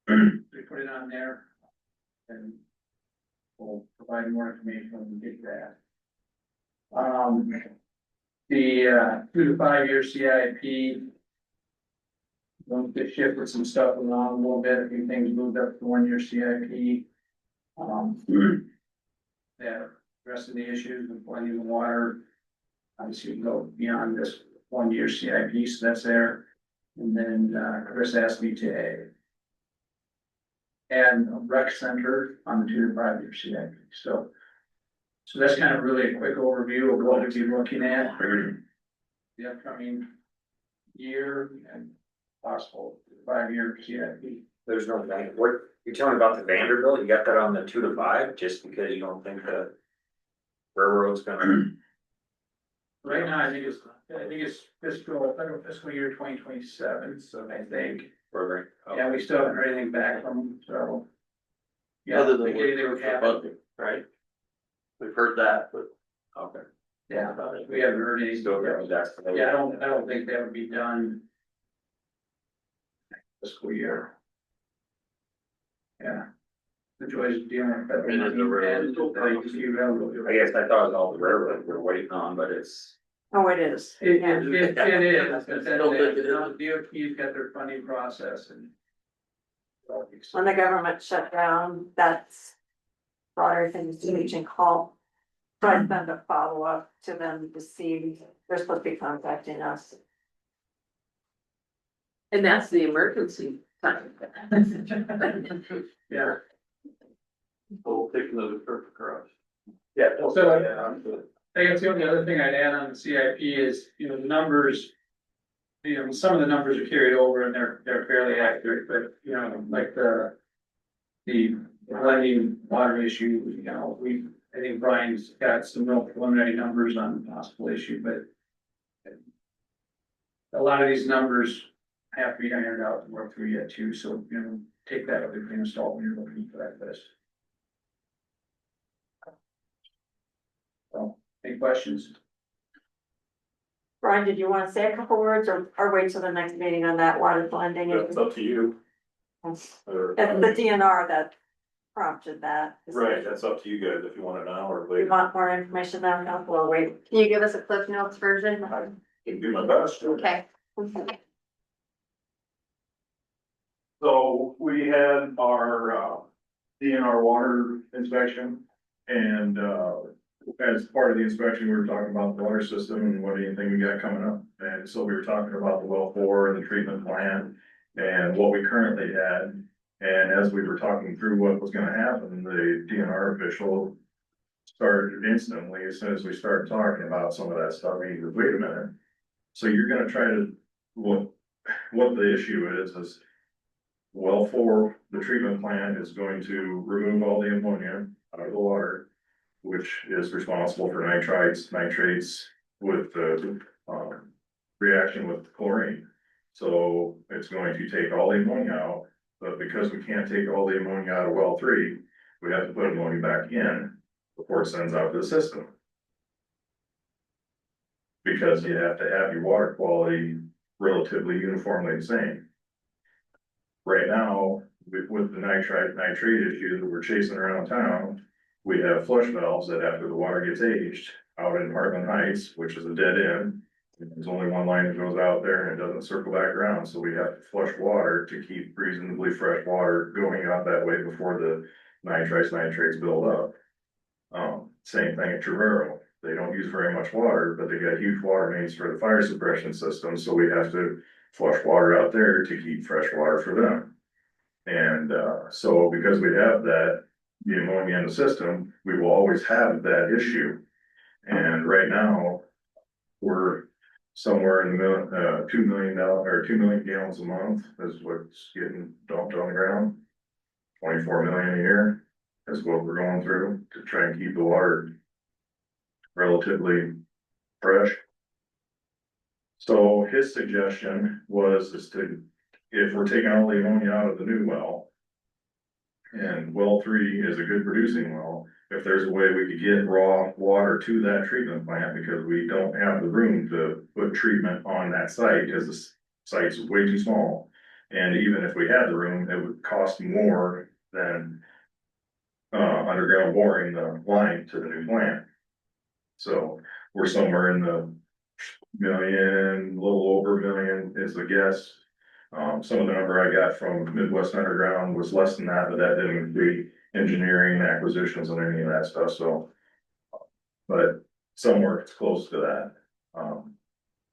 Speaker 5: we put it on there. And we'll provide more information when we get that. The 2 to 5 year CIP. Going to shift with some stuff along a little bit, a few things moved up to 1 year CIP. Yeah, addressing the issues of blending the water. Obviously, go beyond this 1 year CIP, so that's there. And then, Chris asked me to add a rec center on the 2 to 5 year CIP, so that's kind of really a quick overview of what we'll be looking at for the upcoming year and possible 5 year CIP.
Speaker 2: There's no, what, you're telling about the Vanderbilt, you got that on the 2 to 5, just because you don't think the railroad's gonna.
Speaker 5: Right now, I think it's federal fiscal year 2027, so I think,
Speaker 2: Program.
Speaker 5: yeah, we still haven't heard anything back from them, so. Yeah,
Speaker 13: Other than
Speaker 5: I think
Speaker 13: we're
Speaker 5: anything
Speaker 13: here
Speaker 5: would
Speaker 13: for
Speaker 5: happen.
Speaker 13: funding, right? We've heard that, but.
Speaker 2: Okay.
Speaker 5: Yeah, we haven't heard anything.
Speaker 2: Still got that.
Speaker 5: Yeah, I don't think that would be done. Fiscal year. Yeah. The joys of dealing with federal
Speaker 13: It is the railroad.
Speaker 5: money.
Speaker 2: I guess I thought it was all the railroad we're waiting on, but it's.
Speaker 1: Oh, it is.
Speaker 5: It
Speaker 1: Yeah.
Speaker 5: is, but then
Speaker 13: Don't think it is.
Speaker 5: DOT's got their funding process and.
Speaker 1: When the government shut down, that's brought everything to screeching halt. So I sent a follow up to them to see, they're supposed to be contacting us.
Speaker 12: And that's the emergency time.
Speaker 5: Yeah.
Speaker 10: We'll take another trip across.
Speaker 2: Yeah.
Speaker 5: So, I guess the only other thing I'd add on the CIP is, the numbers. Some of the numbers are carried over and they're fairly accurate, but, like the blending water issue, I think Brian's got some real preliminary numbers on the possible issue, but a lot of these numbers have to be ironed out and worked through yet too, so, take that with a grain of salt when you're looking for that list. So, any questions?
Speaker 1: Brian, did you want to say a couple words or wait till the next meeting on that water blending?
Speaker 10: It's up to you.
Speaker 1: That's
Speaker 10: Or-
Speaker 1: the DNR that prompted that.
Speaker 10: Right, that's up to you guys if you want it now or
Speaker 1: We
Speaker 10: later.
Speaker 1: want more information now, no, we'll wait.
Speaker 4: Can you give us a Cliff Notes version?
Speaker 10: I can do my best.
Speaker 4: Okay.
Speaker 11: So we had our DNR water inspection and as part of the inspection, we were talking about the water system and what anything we got coming up. And so we were talking about the well 4 and the treatment plant and what we currently had. And as we were talking through what was gonna happen, the DNR official started instantly, as soon as we started talking about some of that stuff, he goes, wait a minute. So you're gonna try to, what the issue is well, for the treatment plant is going to remove all the ammonia out of the water, which is responsible for nitrites, nitrates with the, reaction with chlorine. So it's going to take all the ammonia out, but because we can't take all the ammonia out of well 3, we have to put ammonia back in before it sends out to the system. Because you have to have your water quality relatively uniformly the same. Right now, with the nitrate issue that we're chasing around town, we have flush valves that after the water gets aged out in Heartland Heights, which is a dead end. There's only one line that goes out there and it doesn't circle back around, so we have to flush water to keep reasonably fresh water going out that way before the nitrates build up. Same thing at Trevero. They don't use very much water, but they got huge water mains for the fire suppression system, so we have to flush water out there to keep fresh water for them. And, so because we have that, the ammonia in the system, we will always have that issue. And right now, we're somewhere in the $2 million or 2 million gallons a month is what's getting dumped on the ground. 24 million a year is what we're going through to try and keep the water relatively fresh. So his suggestion was if we're taking all the ammonia out of the new well, and well 3 is a good producing well, if there's a way we could get raw water to that treatment plant, because we don't have the room to put treatment on that site, because the site's way too small. And even if we had the room, it would cost more than underground boring the line to the new plant. So we're somewhere in the million, a little over a million is the guess. Some of the number I got from Midwest Underground was less than that, but that didn't include engineering, acquisitions and any of that stuff, so. But somewhere it's close to that.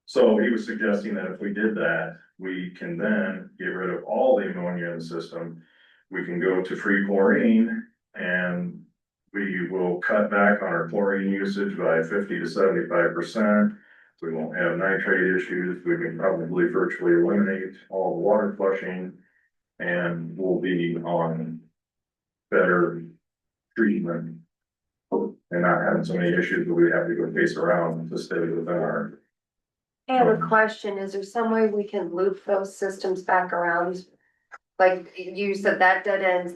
Speaker 11: So he was suggesting that if we did that, we can then get rid of all the ammonia in the system. We can go to free chlorine and we will cut back on our chlorine usage by 50 to 75%. We won't have nitrate issues. We can probably virtually eliminate all the water flushing and we'll be on better treatment and not having so many issues that we have to go face around to stay within our.
Speaker 4: I have a question, is there some way we can loop those systems back around? Like you said, that dead ends,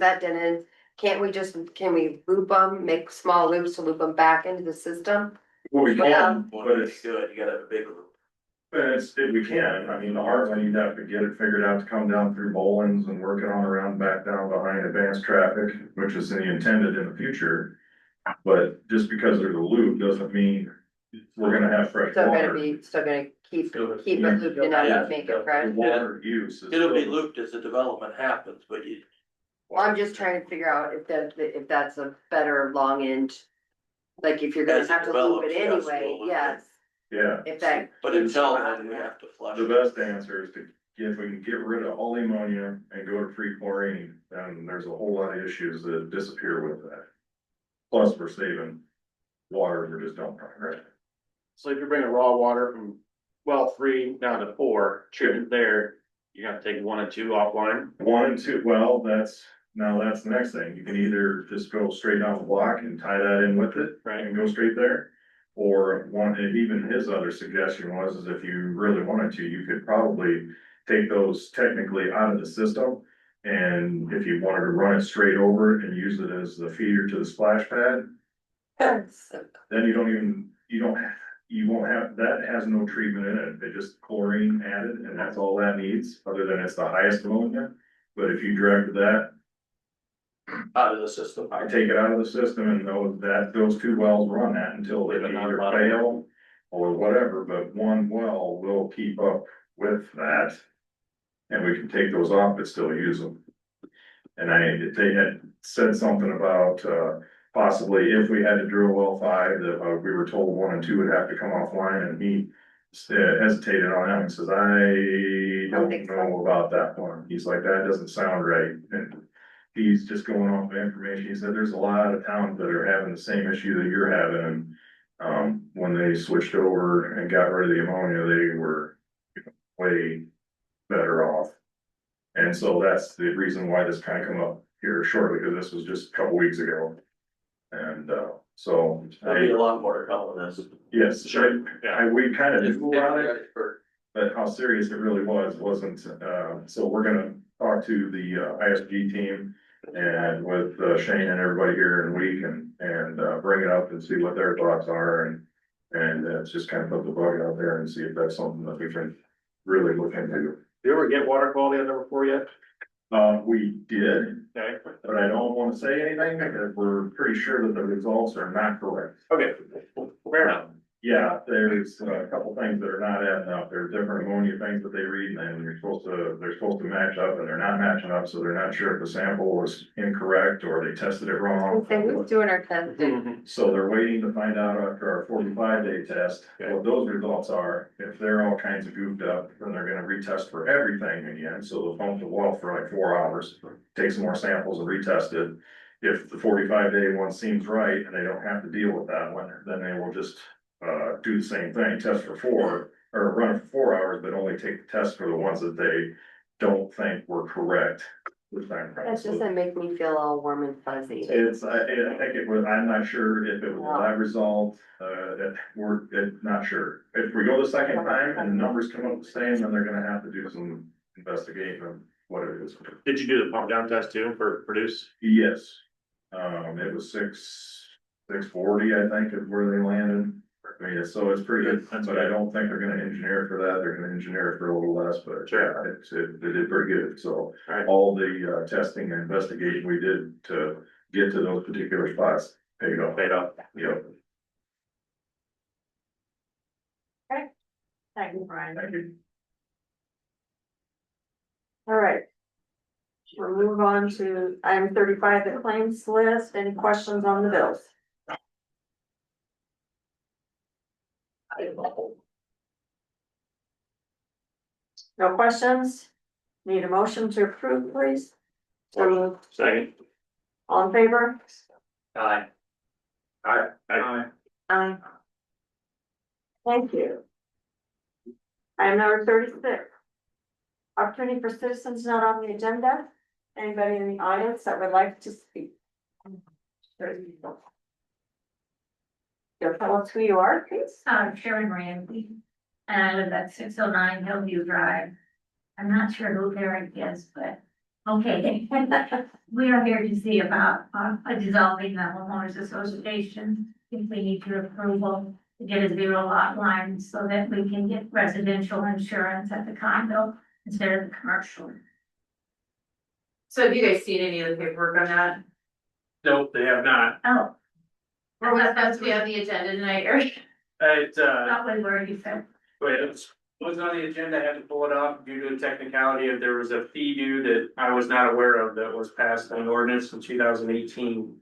Speaker 4: can we loop them, make small loops to loop them back into the system?
Speaker 11: Well, we can,
Speaker 13: Well,
Speaker 11: but it's,
Speaker 13: good, you gotta have a big loop.
Speaker 11: if we can, I mean, the hard one, you'd have to get it figured out to come down through Bowlins and working on around back down behind advanced traffic, which is intended in the future. But just because there's a loop doesn't mean we're gonna have fresh
Speaker 4: Still gonna
Speaker 11: water.
Speaker 4: keep it looped enough to make it fresh.
Speaker 11: Water use is.
Speaker 13: It'll be looped as the development happens, but you,
Speaker 4: Well, I'm just trying to figure out if that's a better long end. Like if you're gonna
Speaker 13: As it
Speaker 4: have to loop it
Speaker 13: develops, yes,
Speaker 4: anyway,
Speaker 13: we'll-
Speaker 4: yes,
Speaker 11: Yeah,
Speaker 4: if that.
Speaker 13: but until then, we have to flush.
Speaker 11: the best answer is if we can get rid of all the ammonia and go to free chlorine, then there's a whole lot of issues that disappear with that. Plus, we're saving water, we're just dumping, right?
Speaker 8: So if you're bringing raw water from well 3 down to 4, treatment there, you have to take 1 and 2 offline.
Speaker 11: 1 and 2, well, that's the next thing. You can either just go straight down the block and tie that in with it.
Speaker 8: Right.
Speaker 11: And go straight there. Or and even his other suggestion was, is if you really wanted to, you could probably take those technically out of the system. And if you wanted to run it straight over and use it as the feeder to the splash pad, then you won't have, that has no treatment in it. It just chlorine added and that's all that needs, other than it's the highest ammonia. But if you direct that
Speaker 13: Out of the system.
Speaker 11: I take it out of the system and know that those 2 wells run that until they either fail or whatever, but 1 well will keep up with that. And we can take those off, but still use them. And they had said something about, possibly if we had to drill well 5, that we were told 1 and 2 would have to come offline, and he hesitated on that and says, I don't know about that one. He's like, that doesn't sound right. And he's just going off of information. He said, there's a lot of towns that are having the same issue that you're having. And when they switched over and got rid of the ammonia, they were way better off. And so that's the reason why this kind of come up here shortly, because this was just a couple weeks ago. And so
Speaker 13: There'll be a lot more to come on this.
Speaker 11: yes,
Speaker 8: Sure, yeah.
Speaker 11: we kind of
Speaker 13: Just
Speaker 11: knew
Speaker 13: get
Speaker 11: about it,
Speaker 13: ready for-
Speaker 11: but how serious it really wasn't. So we're gonna talk to the ISG team and with Shane and everybody here in a week and bring it up and see what their thoughts are and it's just kind of put the bug out there and see if that's something that we can really look into.
Speaker 8: Do you ever get water quality on number 4 yet?
Speaker 11: We did,
Speaker 8: Okay.
Speaker 11: but I don't want to say anything because we're pretty sure that the results are not correct.
Speaker 8: Okay, fair enough.
Speaker 11: Yeah, there's a couple things that are not adding up. There's different ammonia things that they read and they're supposed to match up and they're not matching up. So they're not sure if the sample was incorrect or they tested it wrong.
Speaker 4: And who's doing our testing?
Speaker 11: So they're waiting to find out after our 45-day test, what those results are. If they're all kinds of goofed up, then they're gonna retest for everything again. So they'll pump the well for like 4 hours, take some more samples and retest it. If the 45-day one seems right and they don't have to deal with that one, then they will just do the same thing, test for 4 or run it for 4 hours, but only take the test for the ones that they don't think were correct. This time.
Speaker 4: That's just gonna make me feel all warm and fuzzy.
Speaker 11: It's, I think it was, I'm not sure if it was a lab result, we're not sure. If we go the second time and the numbers come up the same, then they're gonna have to do some investigating of what it is.
Speaker 8: Did you do the pump down test too for produce?
Speaker 11: Yes, it was 640, I think, is where they landed. I mean, so it's pretty good, but I don't think they're gonna engineer it for that, they're gonna engineer it for a little less, but yeah, they did pretty good, so.
Speaker 8: Alright.
Speaker 11: All the testing and investigation we did to get to those particular spots paid off.
Speaker 8: Paid off.
Speaker 11: Yep,
Speaker 1: Thank you, Brian.
Speaker 11: thank you.
Speaker 1: All right. We'll move on to item 35, the claims list. Any questions on the bills? No questions? Need a motion to approve, please? So moved.
Speaker 8: Second.
Speaker 1: All in favor?
Speaker 3: Aye.
Speaker 8: Aye.
Speaker 1: Aye. Thank you. Item number 36. Opportunity for citizens not on the agenda. Anybody in the audience that would like to speak? You'll tell us who you are, please.
Speaker 14: Sharon Ramsey, and I live at 609 Hillview Drive. I'm not sure who Eric is, but, okay. We are here to see about, dissolving the homeowners association. If we need your approval to get a 0 lot line so that we can get residential insurance at the condo instead of the commercial.
Speaker 12: So have you guys seen any of the paperwork on that?
Speaker 6: Nope, they have not.
Speaker 14: Oh.
Speaker 12: Or was that supposed to be on the agenda tonight, or?
Speaker 6: It,
Speaker 14: That was where you said.
Speaker 6: wait, it was on the agenda, I had to pull it off due to a technicality of there was a fee due that I was not aware of that was passed on ordinance in 2018.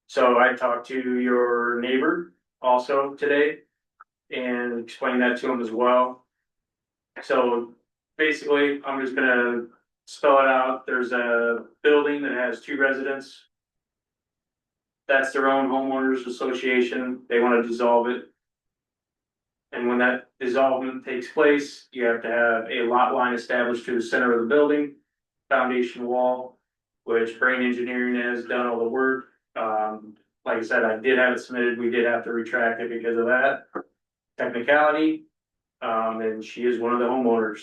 Speaker 6: So I talked to your neighbor also today and explained that to him as well. So basically, I'm just gonna spell it out. There's a building that has 2 residents. That's their own homeowners association. They want to dissolve it. And when that dissolvement takes place, you have to have a lot line established to the center of the building, foundation wall, which Brain Engineering has done all the work. Like I said, I did have it submitted. We did have to retract it because of that technicality. And she is one of the homeowners.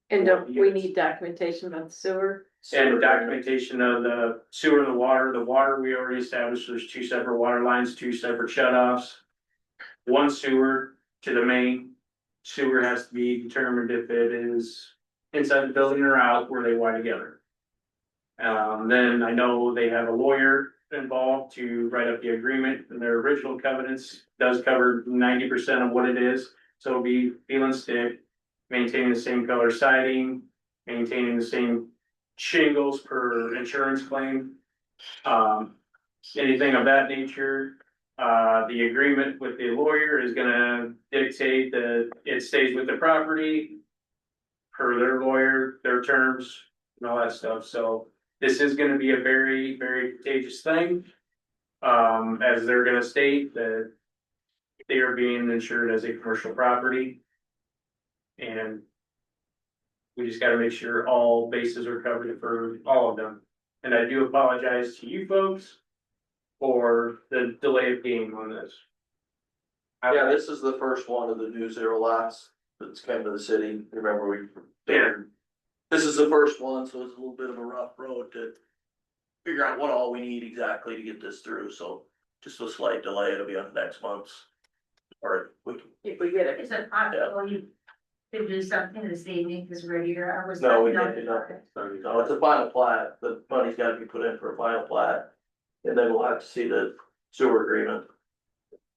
Speaker 12: And don't we need documentation about the sewer?
Speaker 6: And documentation of the sewer and the water. The water, we already established, there's 2 separate water lines, 2 separate shutoffs. 1 sewer to the main. Sewer has to be determined if it is inside the building or out where they wire together. Then I know they have a lawyer involved to write up the agreement, and their original covenants does cover 90% of what it is. So it'll be peel and stick, maintaining the same color siding, maintaining the same shingles per insurance claim. Anything of that nature, The agreement with the lawyer is gonna dictate that it stays with the property per their lawyer, their terms, and all that stuff. So this is gonna be a very, very contagious thing. As they're gonna state that they are being insured as a commercial property. And we just gotta make sure all bases are covered for all of them. And I do apologize to you folks for the delay of game on this.
Speaker 13: Yeah, this is the first one of the new zero lots that's come to the city. Remember we.
Speaker 6: Yeah.
Speaker 13: This is the first one, so it's a little bit of a rough road to figure out what all we need exactly to get this through, so just a slight delay, it'll be on next month's. Or we can,
Speaker 12: If we get it.
Speaker 14: Is it possible you could do something this evening, because we're here, I was.
Speaker 13: no, we can't do nothing. No, it's a final plat, the money's gotta be put in for a final plat. And then we'll have to see the sewer agreement.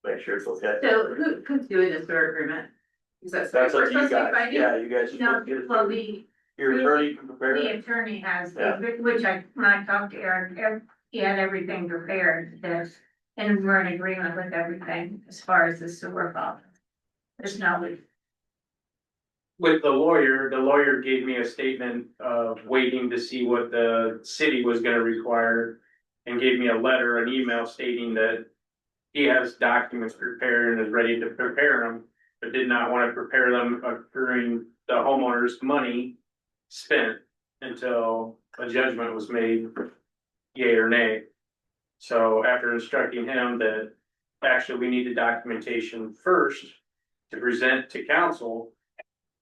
Speaker 13: Make sure it's okay.
Speaker 12: So who's doing the sewer agreement? Is that?
Speaker 13: That's up
Speaker 12: we're
Speaker 13: to you
Speaker 12: supposed to be
Speaker 13: guys,
Speaker 12: finding?
Speaker 13: yeah, you guys. are
Speaker 14: No,
Speaker 13: supposed to get it
Speaker 14: well,
Speaker 13: through. Your attorney can prepare
Speaker 14: the
Speaker 13: it.
Speaker 14: attorney has,
Speaker 13: Yeah.
Speaker 14: which when I talked to Eric, he had everything prepared, this, and we're in agreement with everything as far as the sewer problem. There's no,
Speaker 6: With the lawyer gave me a statement of waiting to see what the city was gonna require. And gave me a letter, an email stating that he has documents prepared and is ready to prepare them. But did not wanna prepare them accruing the homeowner's money spent until a judgment was made, yea or nay. So after instructing him that actually we need the documentation first to present to council.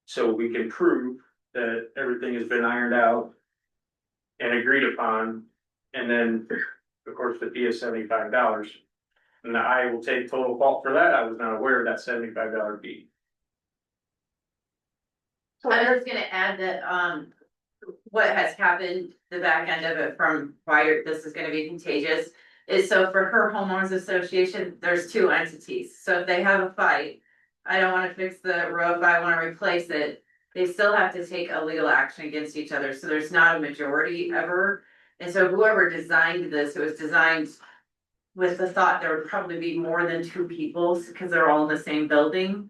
Speaker 6: So we can prove that everything has been ironed out and agreed upon. And then, of course, the fee is $75. And I will take total fault for that. I was not aware of that $75 fee.
Speaker 12: I was gonna add that, what has happened, the back end of it from why this is gonna be contagious. Is so for her homeowners association, there's two entities, so if they have a fight. I don't wanna fix the roof, I wanna replace it, they still have to take a legal action against each other, so there's not a majority ever. And so whoever designed this, it was designed with the thought there would probably be more than two people, because they're all in the same building.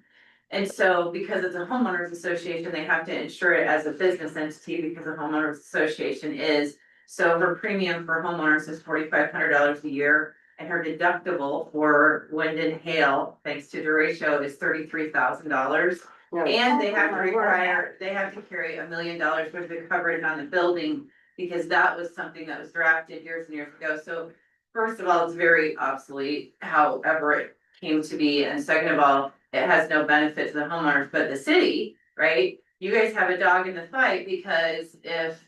Speaker 12: And so because it's a homeowners association, they have to insure it as a business entity because a homeowners association is. So her premium for homeowners is $4,500 a year, and her deductible for wind and hail, thanks to derecho, is $33,000. And they have to carry $1 million worth of coverage on the building, because that was something that was drafted years and years ago. So first of all, it's very obsolete, however it came to be, and second of all, it has no benefit to the homeowners, but the city, right? You guys have a dog in the fight, because if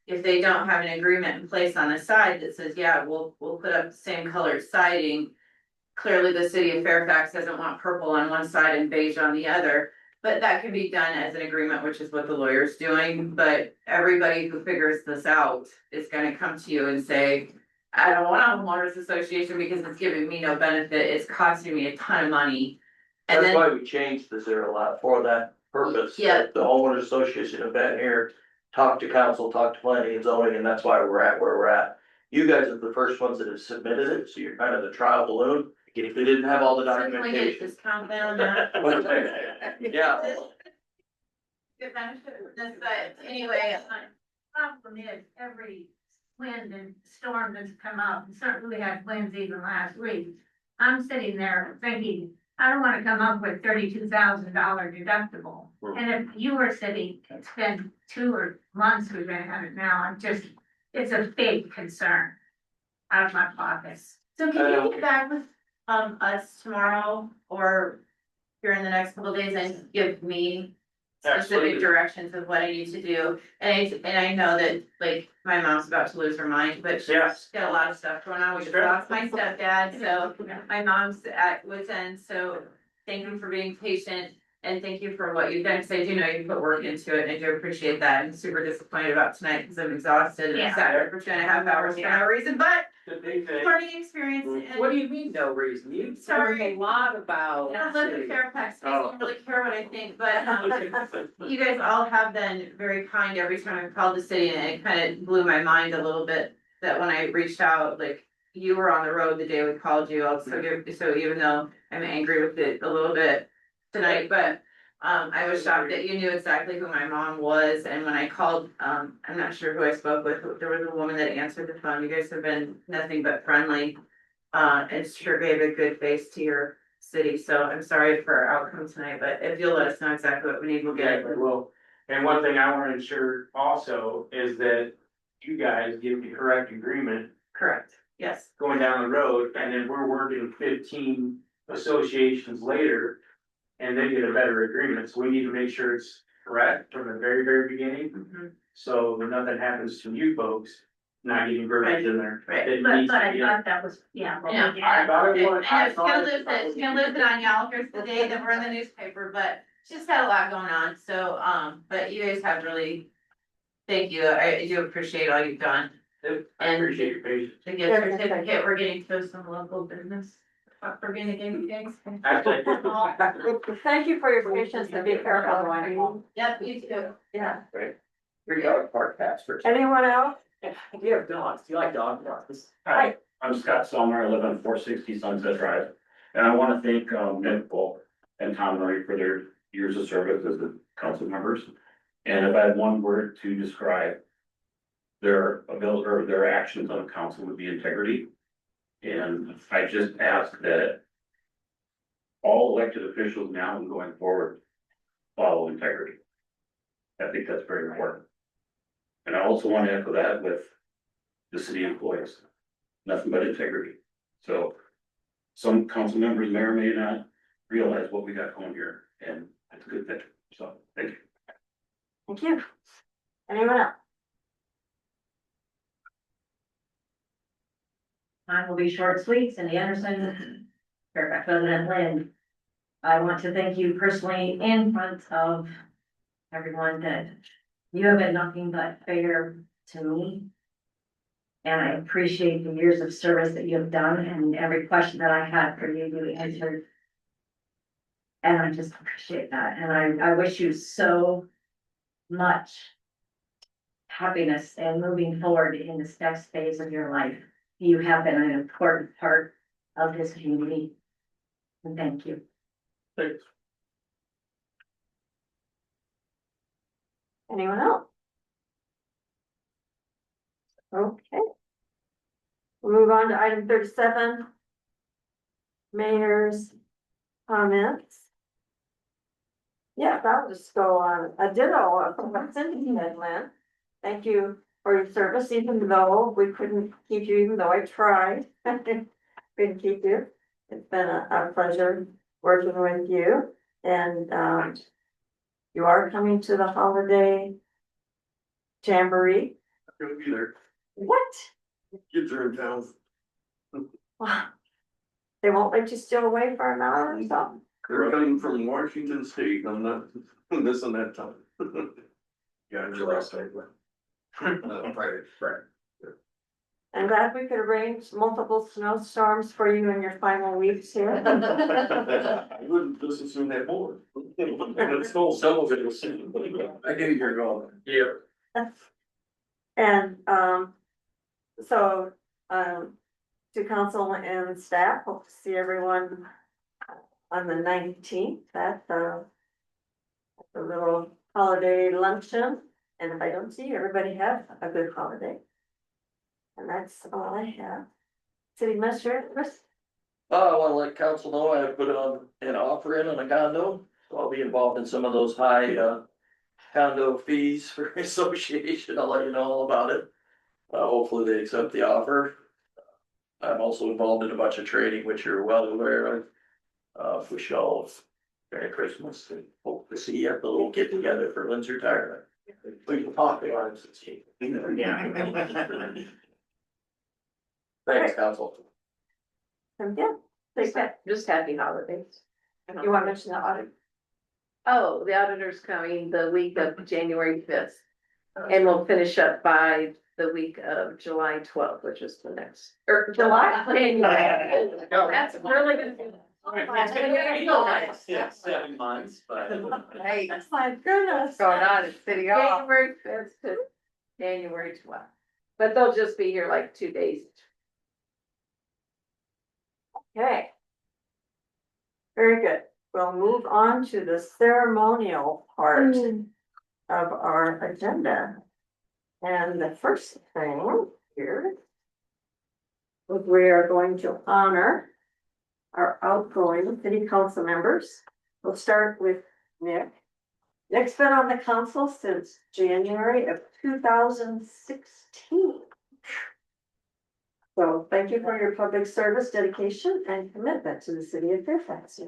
Speaker 12: they don't have an agreement in place on the side that says, yeah, we'll put up the same colored siding. Clearly, the city of Fairfax doesn't want purple on one side and beige on the other, but that can be done as an agreement, which is what the lawyer's doing. But everybody who figures this out is gonna come to you and say, I don't want a homeowners association because it's giving me no benefit, it's costing me a ton of money. And
Speaker 13: That's
Speaker 12: then,
Speaker 13: why we changed the zero lot for that purpose.
Speaker 12: Yeah.
Speaker 13: The homeowners association have been here, talked to council, talked to planning and zoning, and that's why we're at where we're at. You guys are the first ones that have submitted it, so you're kind of the trial balloon. They didn't have all the
Speaker 12: so can we get a
Speaker 13: documentation.
Speaker 12: discount then on that?
Speaker 13: Yeah,
Speaker 14: good benefit of this, but anyway, problem is, every wind and storm that's come up, and certainly we had winds even last week. I'm sitting there thinking, I don't wanna come up with $32,000 deductible. And if you were sitting, it's been 2 months we've been at it now, it's a big concern out of my pocket.
Speaker 12: So can you get back with, us tomorrow or here in the next couple of days and give me specific
Speaker 6: Absolutely.
Speaker 12: directions of what I need to do? And I know that, like, my mom's about to lose her mind, but she's
Speaker 6: Yes.
Speaker 12: got a lot of stuff going on. We just lost my stepdad, so my mom's at wit's end, so thank you for being patient. And thank you for what you've done, because I do know you put work into it, and I do appreciate that. I'm super disappointed about tonight, because I'm exhausted and I sat there for 2.5 hours for no reason, but learning experience. And
Speaker 3: What do you mean, no reason? You
Speaker 12: Sorry.
Speaker 3: talked a lot about.
Speaker 12: I live in Fairfax, I
Speaker 3: Oh.
Speaker 12: don't really care what I think, but, you guys all have been very kind every time I've called the city, and it kind of blew my mind a little bit that when I reached out, like, you were on the road the day we called you, so even though I'm angry with it a little bit tonight, but. I was shocked that you knew exactly who my mom was, and when I called, I'm not sure who I spoke with, there was a woman that answered the phone, you guys have been nothing but friendly. And sure gave a good face to your city, so I'm sorry for our outcome tonight, but if you'll let us know exactly what we need, we'll get
Speaker 6: Yeah,
Speaker 12: it.
Speaker 6: well, and one thing I wanna ensure also is that you guys give the correct agreement
Speaker 12: Correct, yes.
Speaker 6: going down the road, and then we're working 15 associations later. And they get a better agreement, so we need to make sure it's correct from the very, very beginning,
Speaker 12: Mhm.
Speaker 6: so when nothing happens to you folks. Not getting verbiage in there.
Speaker 12: Right.
Speaker 6: It
Speaker 14: But,
Speaker 6: needs
Speaker 14: but
Speaker 6: to
Speaker 14: I
Speaker 6: be-
Speaker 14: thought that was, yeah. well,
Speaker 12: Yeah.
Speaker 6: I thought it was.
Speaker 12: I know, Skill lives it on y'all, here's the day that we're in the newspaper, but just had a lot going on, so, but you guys have really. Thank you, I do appreciate all you've done.
Speaker 6: I appreciate your patience.
Speaker 12: The gift certificate, we're getting to some local business, for being a guinea pigs.
Speaker 1: Thank you for your patience and be careful going home.
Speaker 12: Yep, you too.
Speaker 1: Yeah.
Speaker 3: Your dog park passwords.
Speaker 1: Anyone else?
Speaker 3: Do you have dogs? Do you like dog parks?
Speaker 15: Hi, I'm Scott Selmer, I live on 460 Sunset Drive, and I want to thank Nick Bull and Tom Murray for their years of service as the council members. And if I had one word to describe their ability or their actions on council would be integrity. And I just ask that all elected officials now and going forward follow integrity. I think that's very important. And I also want to echo that with the city employees, nothing but integrity. So some council members may or may not realize what we got going here, and it's a good thing. So, thank you.
Speaker 1: Thank you. Anyone else?
Speaker 14: Mine will be short, sweet. Cindy Anderson, Fairfax resident, Lynn. I want to thank you personally in front of everyone that you have been nothing but fair to me. And I appreciate the years of service that you have done, and every question that I had for you, you answered. And I just appreciate that, and I wish you so much happiness and moving forward in this next phase of your life. You have been an important part of this community. And thank you.
Speaker 10: Thanks.
Speaker 1: Anyone else? Okay. We'll move on to item 37. Mayor's comments. Yeah, that'll just go on a ditto from what Cindy said, Lynn. Thank you for your service, even though we couldn't keep you, even though I tried. Couldn't keep you. It's been a pleasure working with you, and you are coming to the holiday jamboree.
Speaker 10: Gonna be there.
Speaker 1: What?
Speaker 10: Kids are in town.
Speaker 1: Wow. They won't let you steal away for an hour or something?
Speaker 10: They're coming from Washington State. I'm not missing that time.
Speaker 7: Yeah, your last night.
Speaker 10: Friday.
Speaker 7: Right.
Speaker 1: I'm glad we could arrange multiple snowstorms for you in your final weeks here.
Speaker 10: I wouldn't just as soon have more. It's all some of it was.
Speaker 13: I knew you were going.
Speaker 10: Yeah.
Speaker 1: And, so, to council and staff, hope to see everyone on the 19th at the little holiday luncheon. And if I don't see you, everybody have a good holiday. And that's all I have. City Administrator, Chris?
Speaker 13: I wanna let council know I put on an offer in on a condo, so I'll be involved in some of those high, condo fees for association. I'll let you know all about it. Hopefully they accept the offer. I'm also involved in a bunch of training, which you're well aware of. Wish y'all Merry Christmas and hope to see you at the little get together for Lynn's retirement. We can talk about it since he. Thanks, council.
Speaker 1: Yeah, take that.
Speaker 12: Just happy holidays.
Speaker 1: You want to mention the audit?
Speaker 12: Oh, the auditor's coming the week of January 5th. And we'll finish up by the week of July 12th, which is the next, or
Speaker 1: July?
Speaker 12: January. That's really good.
Speaker 3: Yeah, 7 months, but.
Speaker 12: Hey,
Speaker 1: My goodness.
Speaker 12: going on at City Hall. January 5th to January 12th. But they'll just be here like 2 days.
Speaker 1: Okay. Very good. We'll move on to the ceremonial part of our agenda. And the first thing here is we are going to honor our outgoing city council members. We'll start with Nick. Nick's been on the council since January of 2016. So thank you for your public service, dedication, and commitment to the city of Fairfax.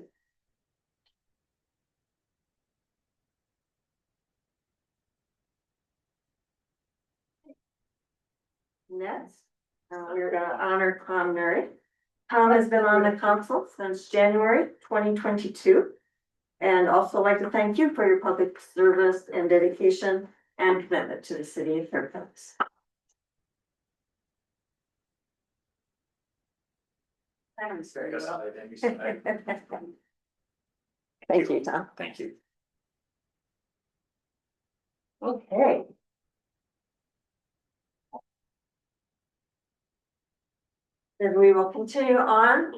Speaker 1: Next, we're gonna honor Tom Murray. Tom has been on the council since January 2022. And also like to thank you for your public service and dedication and commitment to the city of Fairfax. Thanks very well. Thank you, Tom.
Speaker 2: Thank you.
Speaker 1: Okay. Then we will continue on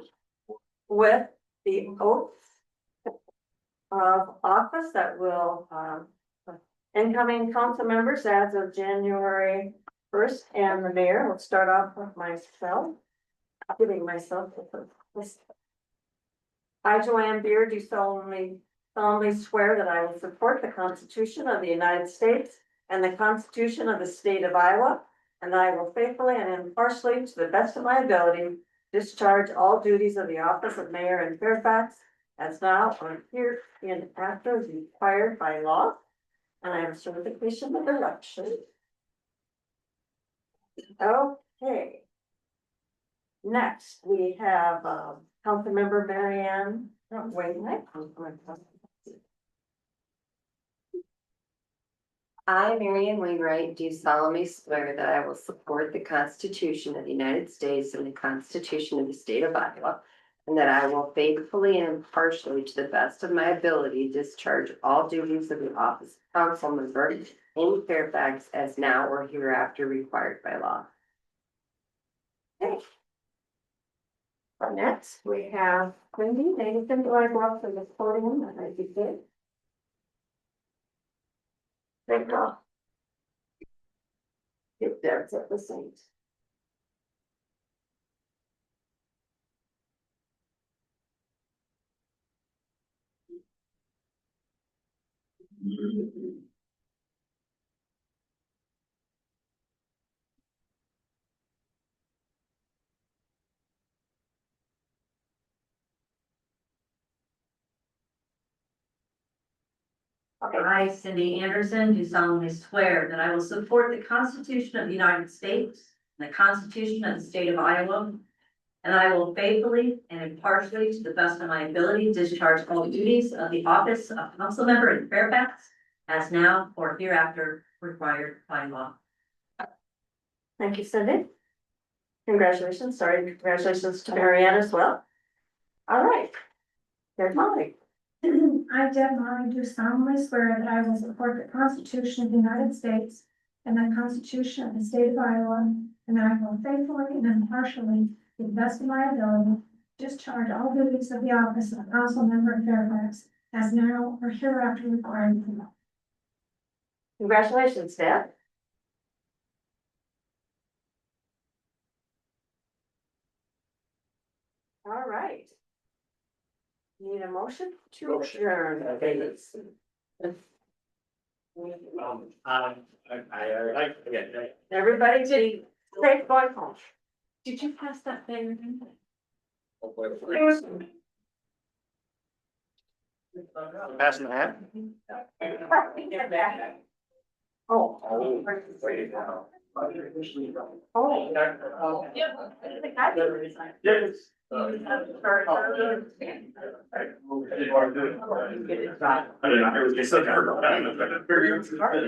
Speaker 1: with the oath of office that will, incoming council members as of January 1st, and the mayor. We'll start off with myself, giving myself this. I, Joanne Beard, do solemnly swear that I will support the Constitution of the United States and the Constitution of the State of Iowa, and I will faithfully and impartially, to the best of my ability, discharge all duties of the office of mayor in Fairfax as now or here in after as required by law. And I have certification of election. Okay. Next, we have Councilmember Marianne Wainwright.
Speaker 4: I, Marianne Wainwright, do solemnly swear that I will support the Constitution of the United States and the Constitution of the State of Iowa, and that I will faithfully and impartially, to the best of my ability, discharge all duties of the office of council member in Fairfax as now or hereafter required by law.
Speaker 1: Okay. Next, we have Wendy. Nathan, do I go up to the podium? That might be good. Thank you. Get there, it's at the same.
Speaker 16: I, Cindy Anderson, do solemnly swear that I will support the Constitution of the United States and the Constitution of the State of Iowa, and I will faithfully and impartially, to the best of my ability, discharge all duties of the office of council member in Fairfax as now or hereafter required by law.
Speaker 1: Thank you, Cindy. Congratulations. Congratulations to Marianne as well. All right. There's Molly.
Speaker 17: I, Deb Molly, do solemnly swear that I will support the Constitution of the United States and the Constitution of the State of Iowa, and I will faithfully and impartially, to the best of my ability, discharge all duties of the office of council member in Fairfax as now or hereafter required by law.
Speaker 1: Congratulations, Deb. All right. Need a motion to adjourn. Everybody did, safe going home.
Speaker 12: Did you pass that thing?
Speaker 8: Passing the hat?
Speaker 1: Oh.
Speaker 8: Yes.